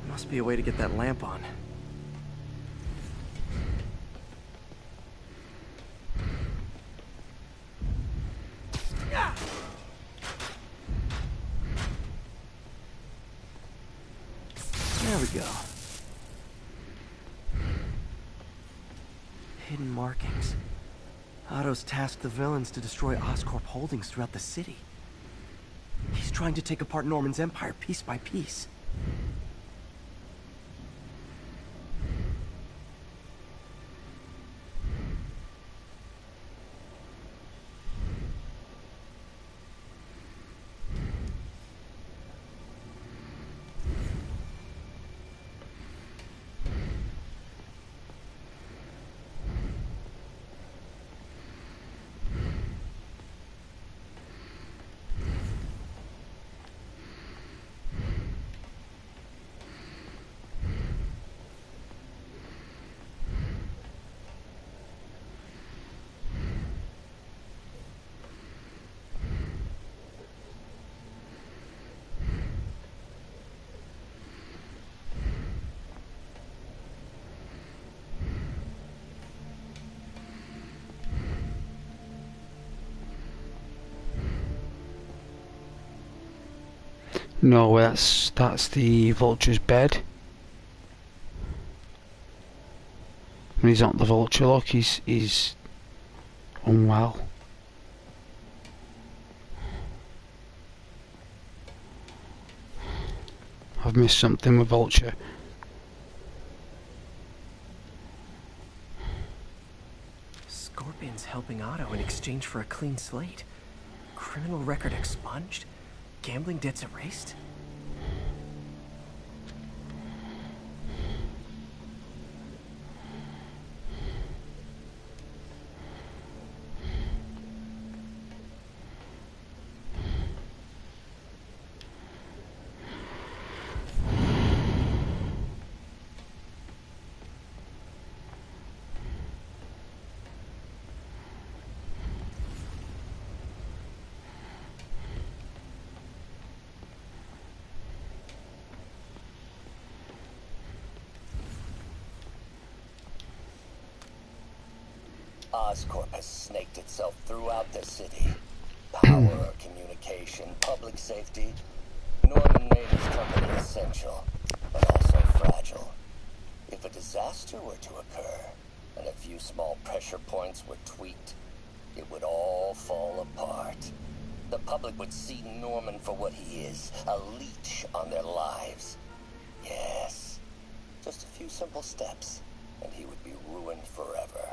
Must be a way to get that lamp on. There we go. Hidden markings. Otto's tasked the villains to destroy Oscorp holdings throughout the city. He's trying to take apart Norman's empire piece by piece. No, that's the Vulture's bed. And he's not the Vulture. Look, he's unwell. I've missed something with Vulture. Scorpion's helping Otto in exchange for a clean slate. Criminal record expunged? Gambling debts erased? Oscorp has snaked itself throughout the city. Power, communication, public safety. Norman made his company essential, but also fragile. If a disaster were to occur, and a few small pressure points were tweaked, it would all fall apart. The public would see Norman for what he is, a leech on their lives. Yes, just a few simple steps, and he would be ruined forever.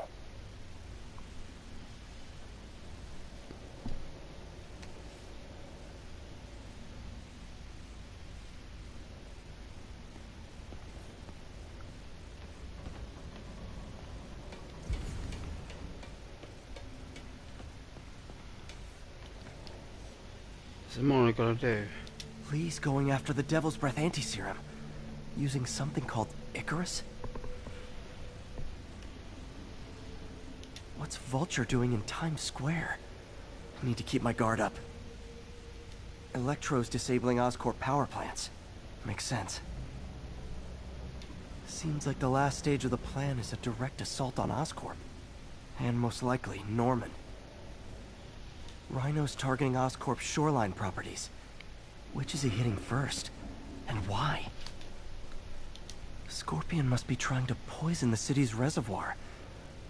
There's more I gotta do. Lee's going after the Devil's Breath anti-serum, using something called Icarus? What's Vulture doing in Times Square? I need to keep my guard up. Electro's disabling Oscorp power plants. Makes sense. Seems like the last stage of the plan is a direct assault on Oscorp. And most likely, Norman. Rhino's targeting Oscorp's shoreline properties. Which is he hitting first? And why? Scorpion must be trying to poison the city's reservoir.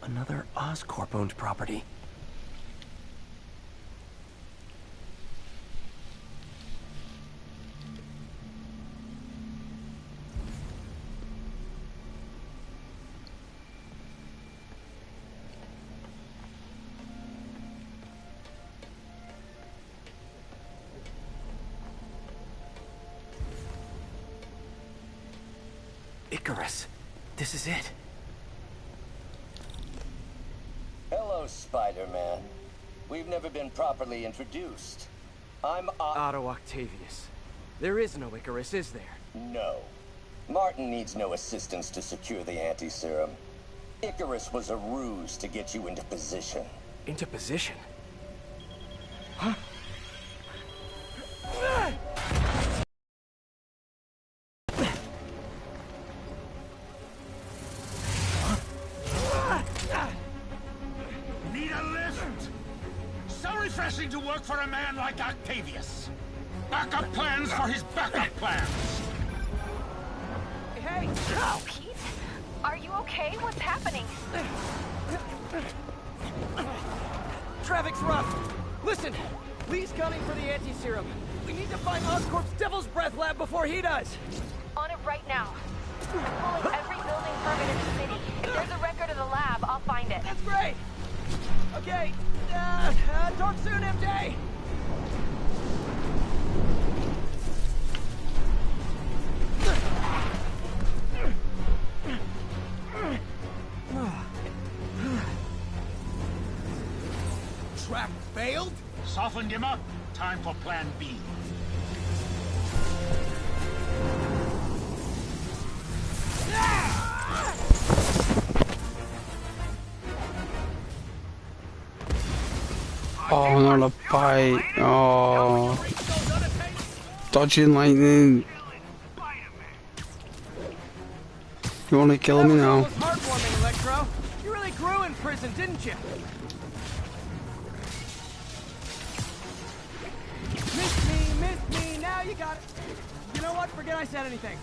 Another Oscorp-owned property. Icarus. This is it. Hello, Spider-Man. We've never been properly introduced. I'm Otto Octavius. There is no Icarus, is there? No. Martin needs no assistance to secure the anti-serum. Icarus was a ruse to get you into position. Into position? Huh? Need a lift? So refreshing to work for a man like Octavius. Backup plans for his backup plans. Hey! Oh, Pete? Are you okay? What's happening? Traffic's rough. Listen, Lee's gunning for the anti-serum. We need to find Oscorp's Devil's Breath lab before he does. On it right now. I'm pulling every building permit in the city. If there's a record of the lab, I'll find it. That's great. Okay. Talk soon, MJ. Trap failed? Softened him up. Time for plan B. Oh, not a bite. Oh. Dodging lightning. You want to kill me now? Heartwarming, Electro. You really grew in prison, didn't you? Miss me, now you got it. You know what? Forget I said anything.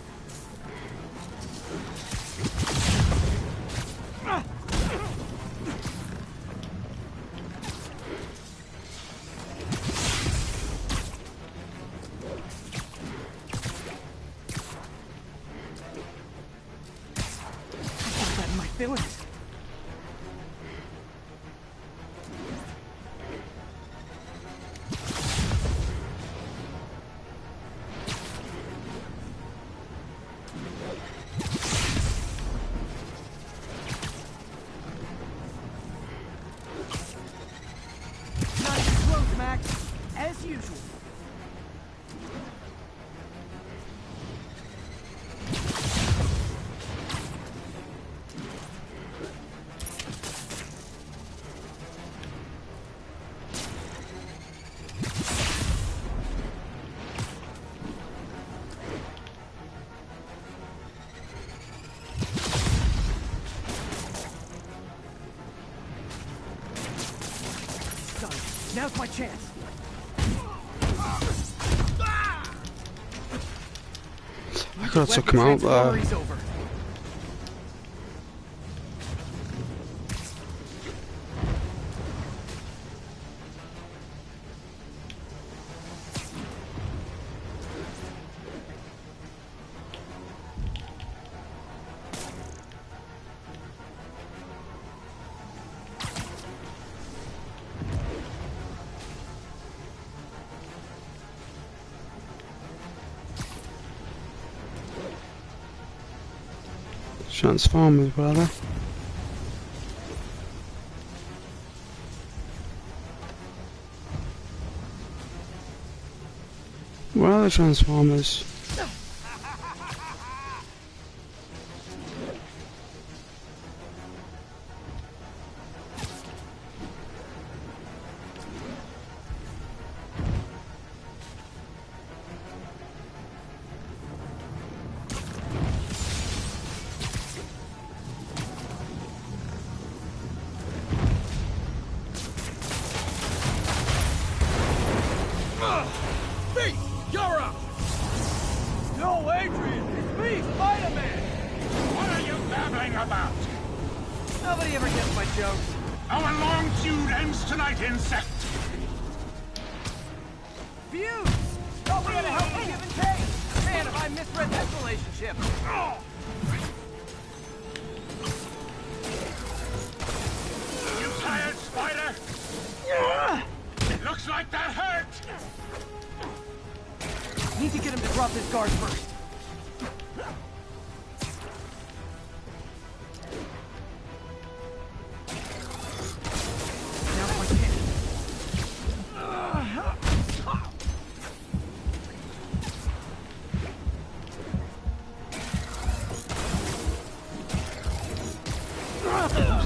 My feelings. Not even close, Max. As usual. Now's my chance. I could have took him out there. Transformers, brother. Where are the Transformers? Need to get him to drop his guard first. Now's my chance.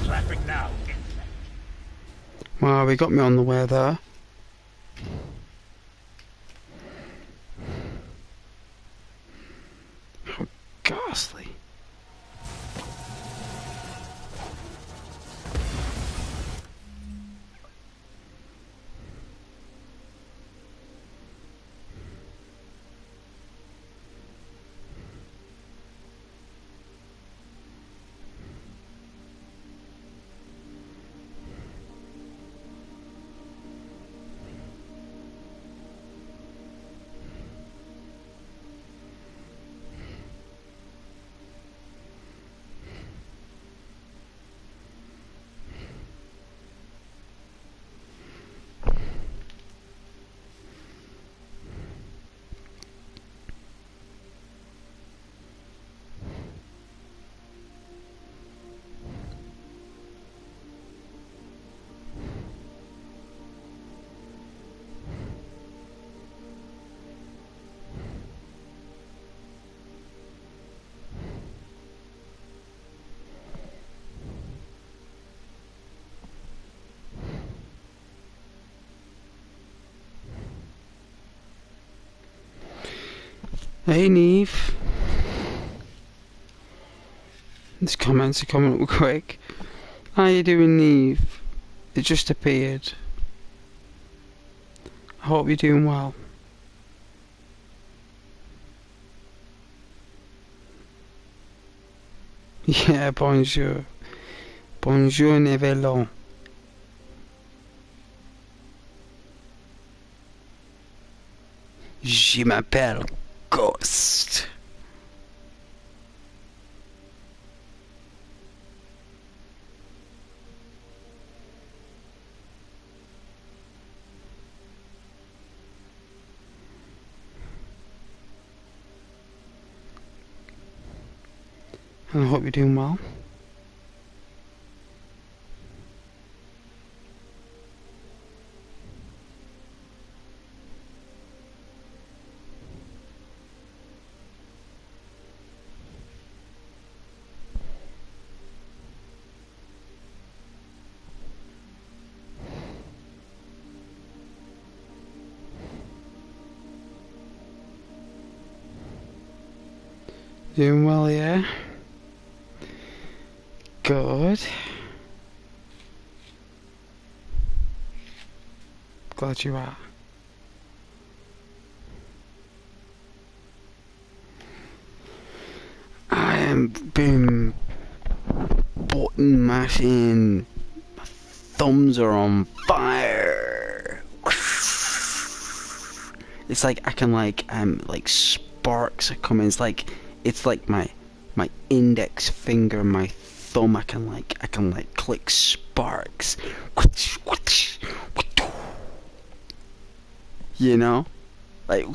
Traffic now. Wow, he got me on the way there. How ghastly. Hey Neve. These comments are coming up quick. How you doing, Neve? It just appeared. I hope you're doing well. Yeah, bonjour. Bonjour, Nevelo. Je m'appelle Ghost. And I hope you're doing well. Doing well, yeah? Good. Glad you are. I am been button mashing. My thumbs are on fire. It's like I can like sparks are coming. It's like my index finger and my thumb. I can click sparks. You know? Like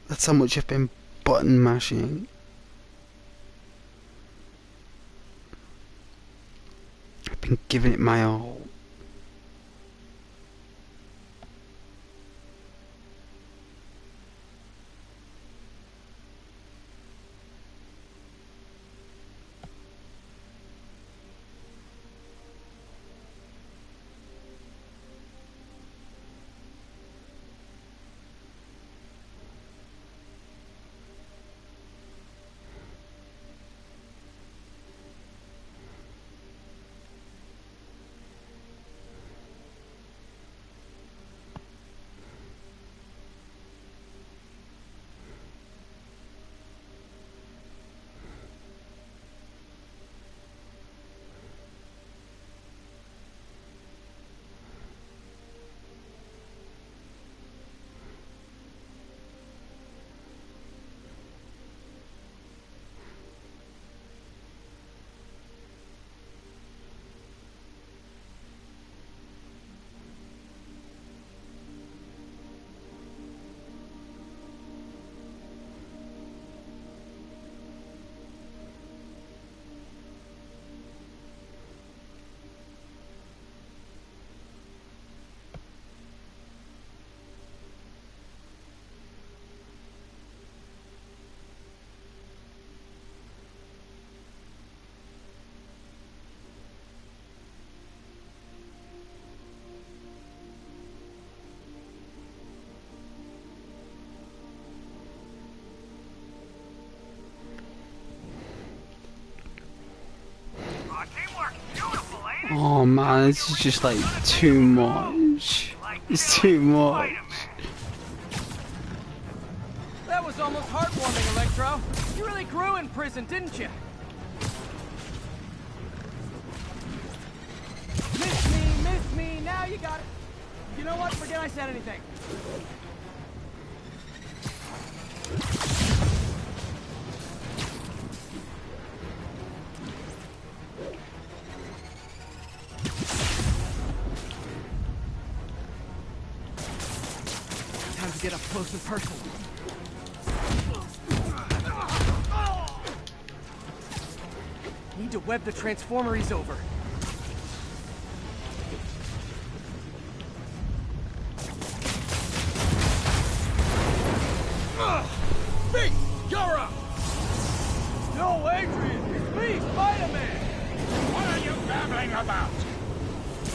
that's how much I've been button mashing. I've been giving it my all. Oh man, this is just like too much. It's too much. That was almost heartwarming, Electro. You really grew in prison, didn't you? Miss me, now you got it. You know what? Forget I said anything. Time to get up close and personal. Need to web the transformer he's over. Beat! You're up! No, Adrian! It's me, Spider-Man! What are you babbling about?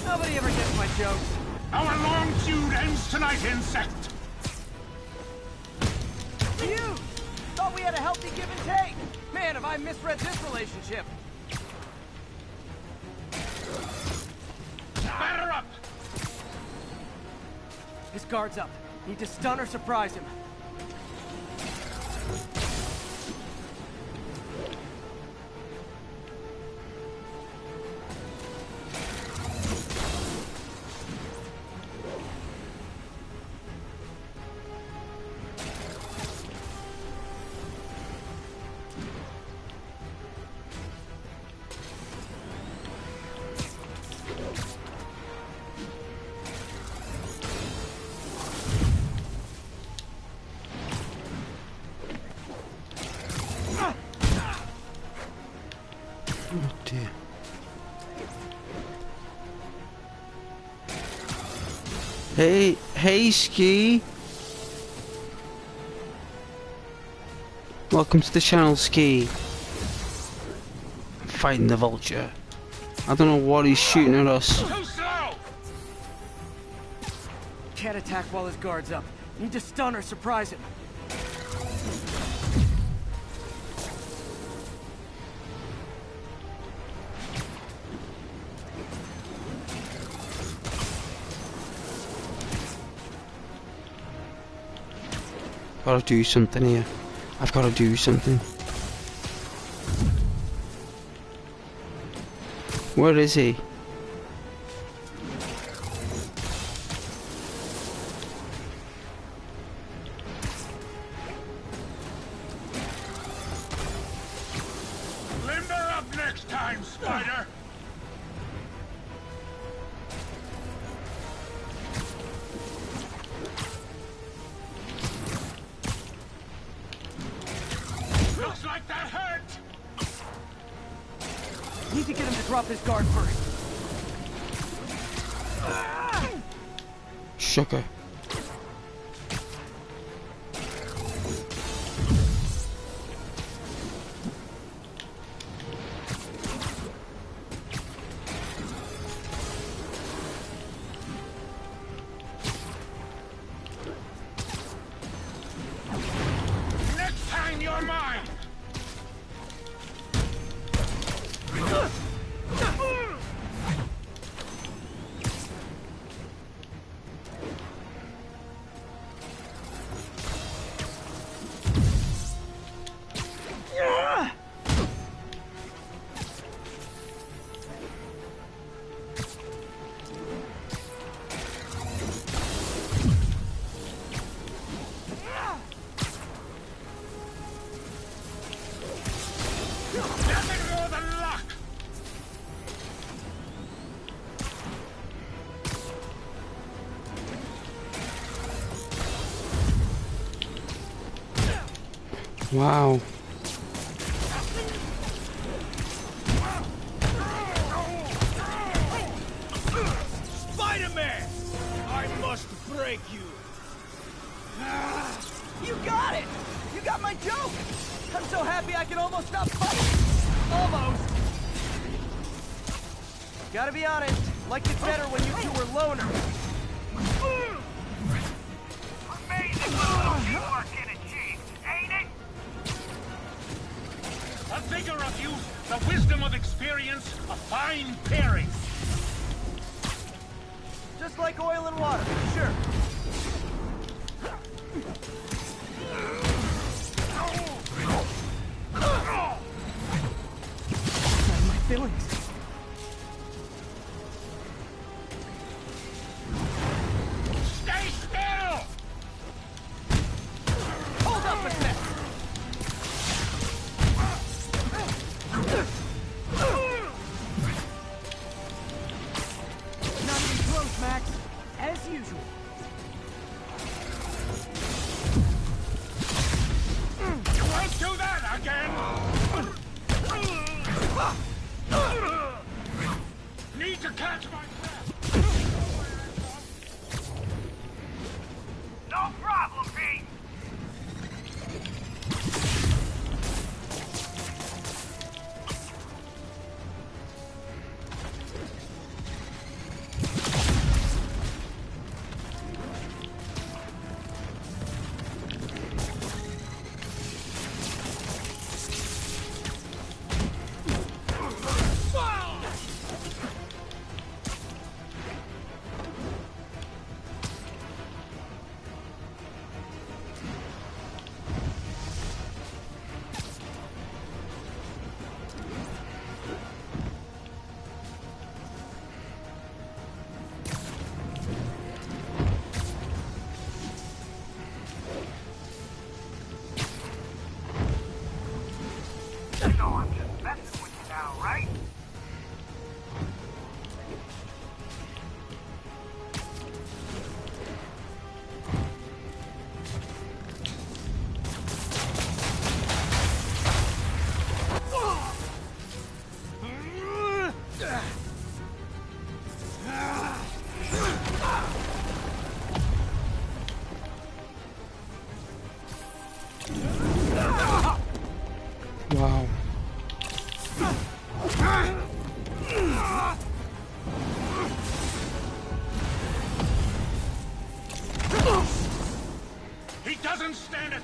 Nobody ever gets my jokes. Our long feud ends tonight, insect! You! Thought we had a healthy give and take! Man, have I misread this relationship! Batter up! His guard's up. Need to stun or surprise him. dear. Hey, Ski. Welcome to the channel, Ski. Fighting the vulture. I don't know what he's shooting at us. Too slow! Can't attack while his guard's up. Need to stun or surprise him. Gotta do something here. I've gotta do something. Where is he? Limber up next time, Spider! Looks like that hurt! Need to get him to drop his guard first. Sugar. Next time you're mine! Nothing more than luck! Wow. Spider-Man! I must break you. You got it! You got my joke! I'm so happy I can almost stop fighting! Almost! Gotta be honest, liked it better when you two were loners. Amazing what you are can achieve, ain't it? The vigor of youth, the wisdom of experience, a fine pairing. Just like oil and water, sure. My feelings. Stay still! Hold up a sec! Not even close, Max. As usual.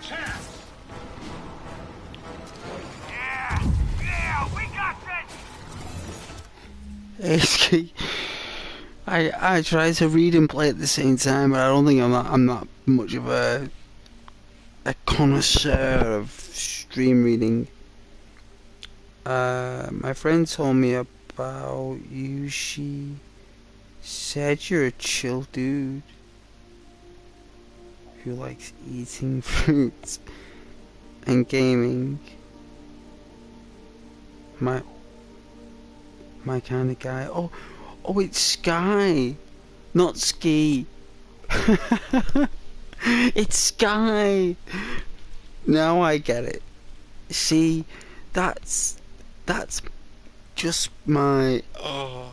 chance! Yeah, we got this! HK. I try to read and play at the same time, but I don't think I'm that much of a connoisseur of stream reading. My friend told me about you. She said you're a chill dude who likes eating fruits and gaming. My kind of guy. Oh, it's Sky, not Ski. It's Sky. Now I get it. See, that's just my. Oh.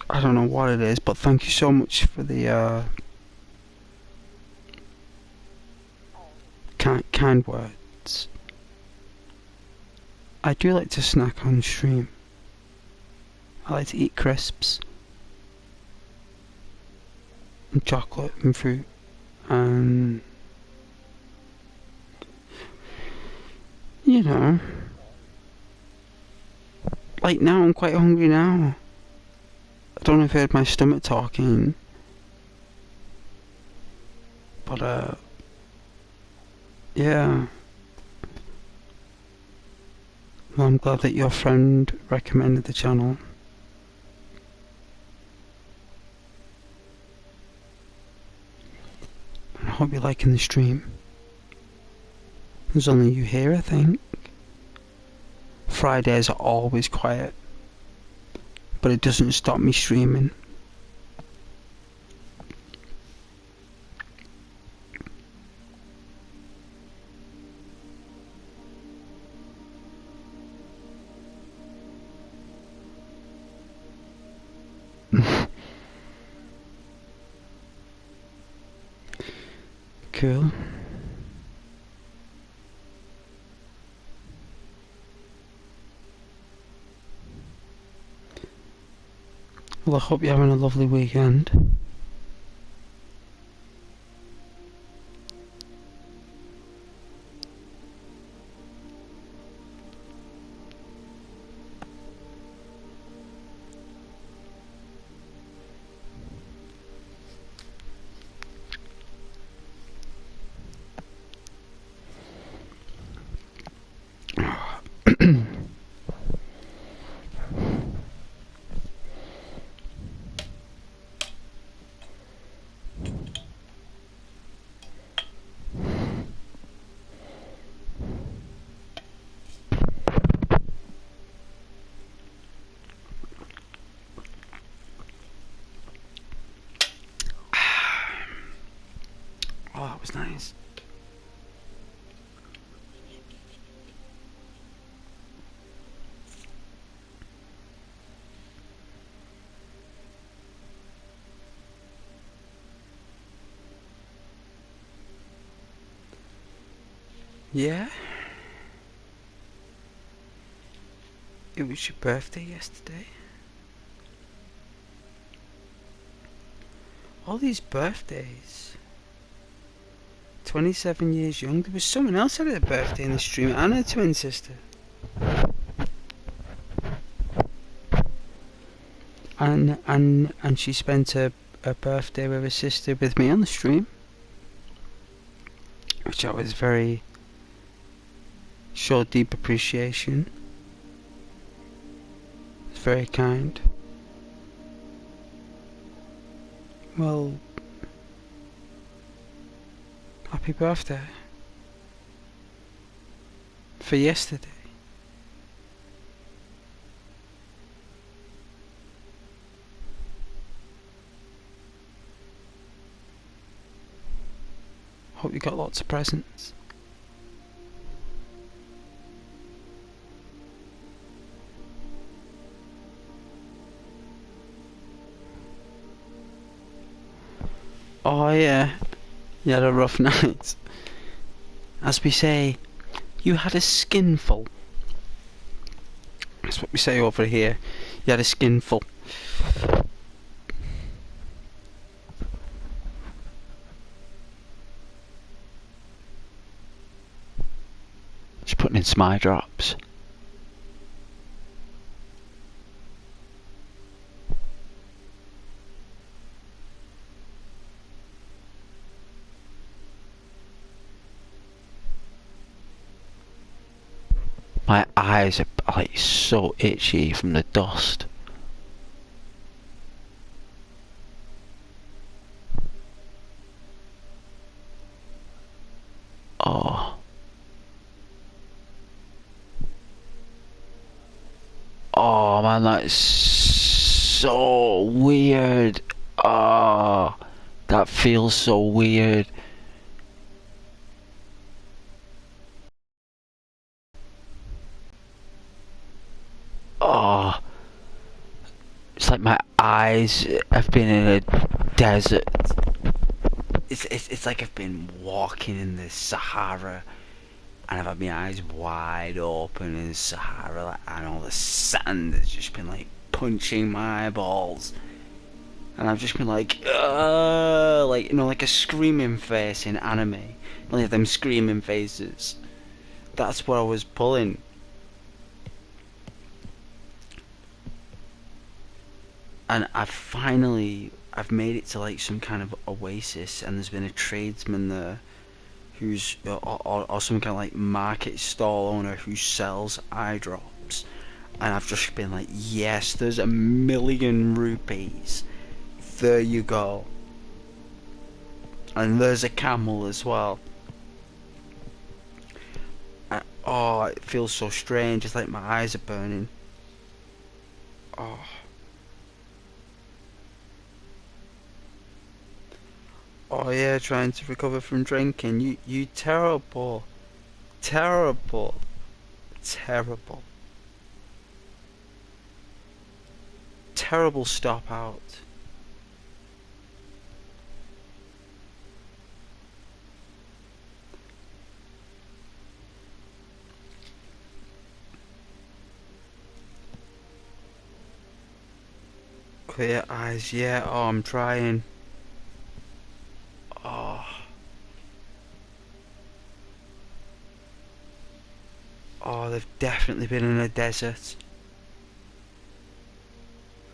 I don't know what it is, but thank you so much for the kind words. I do like to snack on stream. I like to eat crisps and chocolate and fruit and you know, like now I'm quite hungry now. I don't know if you heard my stomach talking, but yeah. Well, I'm glad that your friend recommended the channel. I hope you're liking the stream. There's only you here, I think. Fridays are always quiet, but it doesn't stop me streaming. Cool. Well, I hope you're having a lovely weekend. Oh, that was nice. Yeah? It was your birthday yesterday? All these birthdays. 27 years young. There was someone else that had a birthday in the stream, and a twin sister. And she spent her birthday with her sister with me on the stream, which I was very showed deep appreciation. It's very kind. Well, happy birthday for yesterday. Hope you got lots of presents. Oh yeah, you had a rough night. As we say, you had a skinful. That's what we say over here. You had a skinful. putting in some eye drops. My eyes are like so itchy from the dust. Oh. Oh man, that's so weird. Oh, that feels so weird. Oh, it's like my eyes have been in a desert. It's like I've been walking in the Sahara and I've had my eyes wide open in the Sahara, like, and all the sand has just been like punching my eyeballs, and I've just been like you know, like a screaming face in anime, like them screaming faces. That's what I was pulling. And I've made it to like some kind of oasis, and there's been a tradesman there who's or some kind of like market stall owner who sells eye drops, and I've just been like, yes, there's 1,000,000 rupees, there you go. And there's a camel as well. Oh, it feels so strange, it's like my eyes are burning. Oh. Oh yeah, trying to recover from drinking. You terrible. Terrible. Terrible. Terrible stop out. Clear eyes, yeah, oh I'm trying. Oh. Oh, they've definitely been in a desert.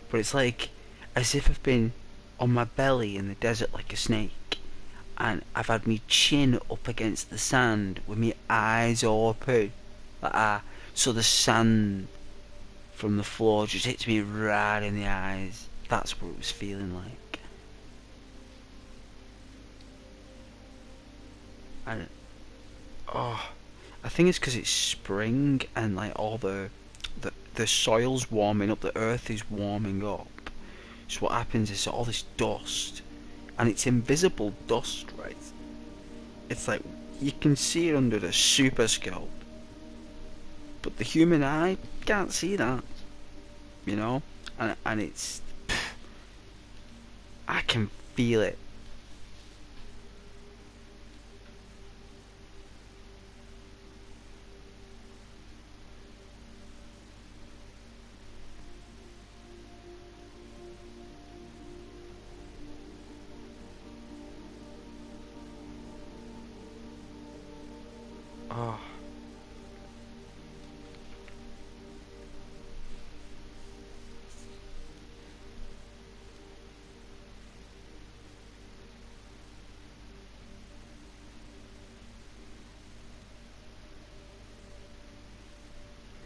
But it's like as if I've been on my belly in the desert like a snake, and I've had my chin up against the sand with my eyes open like that, so the sand from the floor just hits me right in the eyes. That's what it was feeling like. And oh, I think it's because it's spring and like all the soil's warming up, the earth is warming up. So what happens is all this dust, and it's invisible dust, right? It's like you can see it under the super scope, but the human eye can't see that, you know. And it's, I can feel it. Oh.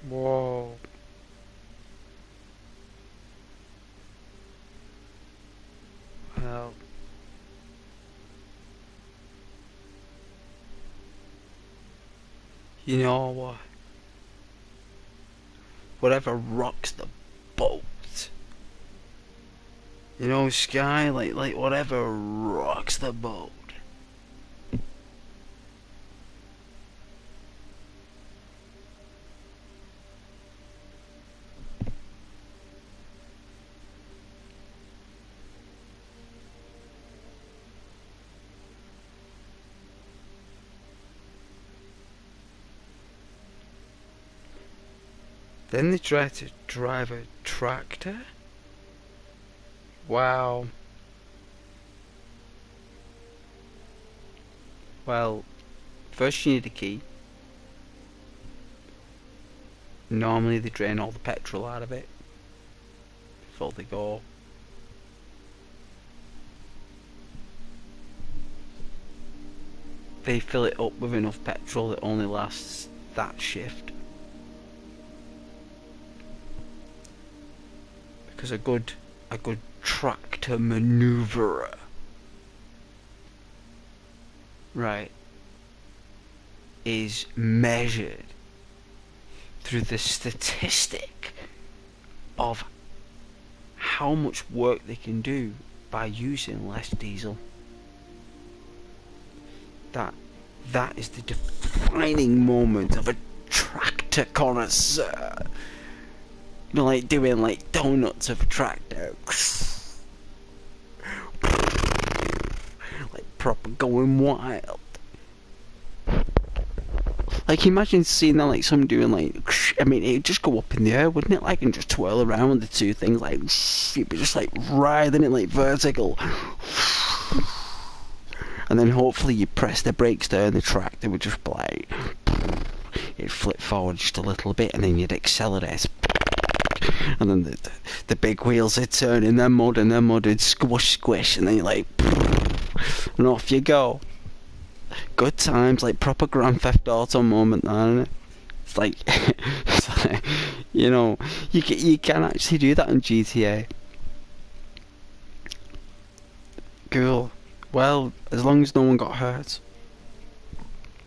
Whoa. Well. You know what? Whatever rocks the boat. You know, Sky, like whatever rocks the boat. Then they try to drive a tractor? Wow. Well, first you need a key. Normally they drain all the petrol out of it before they go. They fill it up with enough petrol that only lasts that shift. Because a good tractor maneuverer, right, is measured through the statistic of how much work they can do by using less diesel. That is the defining moment of a tractor connoisseur. You know, like doing like donuts of a tractor. Like proper going wild. Like imagine seeing that, like someone doing like, I mean it'd just go up in the air, wouldn't it? Like, and just twirl around the two things, like you'd be just like riding it like vertical. And then hopefully you press the brakes down, the tractor would just be like, it'd flip forward just a little bit, and then you'd accelerate, and then the big wheels would turn in their mud, and their mud would squish, and then you're like, and off you go. Good times, like proper Grand Theft Auto moment, isn't it? It's like, you know, you can actually do that in GTA. Cool. Well, as long as no one got hurt.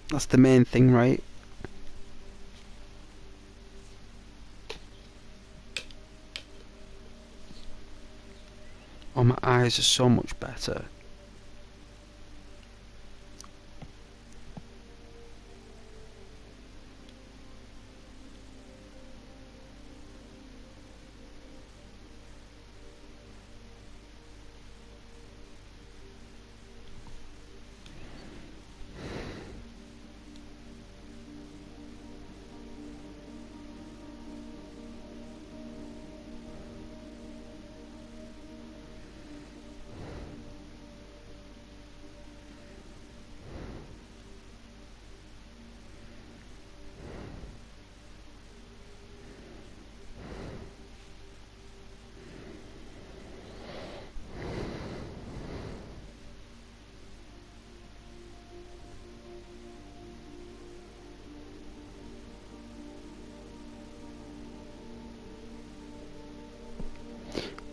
That's the main thing, right? Oh, my eyes are so much better.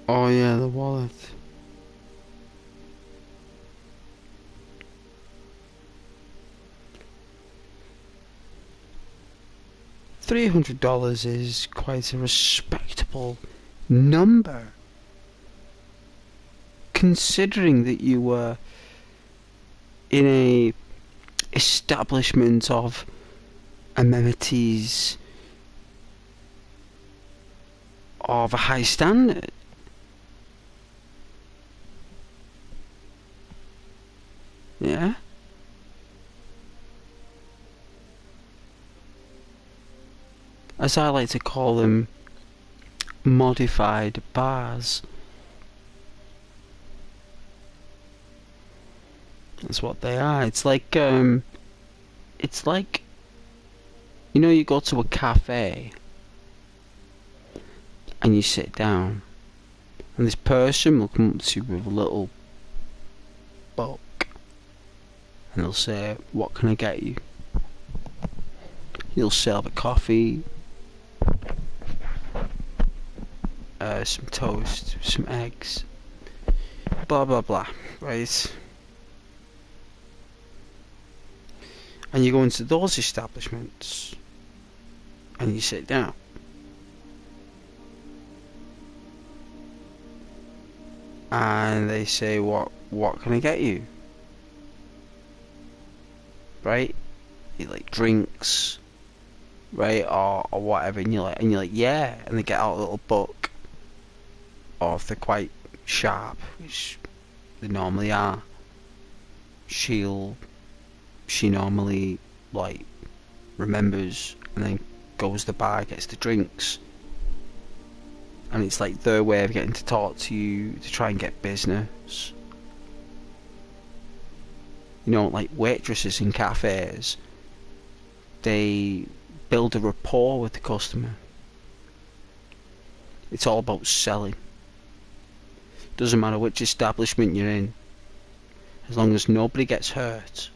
Oh yeah, the wallet. $300 is quite a respectable number, considering that you were in a establishment of amenities of a high standard. Yeah? As I like to call them, modified bars. That's what they are. It's like, you know, you go to a cafe and you sit down and this person will come up to you with a little book and they'll say, what can I get you? You'll serve a coffee, some toast, some eggs, blah blah blah, right? And you go into those establishments and you sit down. And they say, what can I get you? Right? You like drinks, right, or whatever, and you're like, yeah, and they get out a little book, or if they're quite sharp, which they normally are, she normally like remembers and then goes to the bar, gets the drinks, and it's like their way of getting to talk to you to try and get business. You know, like waitresses in cafes, they build a rapport with the customer. It's all about selling. Doesn't matter which establishment you're in, as long as nobody gets hurt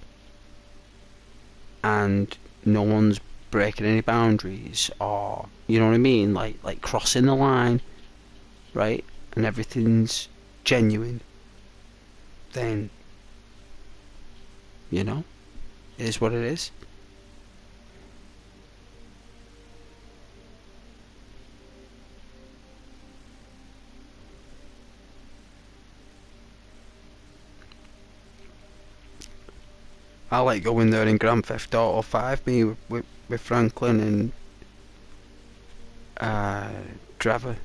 and no one's breaking any boundaries, or you know what I mean, like crossing the line, right? And everything's genuine, then you know, it is what it is. I like going there in Grand Theft Auto 5, me with Franklin and Trevor.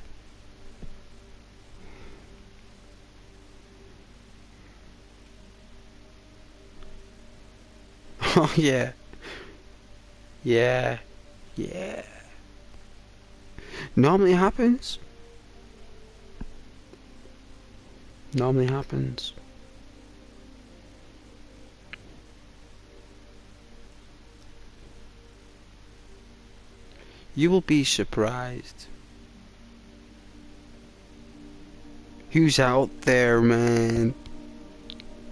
Oh yeah. Yeah. Yeah. Normally happens. Normally happens. You will be surprised. Who's out there, man?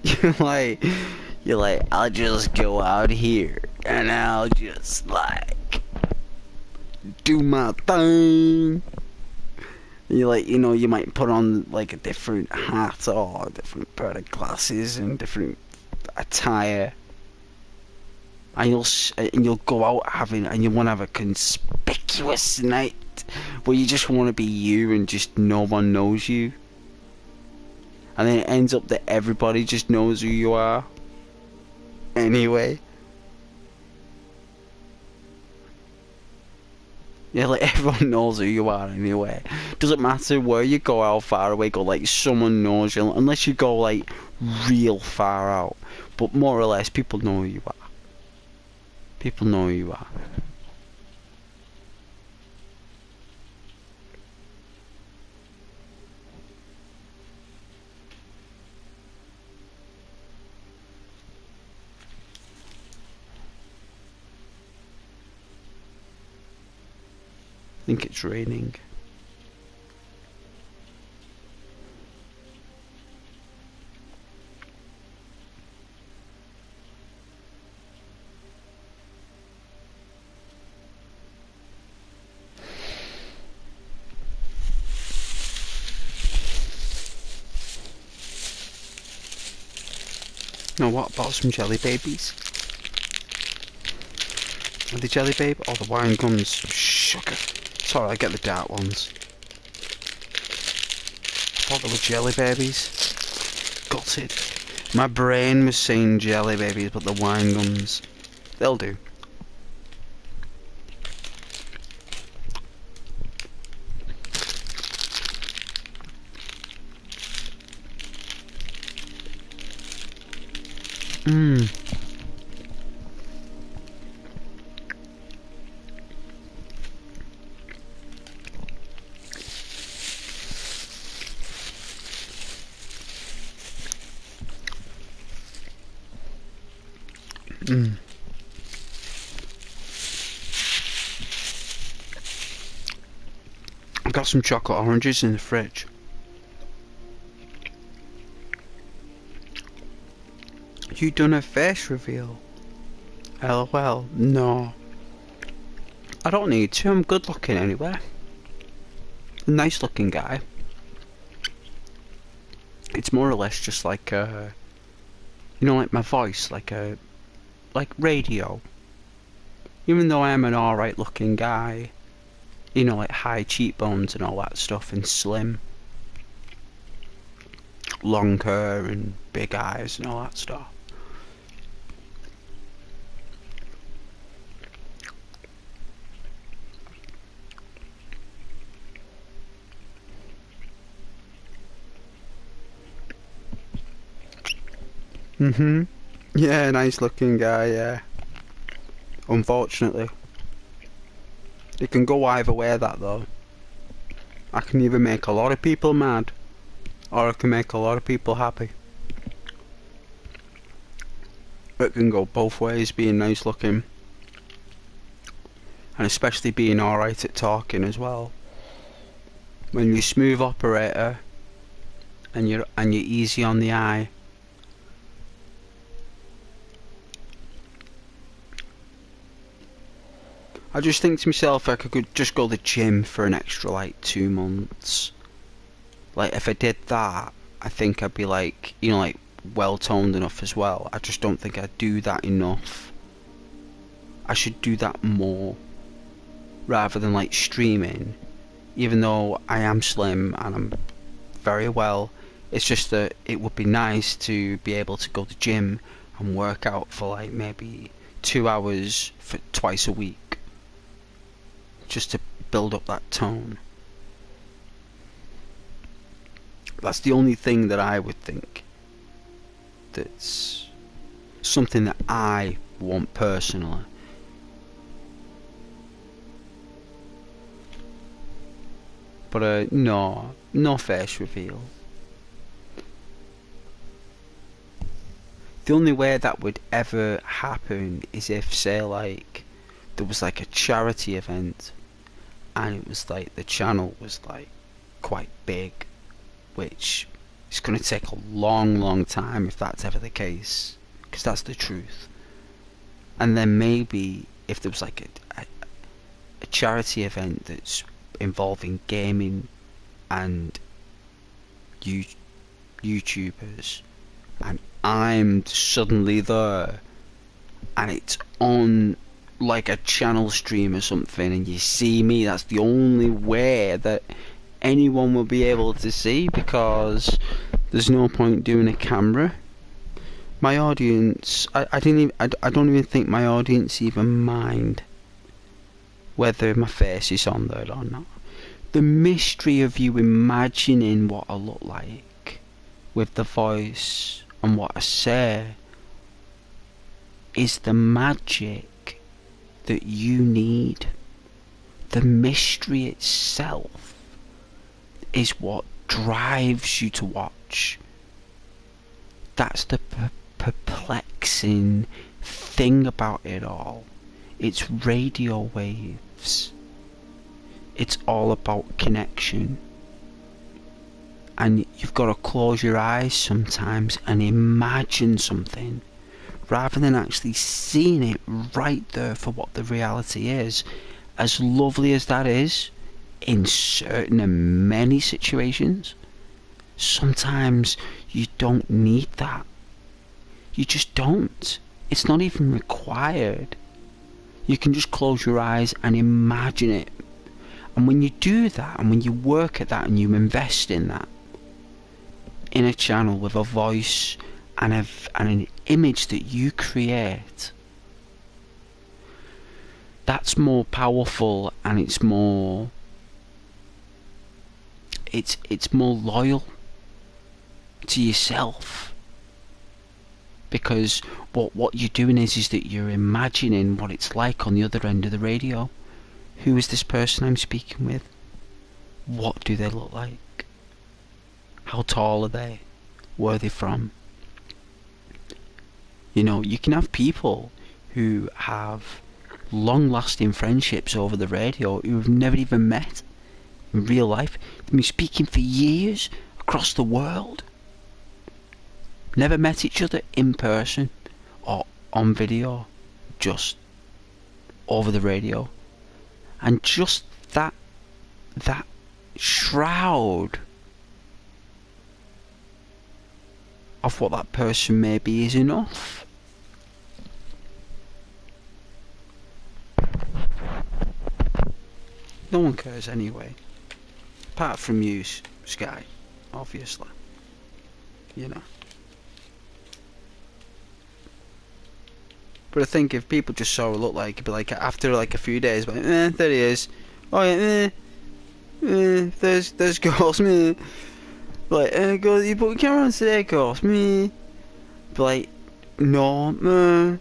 You're like, I'll just go out here and I'll just like do my thing. You like, you know, you might put on like a different hat or a different pair of glasses and different attire. And you'll go out and you want to have a conspicuous night where you just want to be you and just no one knows you. And then it ends up that everybody just knows who you are. Anyway. Yeah, like everyone knows who you are anyway. Doesn't matter where you go, how far away you go, like someone knows you, unless you go like real far out. But more or less people know who you are. People know who you are. I think it's raining. Know what? Bought some jelly babies. Are they jelly babe or the wine gums? Sugar. Sorry, I get the dark ones. I thought they were jelly babies. Gutted. My brain was saying jelly babies, but the wine gums. They'll do. Mmm. Mm. I've got some chocolate oranges in the fridge. You done a face reveal? LOL. No. I don't need to. I'm good looking anyway. A nice looking guy. It's more or less just like you know, like my voice, like radio. Even though I am an alright looking guy, you know, like high cheekbones and all that stuff, and slim, long hair and big eyes and all that stuff. Yeah, nice looking guy, yeah. Unfortunately. It can go either way, that though. I can either make a lot of people mad, or I can make a lot of people happy. It can go both ways, being nice looking. and especially being alright at talking as well. When you're a smooth operator and you're easy on the eye, I just think to myself, I could just go to the gym for an extra like 2 months. Like if I did that, I think I'd be like, you know, like well toned enough as well. I just don't think I'd do that enough. I should do that more rather than like streaming, even though I am slim and I'm very well. It's just that it would be nice to be able to go to the gym and work out for like maybe 2 hours for twice a week, just to build up that tone. That's the only thing that I would think that's something that I want personally. But no face reveal. The only way that would ever happen is if, say, like there was like a charity event and it was like the channel was like quite big, which is going to take a long time if that's ever the case, because that's the truth. And then maybe if there was like a charity event that's involving gaming and YouTubers, and I'm suddenly there and it's on like a channel stream or something and you see me, that's the only way that anyone will be able to see, because there's no point doing a camera. My audience, I don't even think my audience even mind whether my face is on there or not. The mystery of you imagining what I look like with the voice and what I say is the magic that you need. The mystery itself is what drives you to watch. That's the perplexing thing about it all. It's radio waves. It's all about connection. And you've got to close your eyes sometimes and imagine something, rather than actually seeing it right there for what the reality is. As lovely as that is, in certain and many situations, sometimes you don't need that. You just don't. It's not even required. You can just close your eyes and imagine it. And when you do that, and when you work at that and you invest in that, in a channel with a voice and an image that you create, that's more powerful, and it's more loyal to yourself, because what you're doing is that you're imagining what it's like on the other end of the radio. Who is this person I'm speaking with? What do they look like? How tall are they? Where are they from? You know, you can have people who have long-lasting friendships over the radio who have never even met in real life. They've been speaking for years across the world. Never met each other in person or on video, just over the radio. And just that shroud of what that person may be is enough. No one cares anyway, apart from you, Sky, obviously, you know. But I think if people just saw what it looked like, it'd be like after like a few days, like, there he is. Oh yeah, there's Ghost, me. Like, Ghost, you put the camera on today, Ghost, me. But like, no,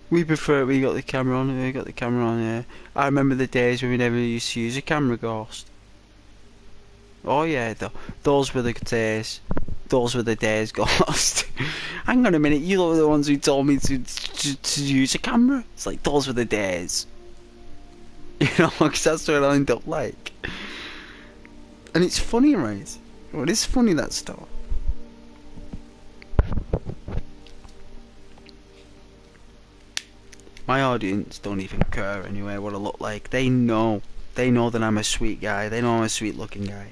we prefer it. We got the camera on. Yeah. I remember the days when we never used to use a camera, Ghost. Oh yeah, those were the days. Those were the days, Ghost. Hang on a minute, you were the ones who told me to use a camera? It's like, those were the days. You know, because that's what I end up like. And it's funny, right? Well, it is funny, that stuff. My audience don't even care anyway what I look like. They know. They know that I'm a sweet guy. They know I'm a sweet looking guy.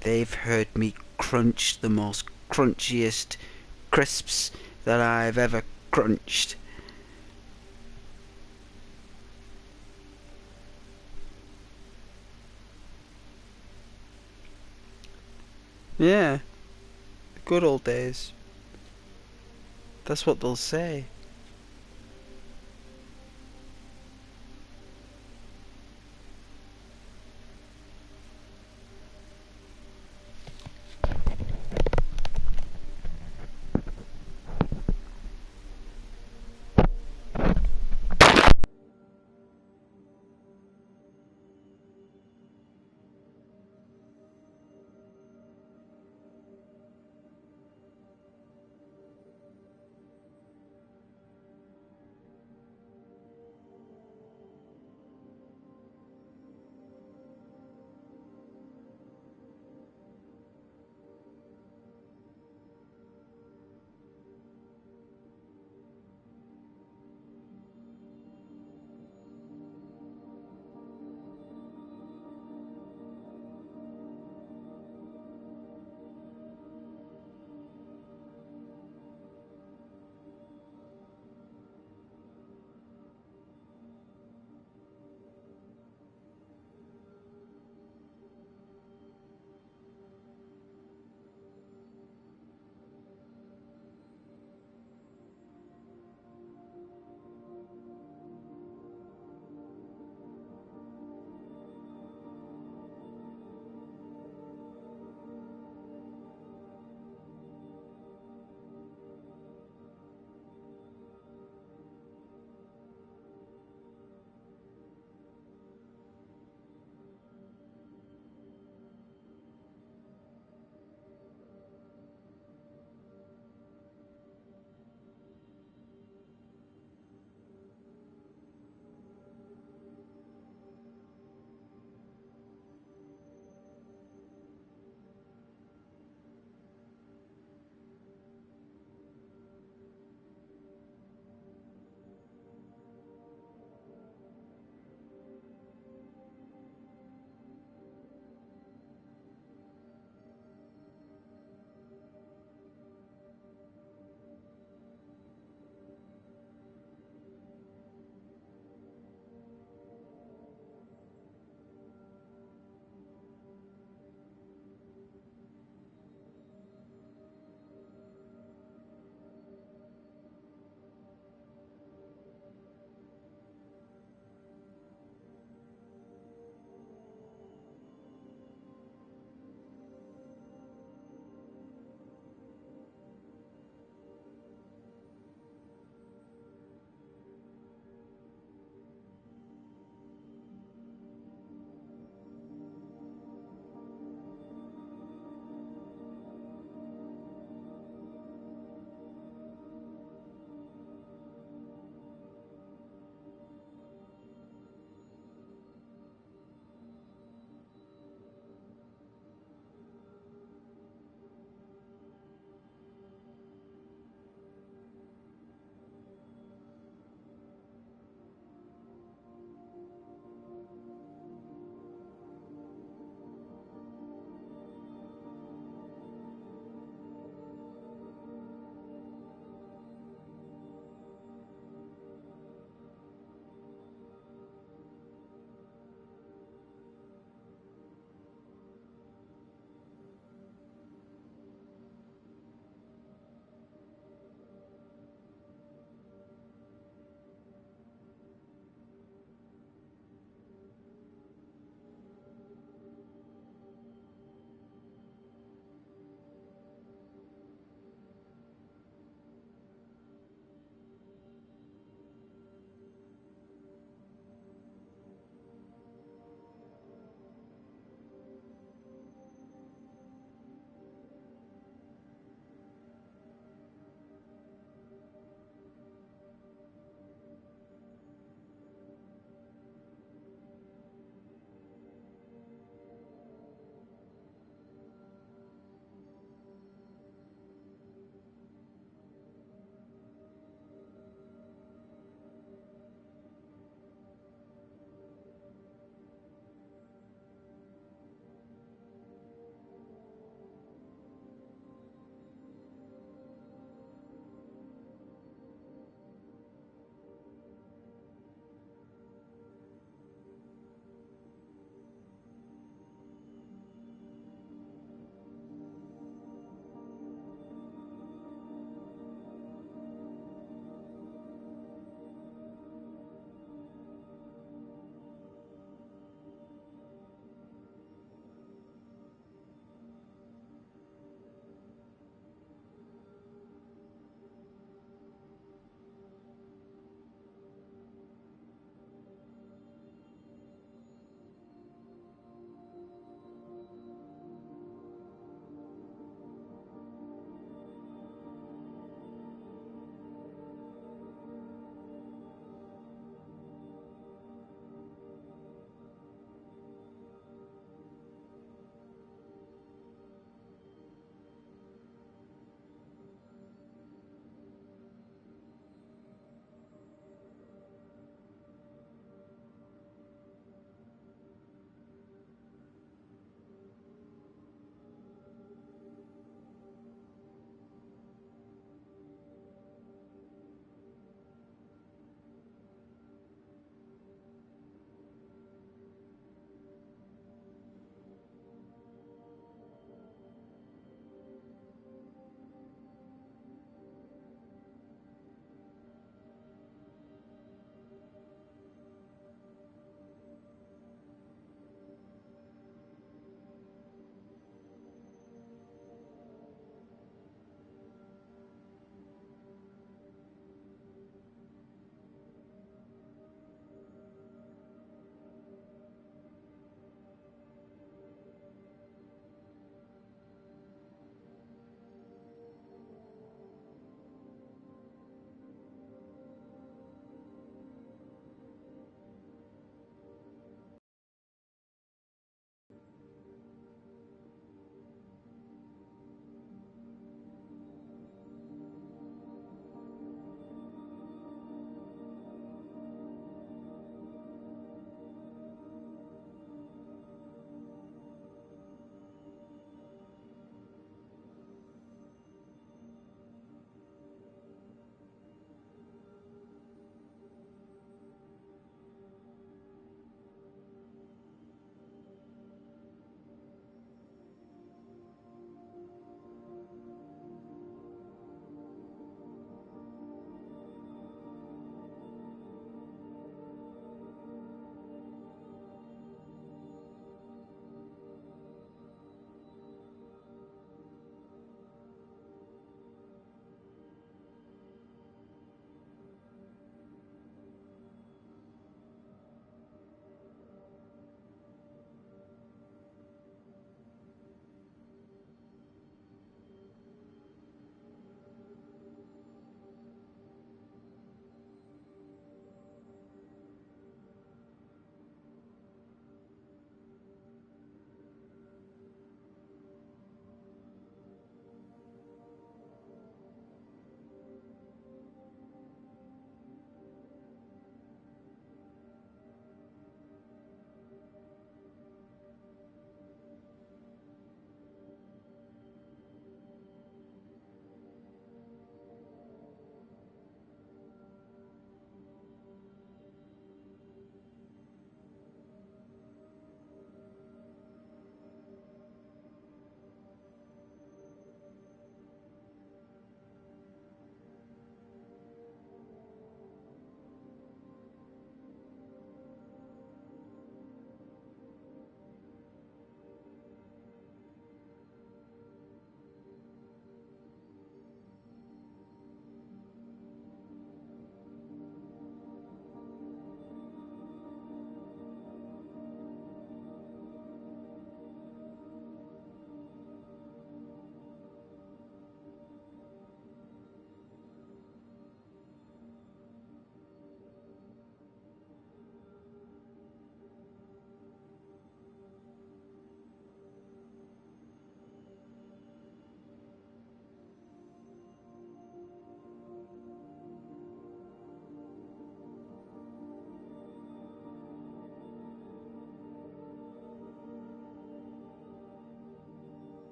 They've heard me crunch the most crunchiest crisps that I've ever crunched. Yeah. The good old days. That's what they'll say.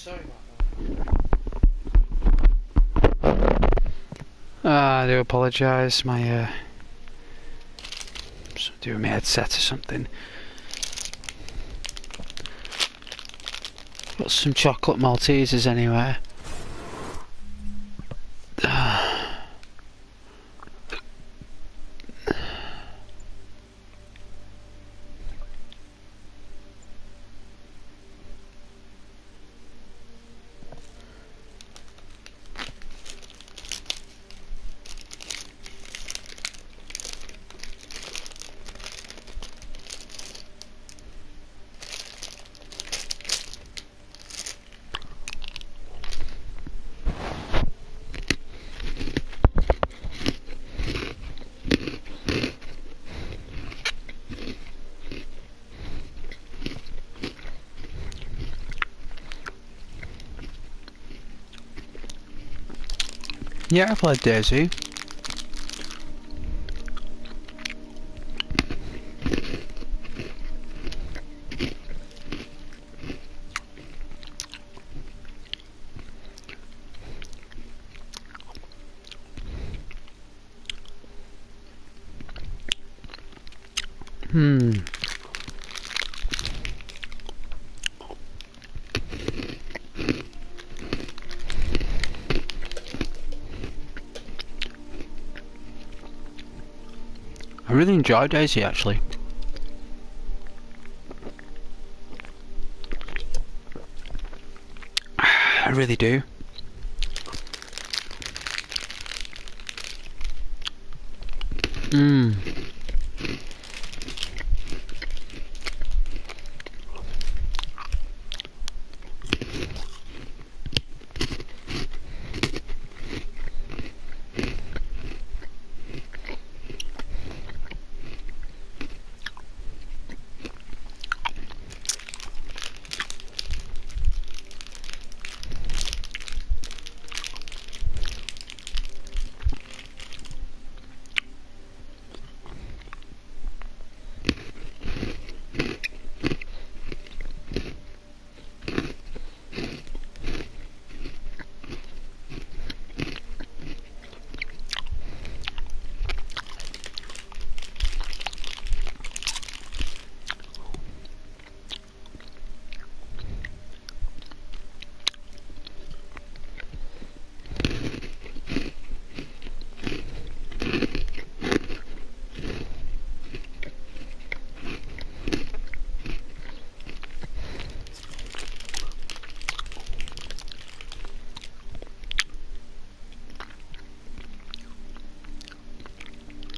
Sorry about that. I do apologise. My doing my headset or something. Got some chocolate Maltesers anyway. Yeah, I played Daisy. I really enjoy Daisy actually. I really do.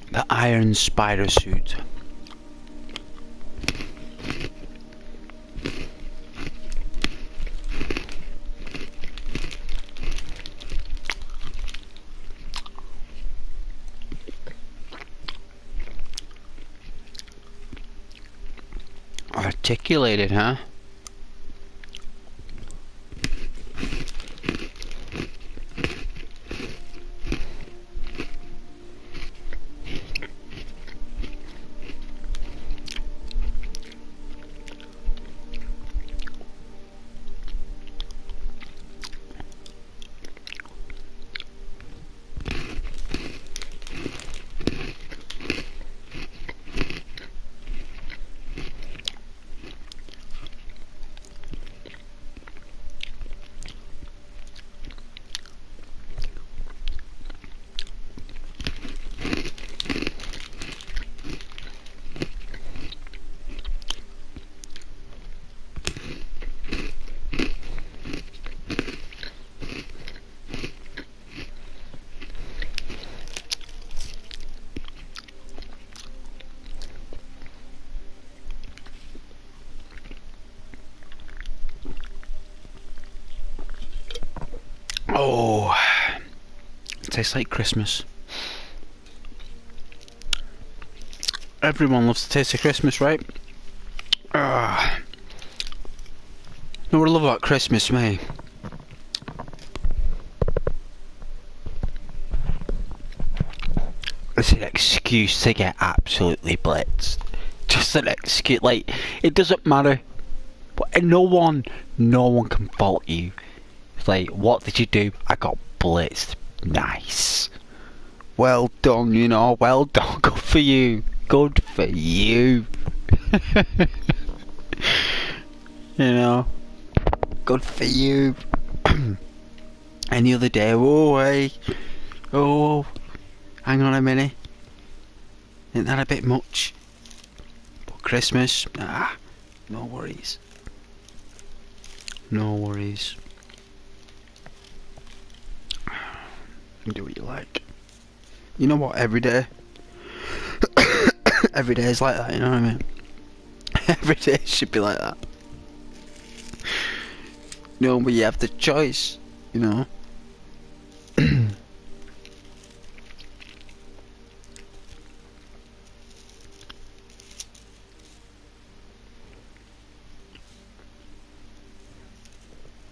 The iron spider suit. Articulated, huh? Oh, it tastes like Christmas. Everyone loves the taste of Christmas, right? You know what I love about Christmas, mate? It's an excuse to get absolutely blitzed. Just an excuse. Like, it doesn't matter what And no one can fault you. It's like, what did you do? I got blitzed. Nice. Well done, you know, well done. Good for you. Good for you. You know, good for you. Any other day, oh hey, oh, hang on a minute, isn't that a bit much? But Christmas, nah, no worries. No worries. You can do what you like. You know what, every day, every day is like that, you know what I mean? Every day should be like that. No, but you have the choice, you know.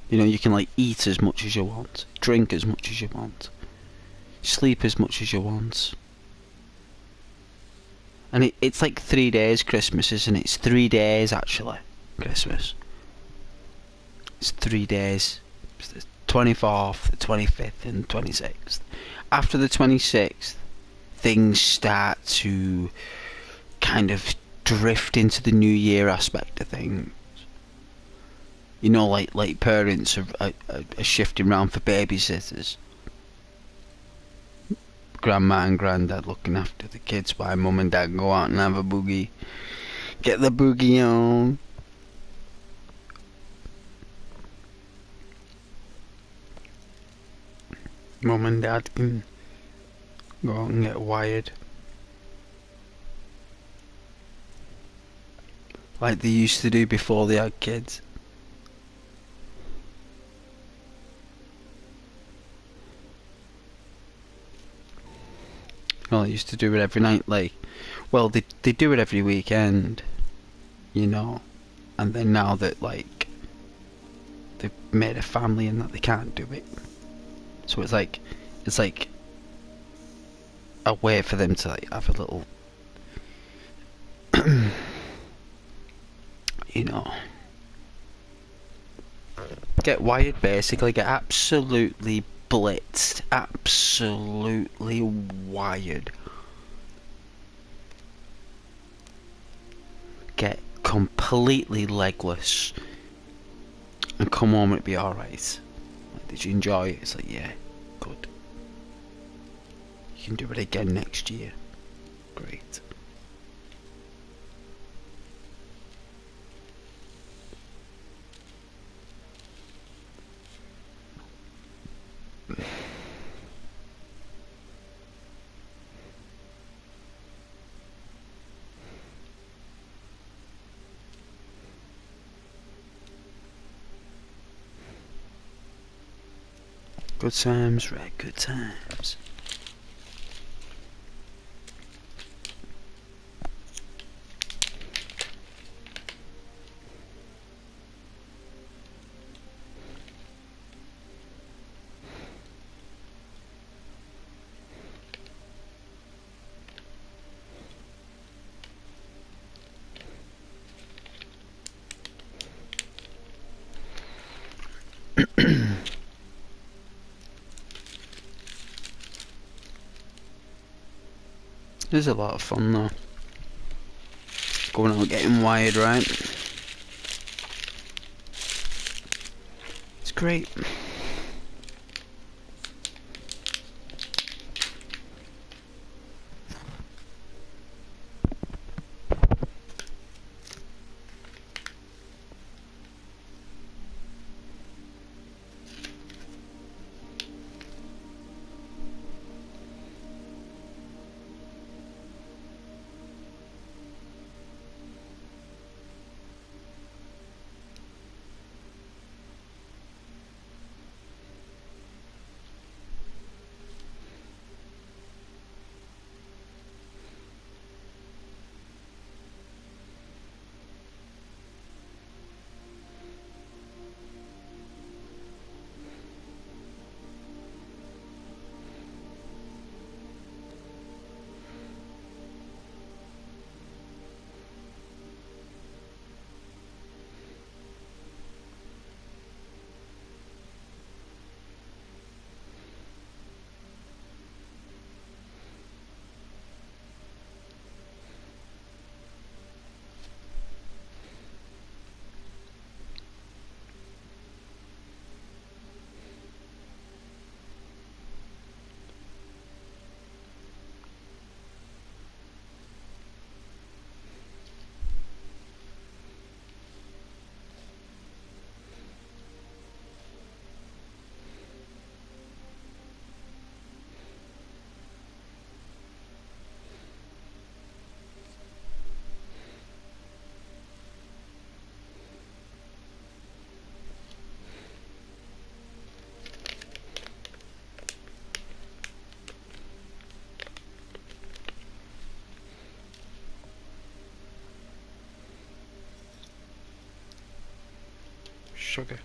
You know, you can like eat as much as you want, drink as much as you want, sleep as much as you want. And it's like 3 days Christmas, isn't it? It's 3 days actually, Christmas. It's 3 days. It's the 24th, the 25th and 26th. After the 26th, things start to kind of drift into the New Year aspect of things. You know, like parents are shifting around for babysitters. Grandma and granddad looking after the kids while mum and dad go out and have a boogie. Get the boogie on. Mum and dad can go out and get wired. Like they used to do before they had kids. Well, they used to do it every night, like, well, they do it every weekend, you know, and then now that, like, they've made a family and that they can't do it, so it's like a way for them to, like, have a little, you know, get wired, basically, get absolutely blitzed, absolutely wired, get completely legless, and come home and it'd be alright. Like, did you enjoy it? It's like, yeah, good. You can do it again next year. Great. Good times, right, good times. It is a lot of fun though. Going out getting wired, right? It's great. sugar.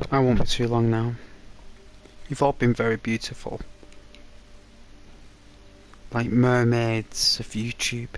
I won't be too long now. You've all been very beautiful. Like mermaids of YouTube.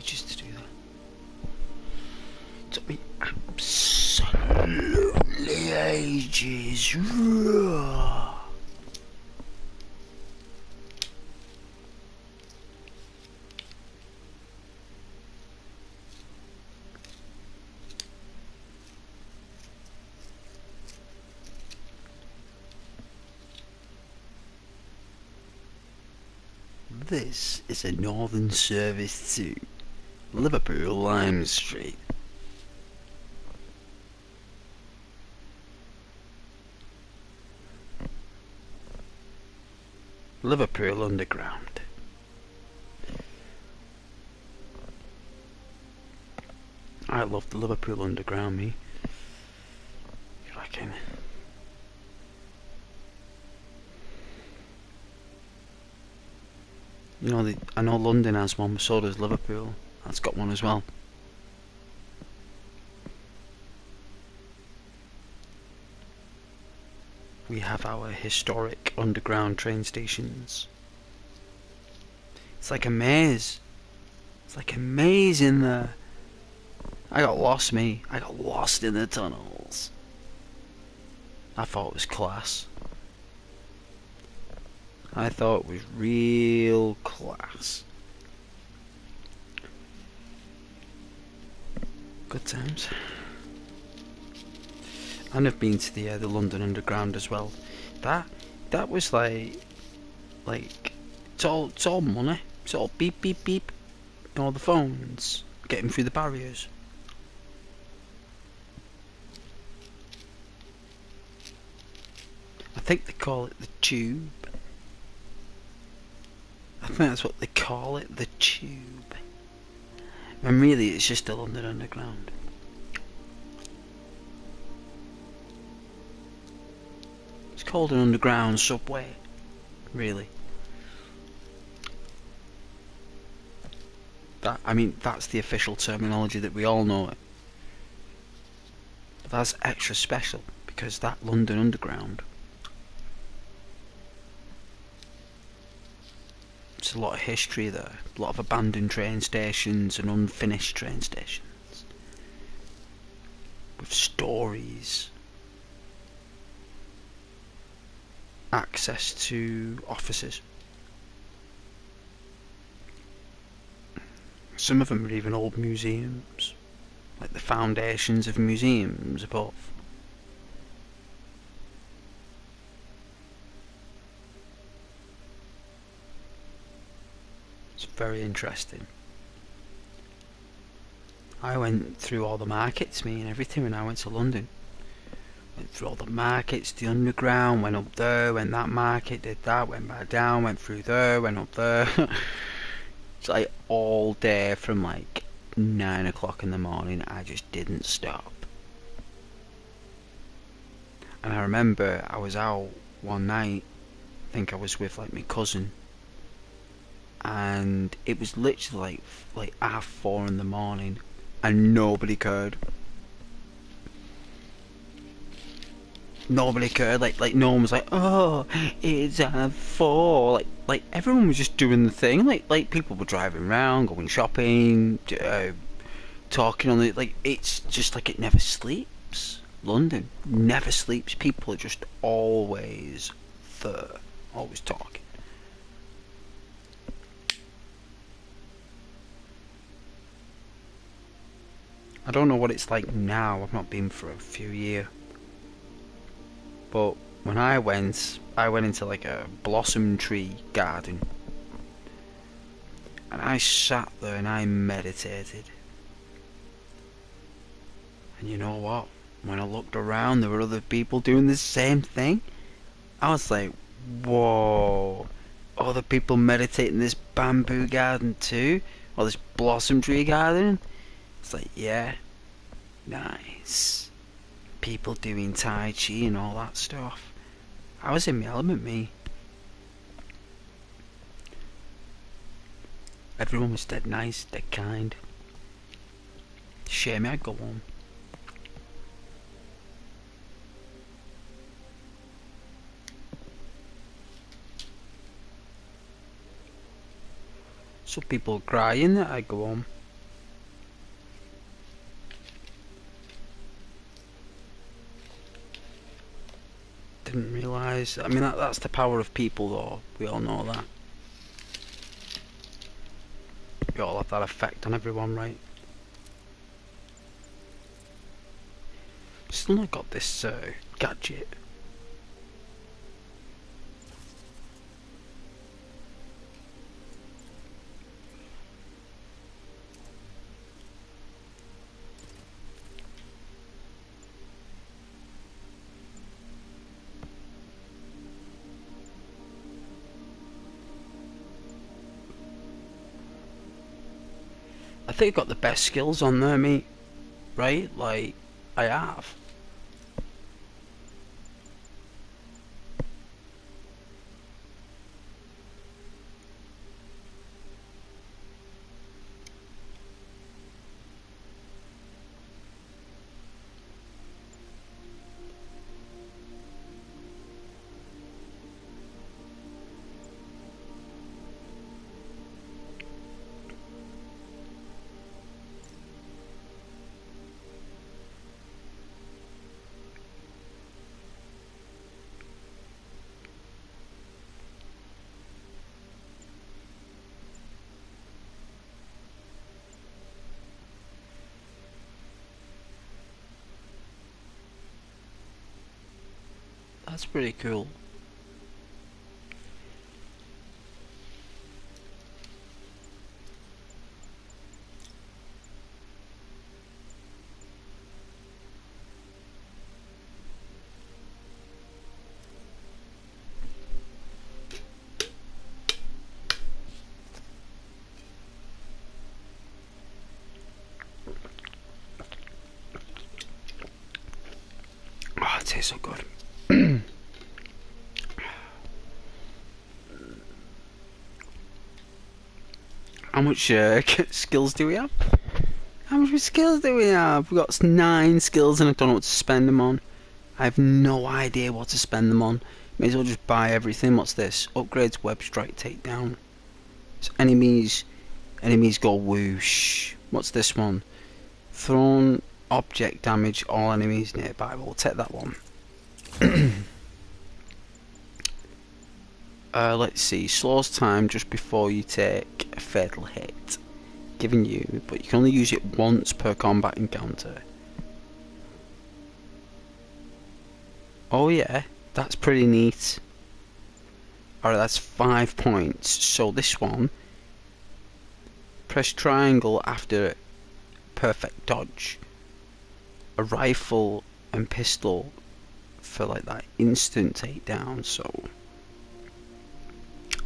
ages to do that. It took me absolutely ages. This is a northern service to Liverpool Lime Street. Liverpool Underground. I love the Liverpool Underground, me. You reckon? You know, I know London has one, but so does Liverpool. That's got one as well. We have our historic underground train stations. It's like a maze. It's like a maze in there. I got lost, me. I got lost in the tunnels. I thought it was class. I thought it was real class. Good times. And I've been to the London Underground as well. That was like it's all money. It's all beep beep beep. All the phones getting through the barriers. I think they call it the tube. I think that's what they call it, the tube. And really it's just the London Underground. It's called an underground subway, really. That's the official terminology that we all know it. But that's extra special because that London Underground, there's a lot of history there, a lot of abandoned train stations and unfinished train stations with stories, access to offices. Some of them are even old museums, like the foundations of museums above. It's very interesting. I went through all the markets, me and everything, when I went to London. Went through all the markets, the underground, went up there, went that market, did that, went back down, went through there, went up there. It's like all day from like 9 o'clock in the morning. I just didn't stop. And I remember I was out one night, I think I was with like my cousin, and it was literally like 4:30 in the morning and nobody cared. Nobody cared, like no one was like, oh, it's 4. Like everyone was just doing the thing. Like people were driving around, going shopping, talking on it. Like it's just like it never sleeps. London never sleeps. People are just always there, always talking. I don't know what it's like now. I've not been for a few years. But when I went into like a blossom tree garden. And I sat there and I meditated. And you know what? When I looked around, there were other people doing the same thing. I was like, whoa. Other people meditate in this bamboo garden too? Or this blossom tree garden? It's like, yeah. Nice. People doing Tai Chi and all that stuff. I was in my element, me. Everyone was dead nice, dead kind. Shame I'd go home. Some people crying that I go home. guys. I mean, that's the power of people, though. We all know that. We all have that effect on everyone, right? Still not got this gadget. I think I've got the best skills on there, mate. Right? Like, I have. That's pretty cool. Oh, it tastes so good. How much skills do we have? How much skills do we have? We've got 9 skills and I don't know what to spend them on. I have no idea what to spend them on. May as well just buy everything. What's this? Upgrades web strike takedown. So enemies go whoosh. What's this one? Thrown object damage all enemies nearby. We'll take that one. Let's see. Slows time just before you take a fatal hit. Giving you, but you can only use it once per combat encounter. Oh yeah, that's pretty neat. Alright, that's 5 points. So this one, press triangle after perfect dodge. A rifle and pistol for like that instant takedown. So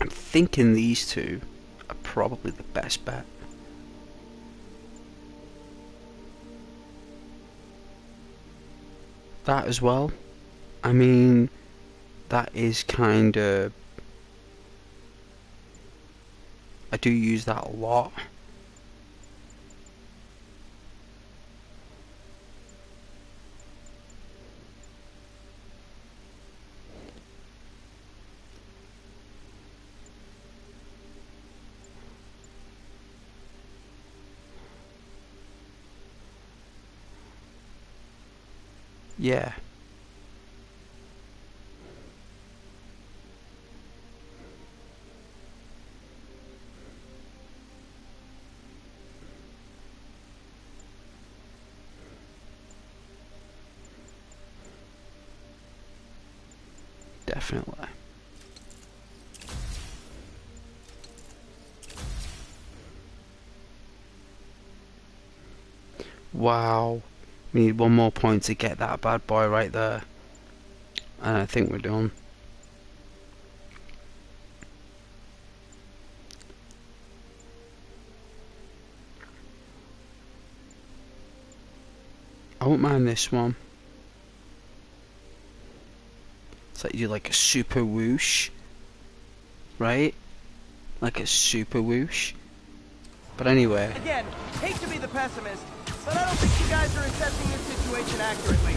I'm thinking these two are probably the best bet. That as well. I mean, that is kind of... I do use that a lot. Yeah. Definitely. Wow. We need one more point to get that bad boy right there. And I think we're done. I won't mind this one. It's like you do like a super whoosh. Right? Like a super whoosh. But anyway. Again, hate to be the pessimist, but I don't think you guys are assessing this situation accurately.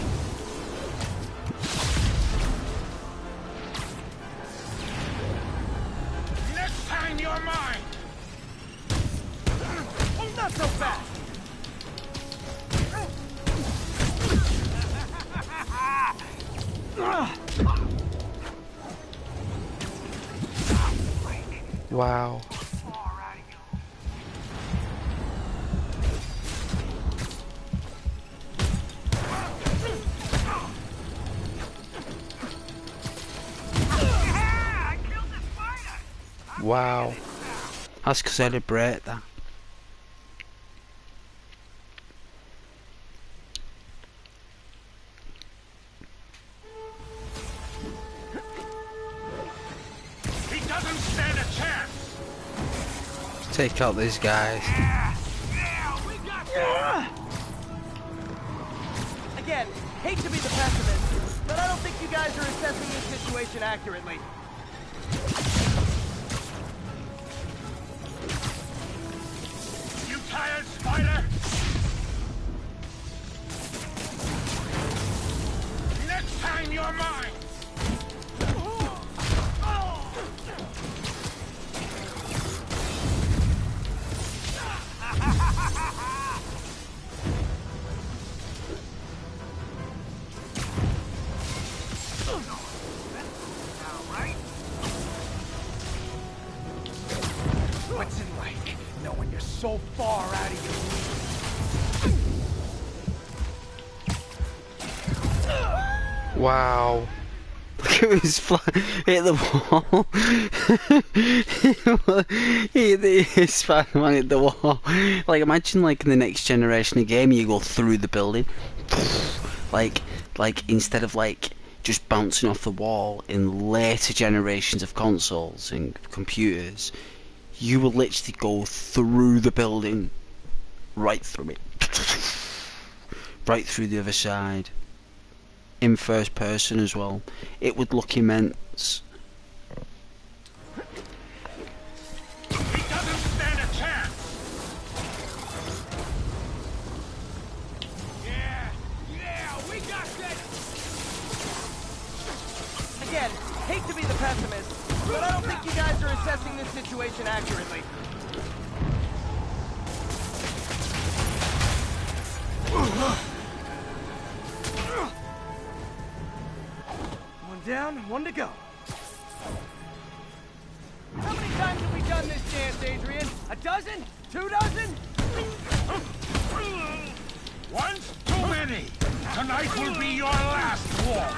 Next time you're mine! Oh, not so fast! Wow. Wow. That's because I had a break that. He doesn't stand a chance. Take out these guys. Again, hate to be the pessimist, but I don't think you guys are assessing this situation accurately. You tired, Spider? Next time you're mine. What's it like knowing you're so far out of your Wow. Look at his hit the wall. His Spider-Man hit the wall. Like, imagine like in the next generation of game you go through the building. like instead of like just bouncing off the wall in later generations of consoles and computers, you will literally go through the building, right through it, right through the other side, in first person as well. It would look immense. He doesn't stand a chance. Yeah, we got this. Again, hate to be the pessimist, but I don't think you guys are assessing this situation accurately. One down, one to go. How many times have we done this dance, Adrian? A dozen? 2 dozen? One's too many. Tonight will be your last waltz.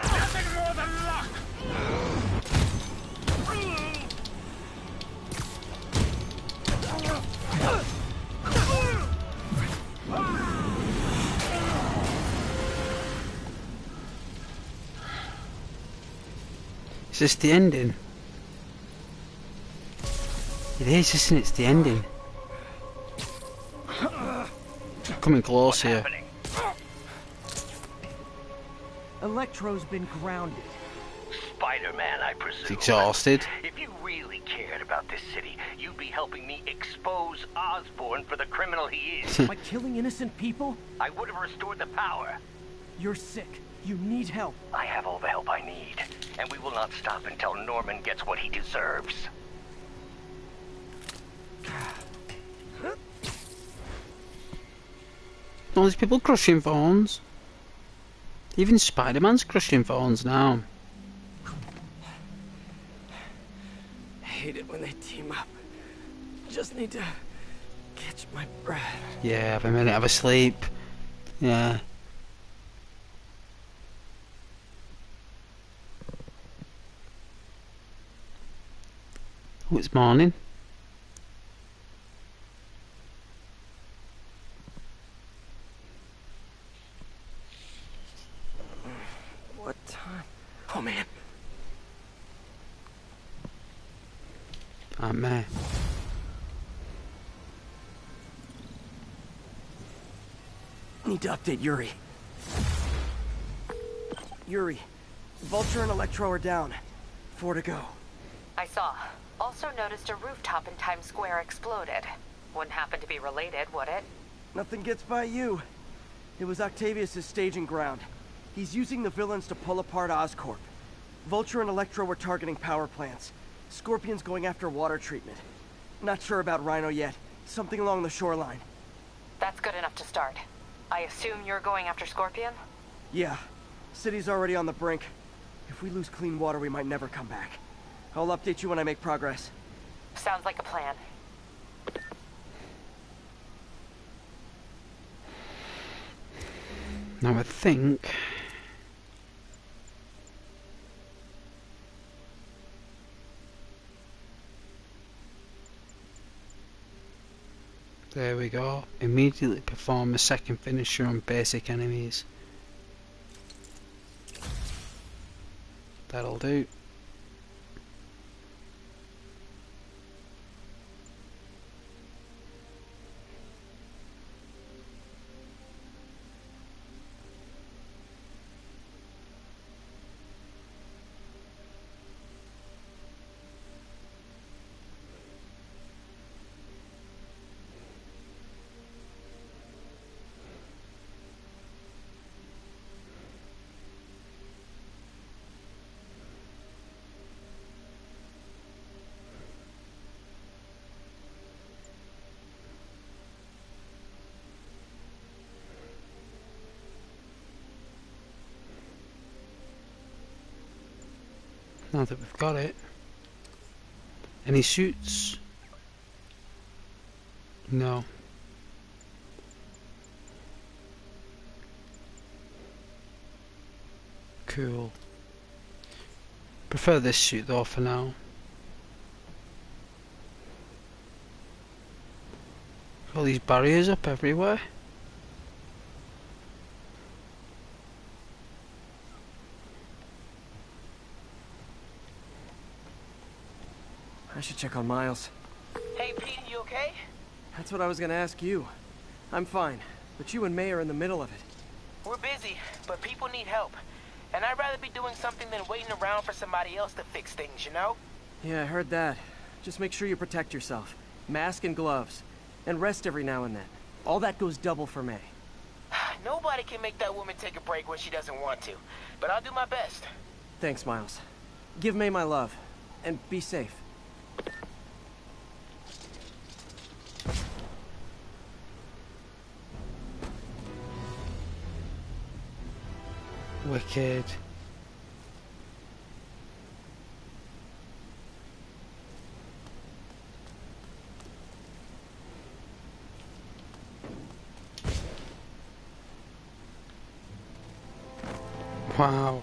Nothing more than luck. Is this the ending? It is, isn't it? It's the ending. Coming close here. Electro's been grounded. Spider-Man, I presume. He's exhausted. If you really cared about this city, you'd be helping me expose Osborn for the criminal he is. By killing innocent people? I would have restored the power. You're sick. You need help. I have all the help I need, and we will not stop until Norman gets what he deserves. All these people crushing phones. Even Spider-Man's crushing phones now. I hate it when they team up. Just need to catch my breath. Yeah, have a minute, have a sleep. Yeah. Oh, it's morning. What time? Oh man. I'm there. Need to update Yuri. Yuri, Vulture and Electro are down. 4 to go. I saw. Also noticed a rooftop in Times Square exploded. Wouldn't happen to be related, would it? Nothing gets by you. It was Octavius' staging ground. He's using the villains to pull apart Oscorp. Vulture and Electro were targeting power plants. Scorpion's going after water treatment. Not sure about Rhino yet. Something along the shoreline. That's good enough to start. I assume you're going after Scorpion? Yeah. City's already on the brink. If we lose clean water, we might never come back. I'll update you when I make progress. Sounds like a plan. Now I think... There we go. Immediately perform a second finisher on basic enemies. That'll do. Now that we've got it. Any suits? No. Cool. Prefer this suit though for now. All these barriers up everywhere. I should check on Miles. Hey, Pete, you okay? That's what I was gonna ask you. I'm fine, but you and May are in the middle of it. We're busy, but people need help. And I'd rather be doing something than waiting around for somebody else to fix things, you know? Yeah, I heard that. Just make sure you protect yourself. Mask and gloves. And rest every now and then. All that goes double for May. Nobody can make that woman take a break when she doesn't want to. But I'll do my best. Thanks, Miles. Give May my love. And be safe. Wicked. Wow.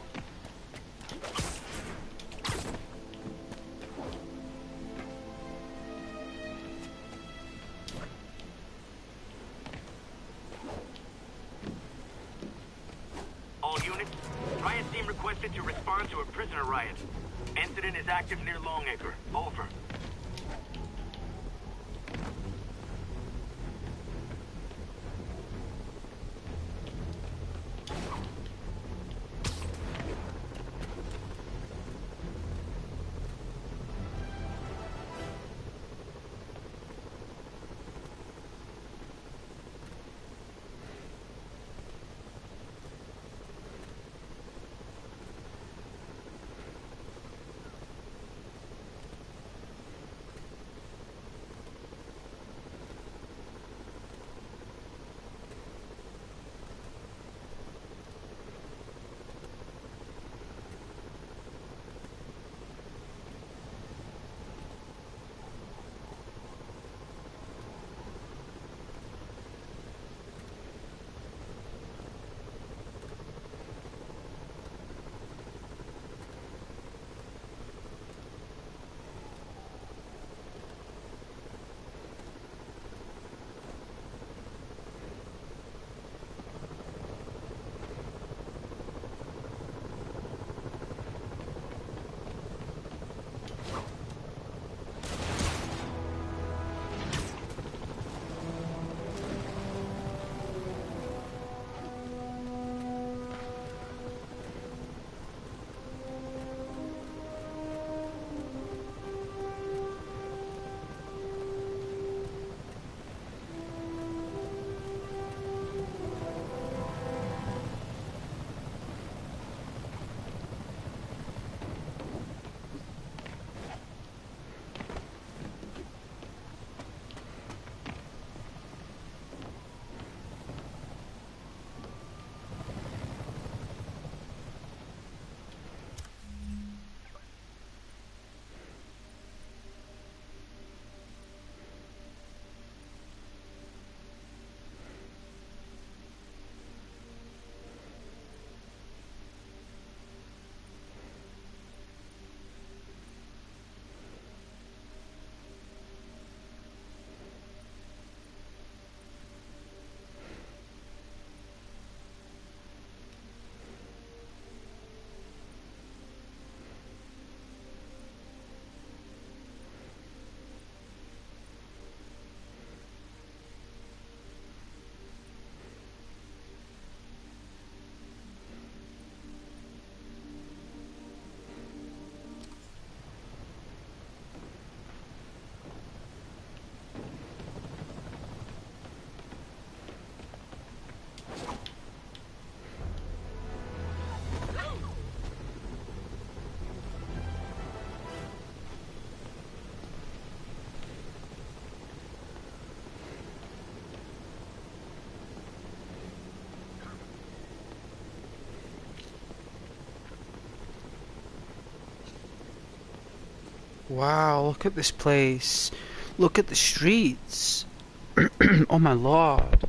All units, riot team requested to respond to a prisoner riot. Incident is active near Longacre. Over. Wow, look at this place. Look at the streets. Oh my lord.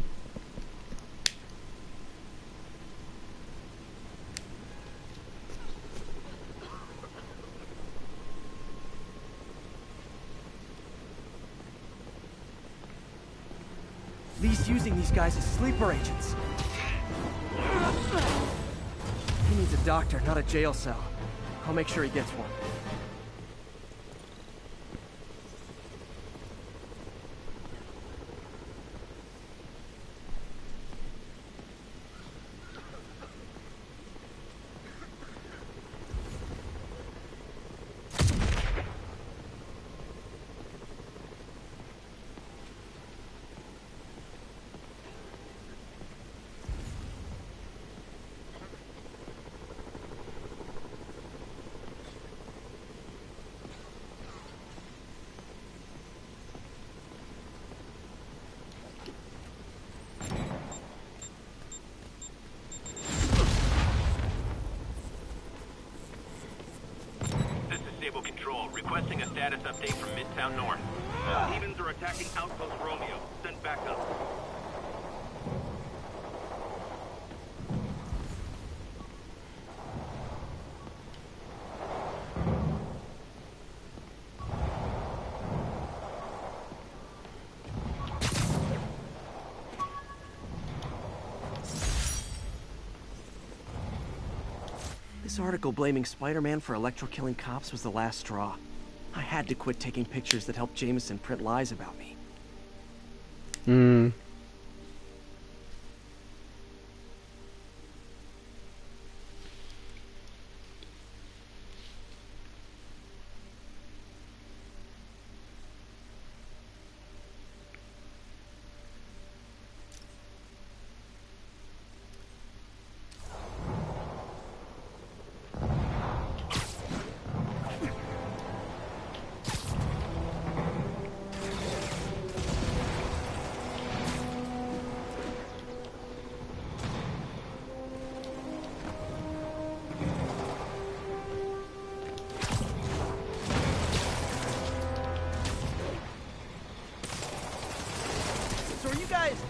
Lee's using these guys as sleeper agents. He needs a doctor, not a jail cell. I'll make sure he gets one. Requesting a status update from Midtown North. Stevens are attacking Outpost Romeo. Send backup. This article blaming Spider-Man for electro-killing cops was the last straw. I had to quit taking pictures that helped Jameson print lies about me.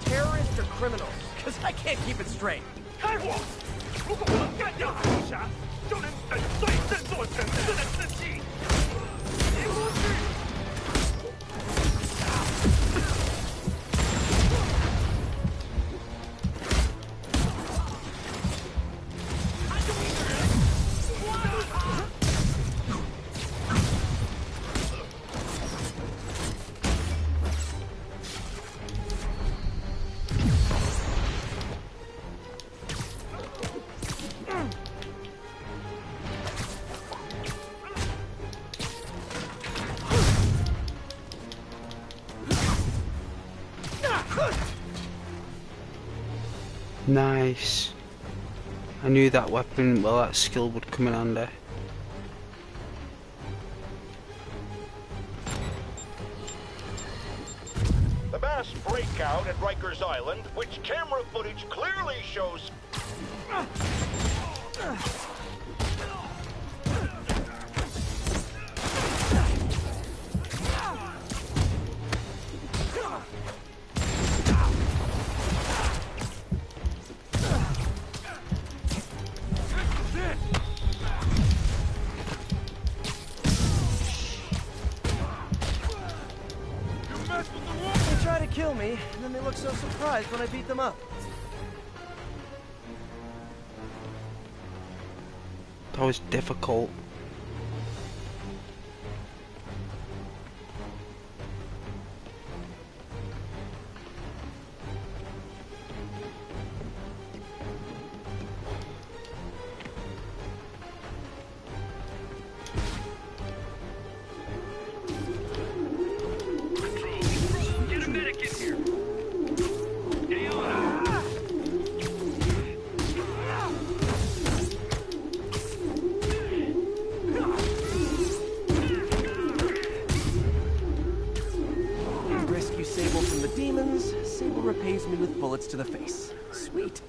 Terrorists or criminals? Because I can't keep it straight. 开火！如果我们干掉海游侠，就能粉碎这座城市的士气。别过去！ Nice. I knew that weapon, well, that skill would come in handy. The mass breakout at Rikers Island, which camera footage clearly shows... They try to kill me, and then they look so surprised when I beat them up. That was difficult. Get a medic in here. Stay on. Rescue Sable from the demons. Sable repays me with bullets to the face. Sweet.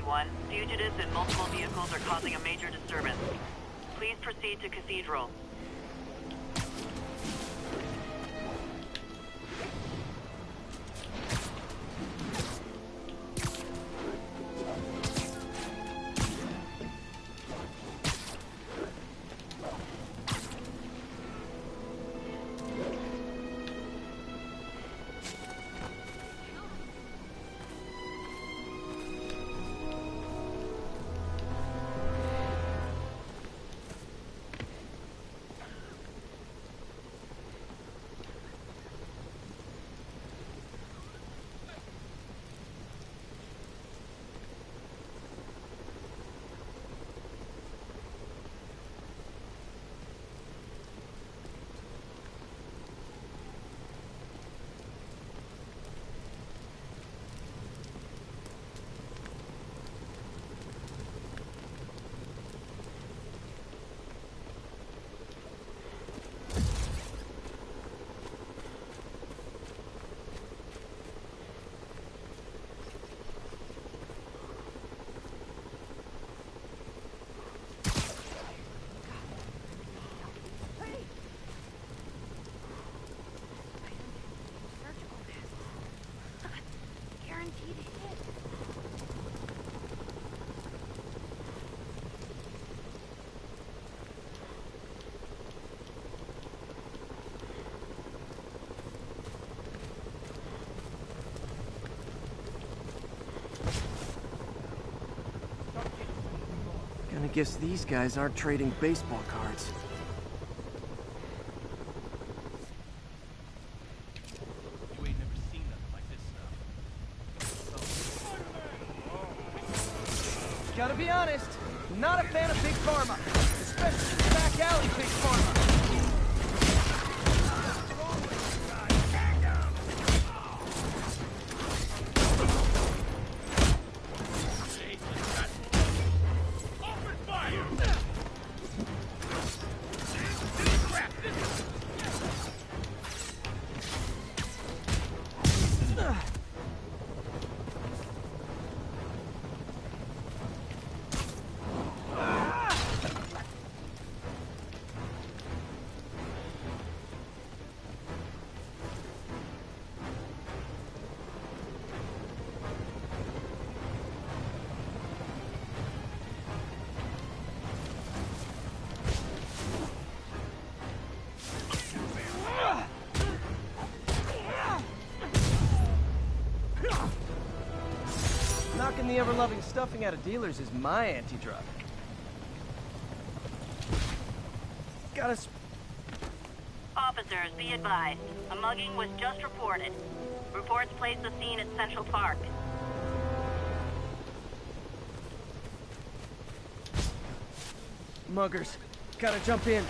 1. Fugitives in multiple vehicles are causing a major disturbance. Please proceed to Cathedral. I guess these guys aren't trading baseball cards. You ain't never seen nothing like this stuff. Gotta be honest, not a fan of Big Pharma, especially back alley Big Pharma. Knocking the ever-loving stuffing out of dealers is my anti-drug. Officers, be advised. A mugging was just reported. Reports place the scene at Central Park. Muggers, gotta jump in.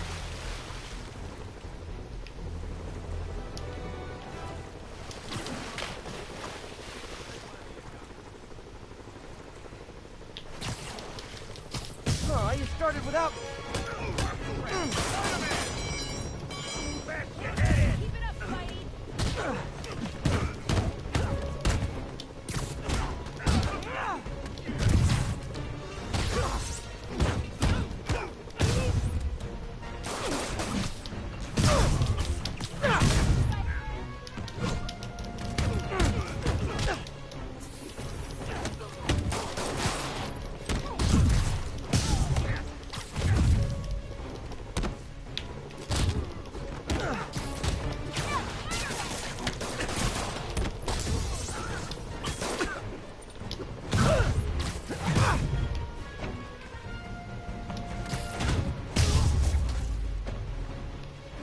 Oh, you started without...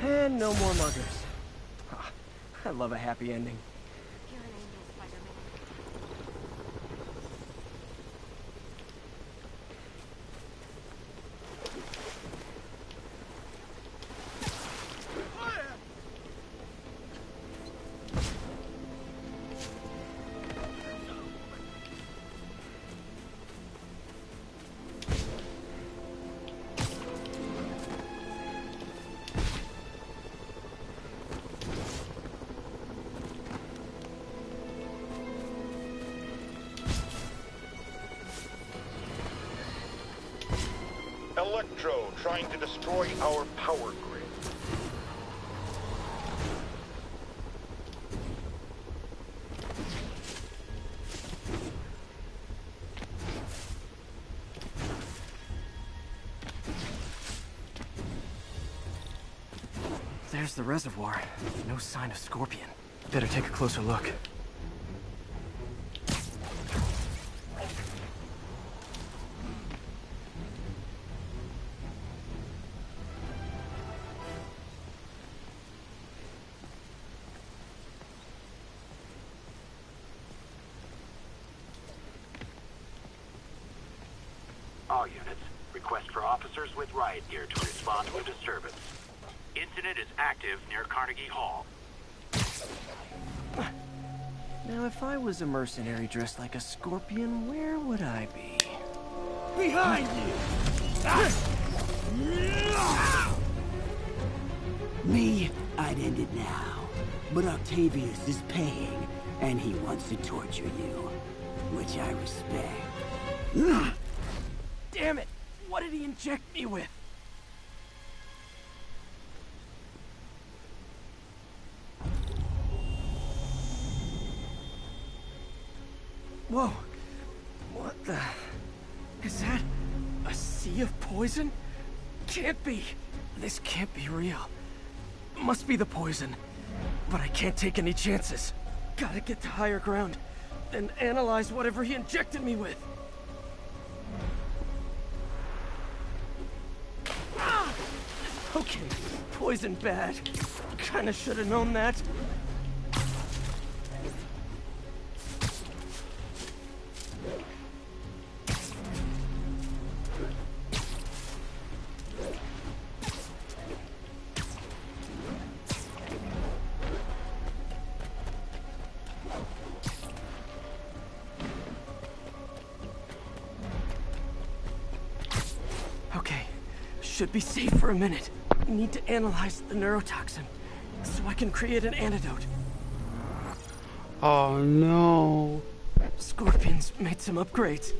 And no more muggers. I love a happy ending. Hydro trying to destroy our power grid. There's the reservoir. No sign of Scorpion. Better take a closer look. All units, request for officers with riot gear to respond to a disturbance. Incident is active near Carnegie Hall. Now, if I was a mercenary dressed like a scorpion, where would I be? Behind you! Me, I'd end it now. But Octavius is paying, and he wants to torture you. Which I respect. Damn it! What did he inject me with? Whoa! What the... Is that... a sea of poison? Can't be! This can't be real. Must be the poison. But I can't take any chances. Gotta get to higher ground, then analyze whatever he injected me with. Ah! Okay, poison bad. Kinda should have known that. Should be safe for a minute. Need to analyze the neurotoxin, so I can create an antidote. Oh no. Scorpion's made some upgrades.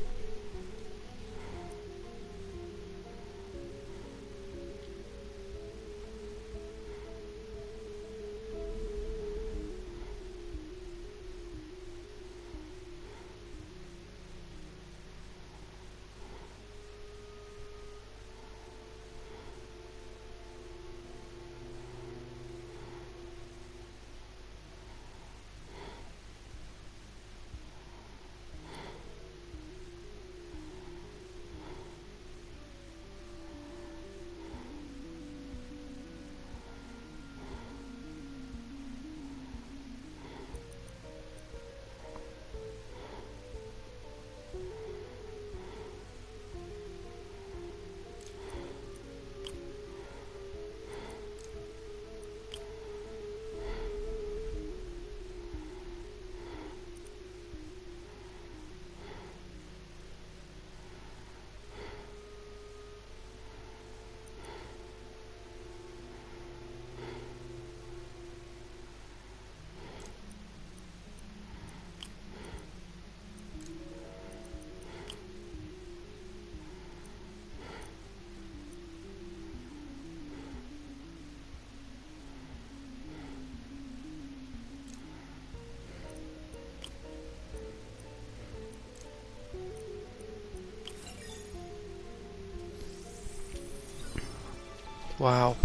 Wow.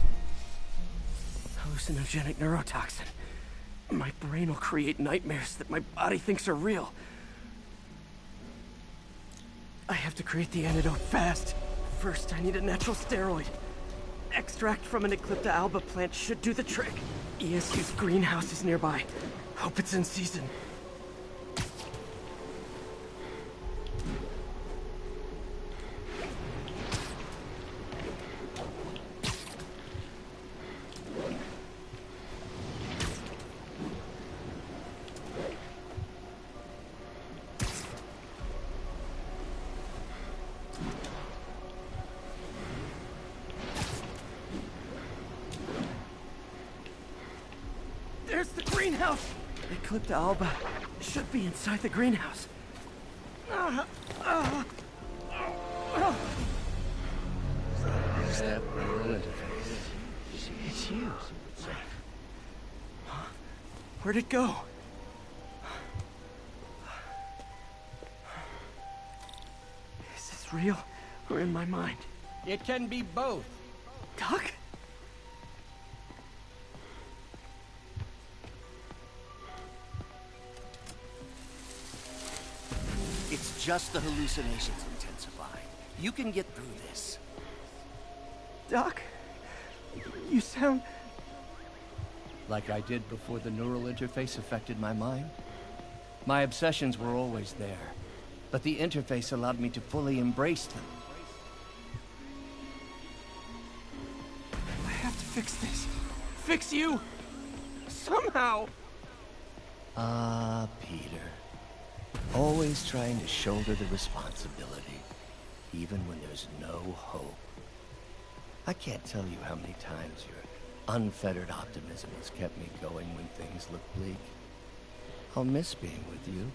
Hallucinogenic neurotoxin. My brain will create nightmares that my body thinks are real. I have to create the antidote fast. First, I need a natural steroid. Extract from an Eclipta alba plant should do the trick. ESU's greenhouse is nearby. Hope it's in season. There's the greenhouse! Eclipta alba should be inside the greenhouse. Step neural interface. It's you. Huh? Where'd it go? Is this real or in my mind? It can be both. Doc? It's just the hallucinations intensifying. You can get through this. Doc? You sound... Like I did before the neural interface affected my mind? My obsessions were always there, but the interface allowed me to fully embrace them. I have to fix this. Fix you! Somehow! Ah, Peter. Always trying to shoulder the responsibility, even when there's no hope. I can't tell you how many times your unfettered optimism has kept me going when things look bleak. I'll miss being with you.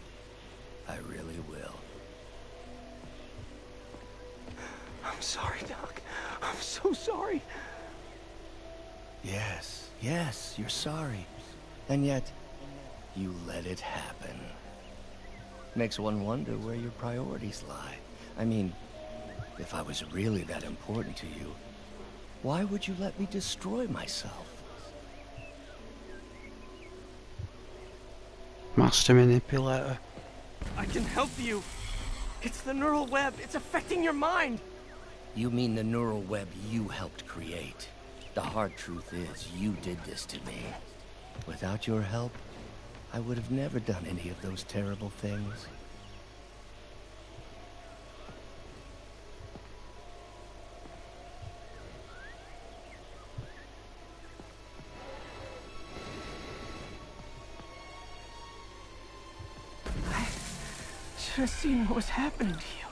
I really will. I'm sorry, Doc. I'm so sorry. Yes, you're sorry. And yet, you let it happen. Makes one wonder where your priorities lie. I mean, if I was really that important to you, why would you let me destroy myself? Master manipulator. I can help you. It's the neural web. It's affecting your mind. You mean the neural web you helped create? The hard truth is, you did this to me. Without your help, I would have never done any of those terrible things. I should have seen what was happening to you.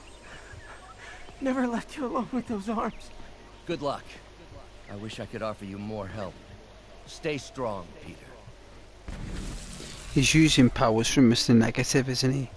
Never left you alone with those arms. Good luck. I wish I could offer you more help. Stay strong, Peter. He's using powers from Mr. Negative, isn't he?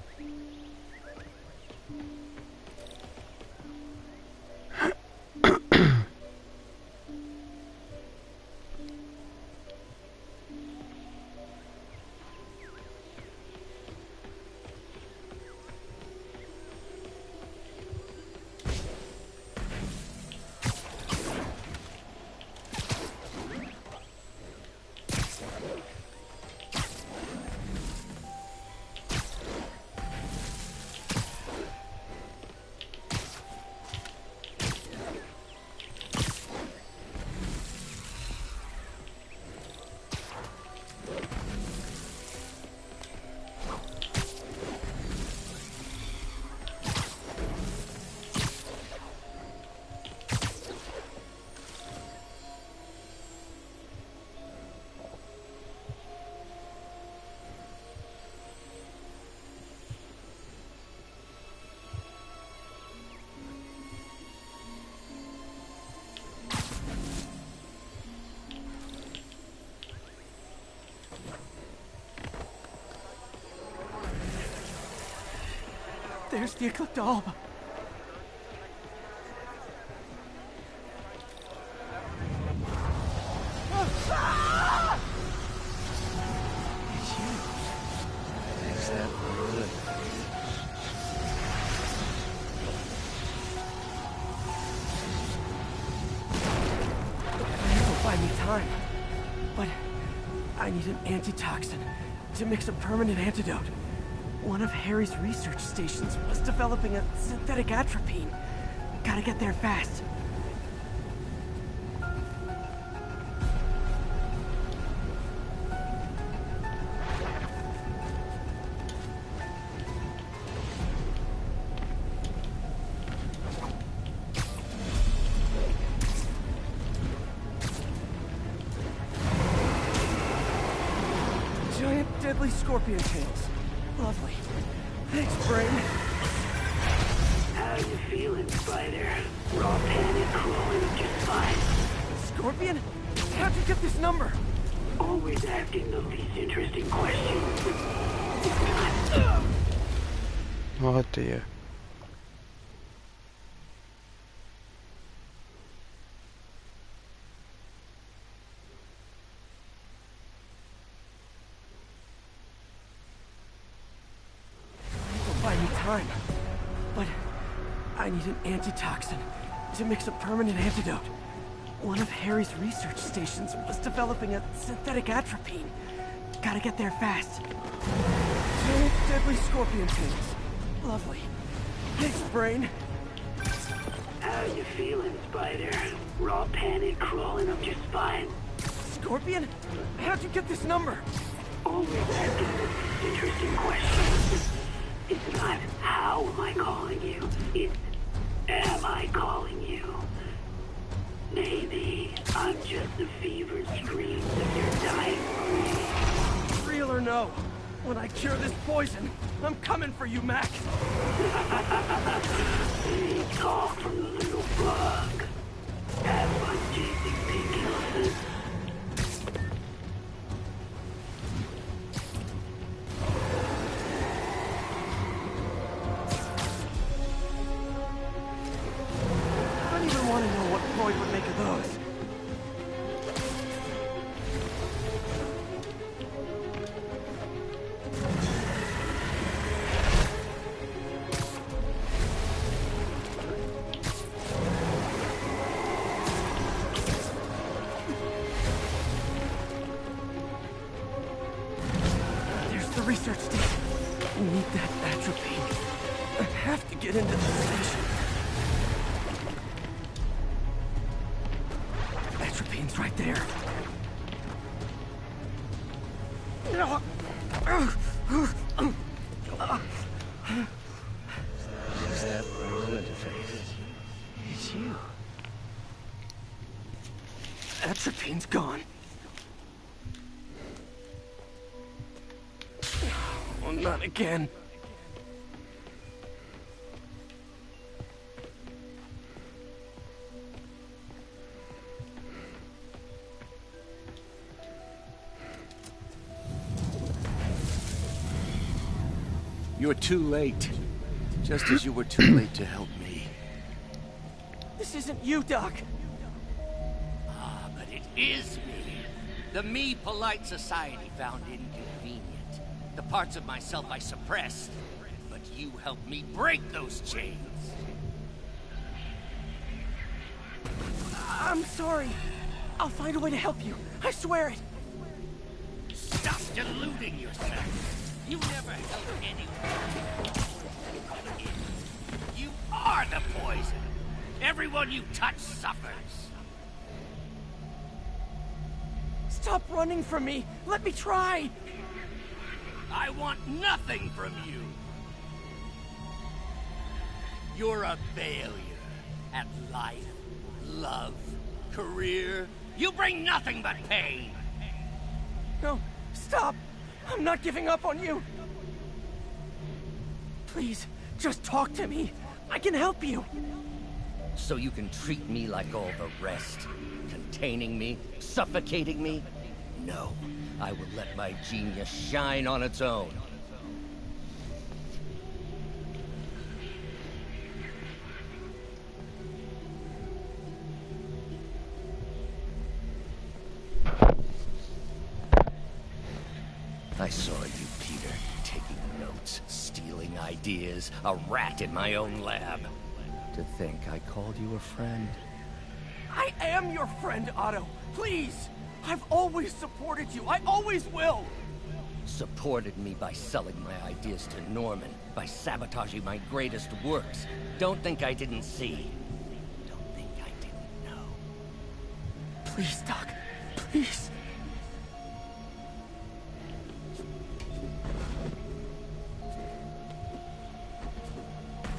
There's the Eclipta-alba. It's you. Fix that neural interface. It'll buy me time, but I need an antitoxin to mix a permanent antidote. One of Harry's research stations was developing a synthetic atropine. Gotta get there fast. Giant deadly scorpion tails. Lovely. Thanks, Brain. How you feeling, Spider? Raw panic crawling up your spine. Scorpion? How'd you get this number? Always asking the least interesting questions. Oh dear. buy me time. But I need an antitoxin to mix a permanent antidote. One of Harry's research stations was developing a synthetic atropine. Gotta get there fast. Giant deadly scorpion things. Lovely. Thanks, Brain. How you feeling, Spider? Raw panic crawling up your spine? Scorpion? How'd you get this number? Always asking interesting questions. It's not how am I calling you, it's am I calling you? Maybe I'm just the fevered screams of your dying breed. Real or no, when I cure this poison, I'm coming for you, Mac. Any talk from the little bug. Have fun chasing pink elephants. I don't even want to know what Freud would make of those. There's the research station. I need that atropine. I have to get into the station. Atropine's right there. Who's that rolling face? It's you. Atropine's gone. Oh, not again. You're too late. Just as you were too late to help me. This isn't you, Doc. Ah, but it is me. The me polite society found inconvenient. The parts of myself I suppressed. But you helped me break those chains. I'm sorry. I'll find a way to help you. I swear it. Stop deluding yourself. You never helped anyone. You are the poison. Everyone you touch suffers. Stop running from me. Let me try. I want nothing from you. You're a failure at life, love, career. You bring nothing but pain. No, stop. I'm not giving up on you. Please, just talk to me. I can help you. So you can treat me like all the rest. Containing me, suffocating me. No, I will let my genius shine on its own. I saw you, Peter, taking notes, stealing ideas, a rat in my own lab. To think I called you a friend. I am your friend, Otto. Please. I've always supported you. I always will. Supported me by selling my ideas to Norman, by sabotaging my greatest works. Don't think I didn't see. Don't think I didn't know. Please, Doc. Please.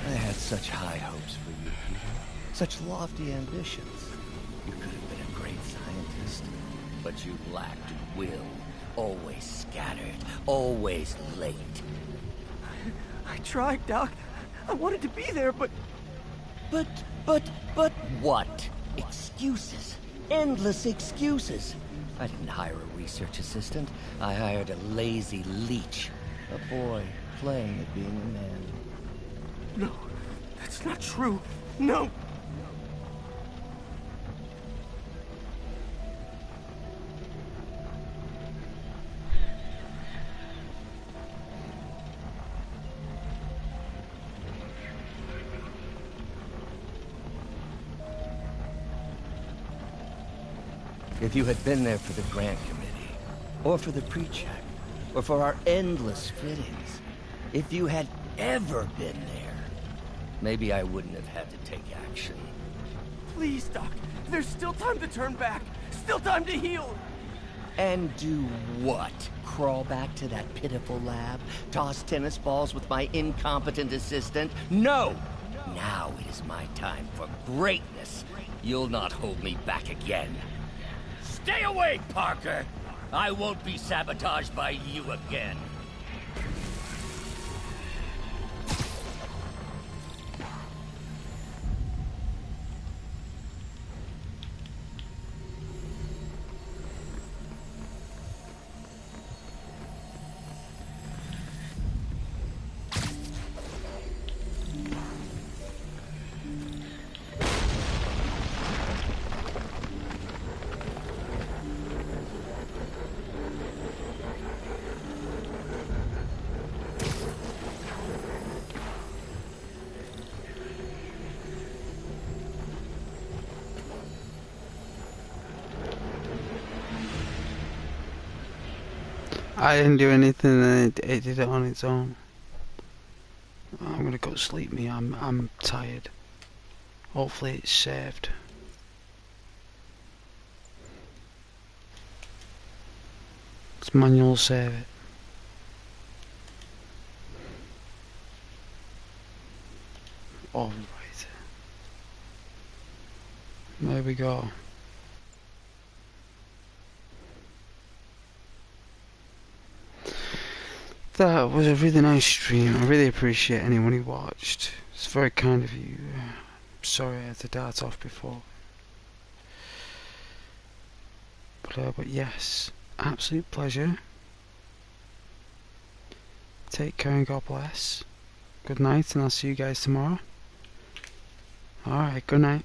I had such high hopes for you, Peter. Such lofty ambitions. You could have been a great scientist. But you lacked will. Always scattered. Always late. I tried, Doc. I wanted to be there, but... But what? Excuses. Endless excuses. I didn't hire a research assistant. I hired a lazy leech. A boy playing at being a man. No, that's not true. No. If you had been there for the grant committee, or for the pre-check, or for our endless fittings, if you had ever been there, maybe I wouldn't have had to take action. Please, Doc. There's still time to turn back. Still time to heal. And do what? Crawl back to that pitiful lab? Toss tennis balls with my incompetent assistant? No! Now it is my time for greatness. You'll not hold me back again. Stay away, Parker! I won't be sabotaged by you again. I didn't do anything, and it did it on its own. I'm gonna go sleep. Me, I'm tired. Hopefully it's saved. It's manual save it. All right. There we go. That was a really nice stream. I really appreciate anyone who watched. It's very kind of you. Sorry I had to dart off before. But yes, absolute pleasure. Take care and God bless. Good night, and I'll see you guys tomorrow. Alright, good night.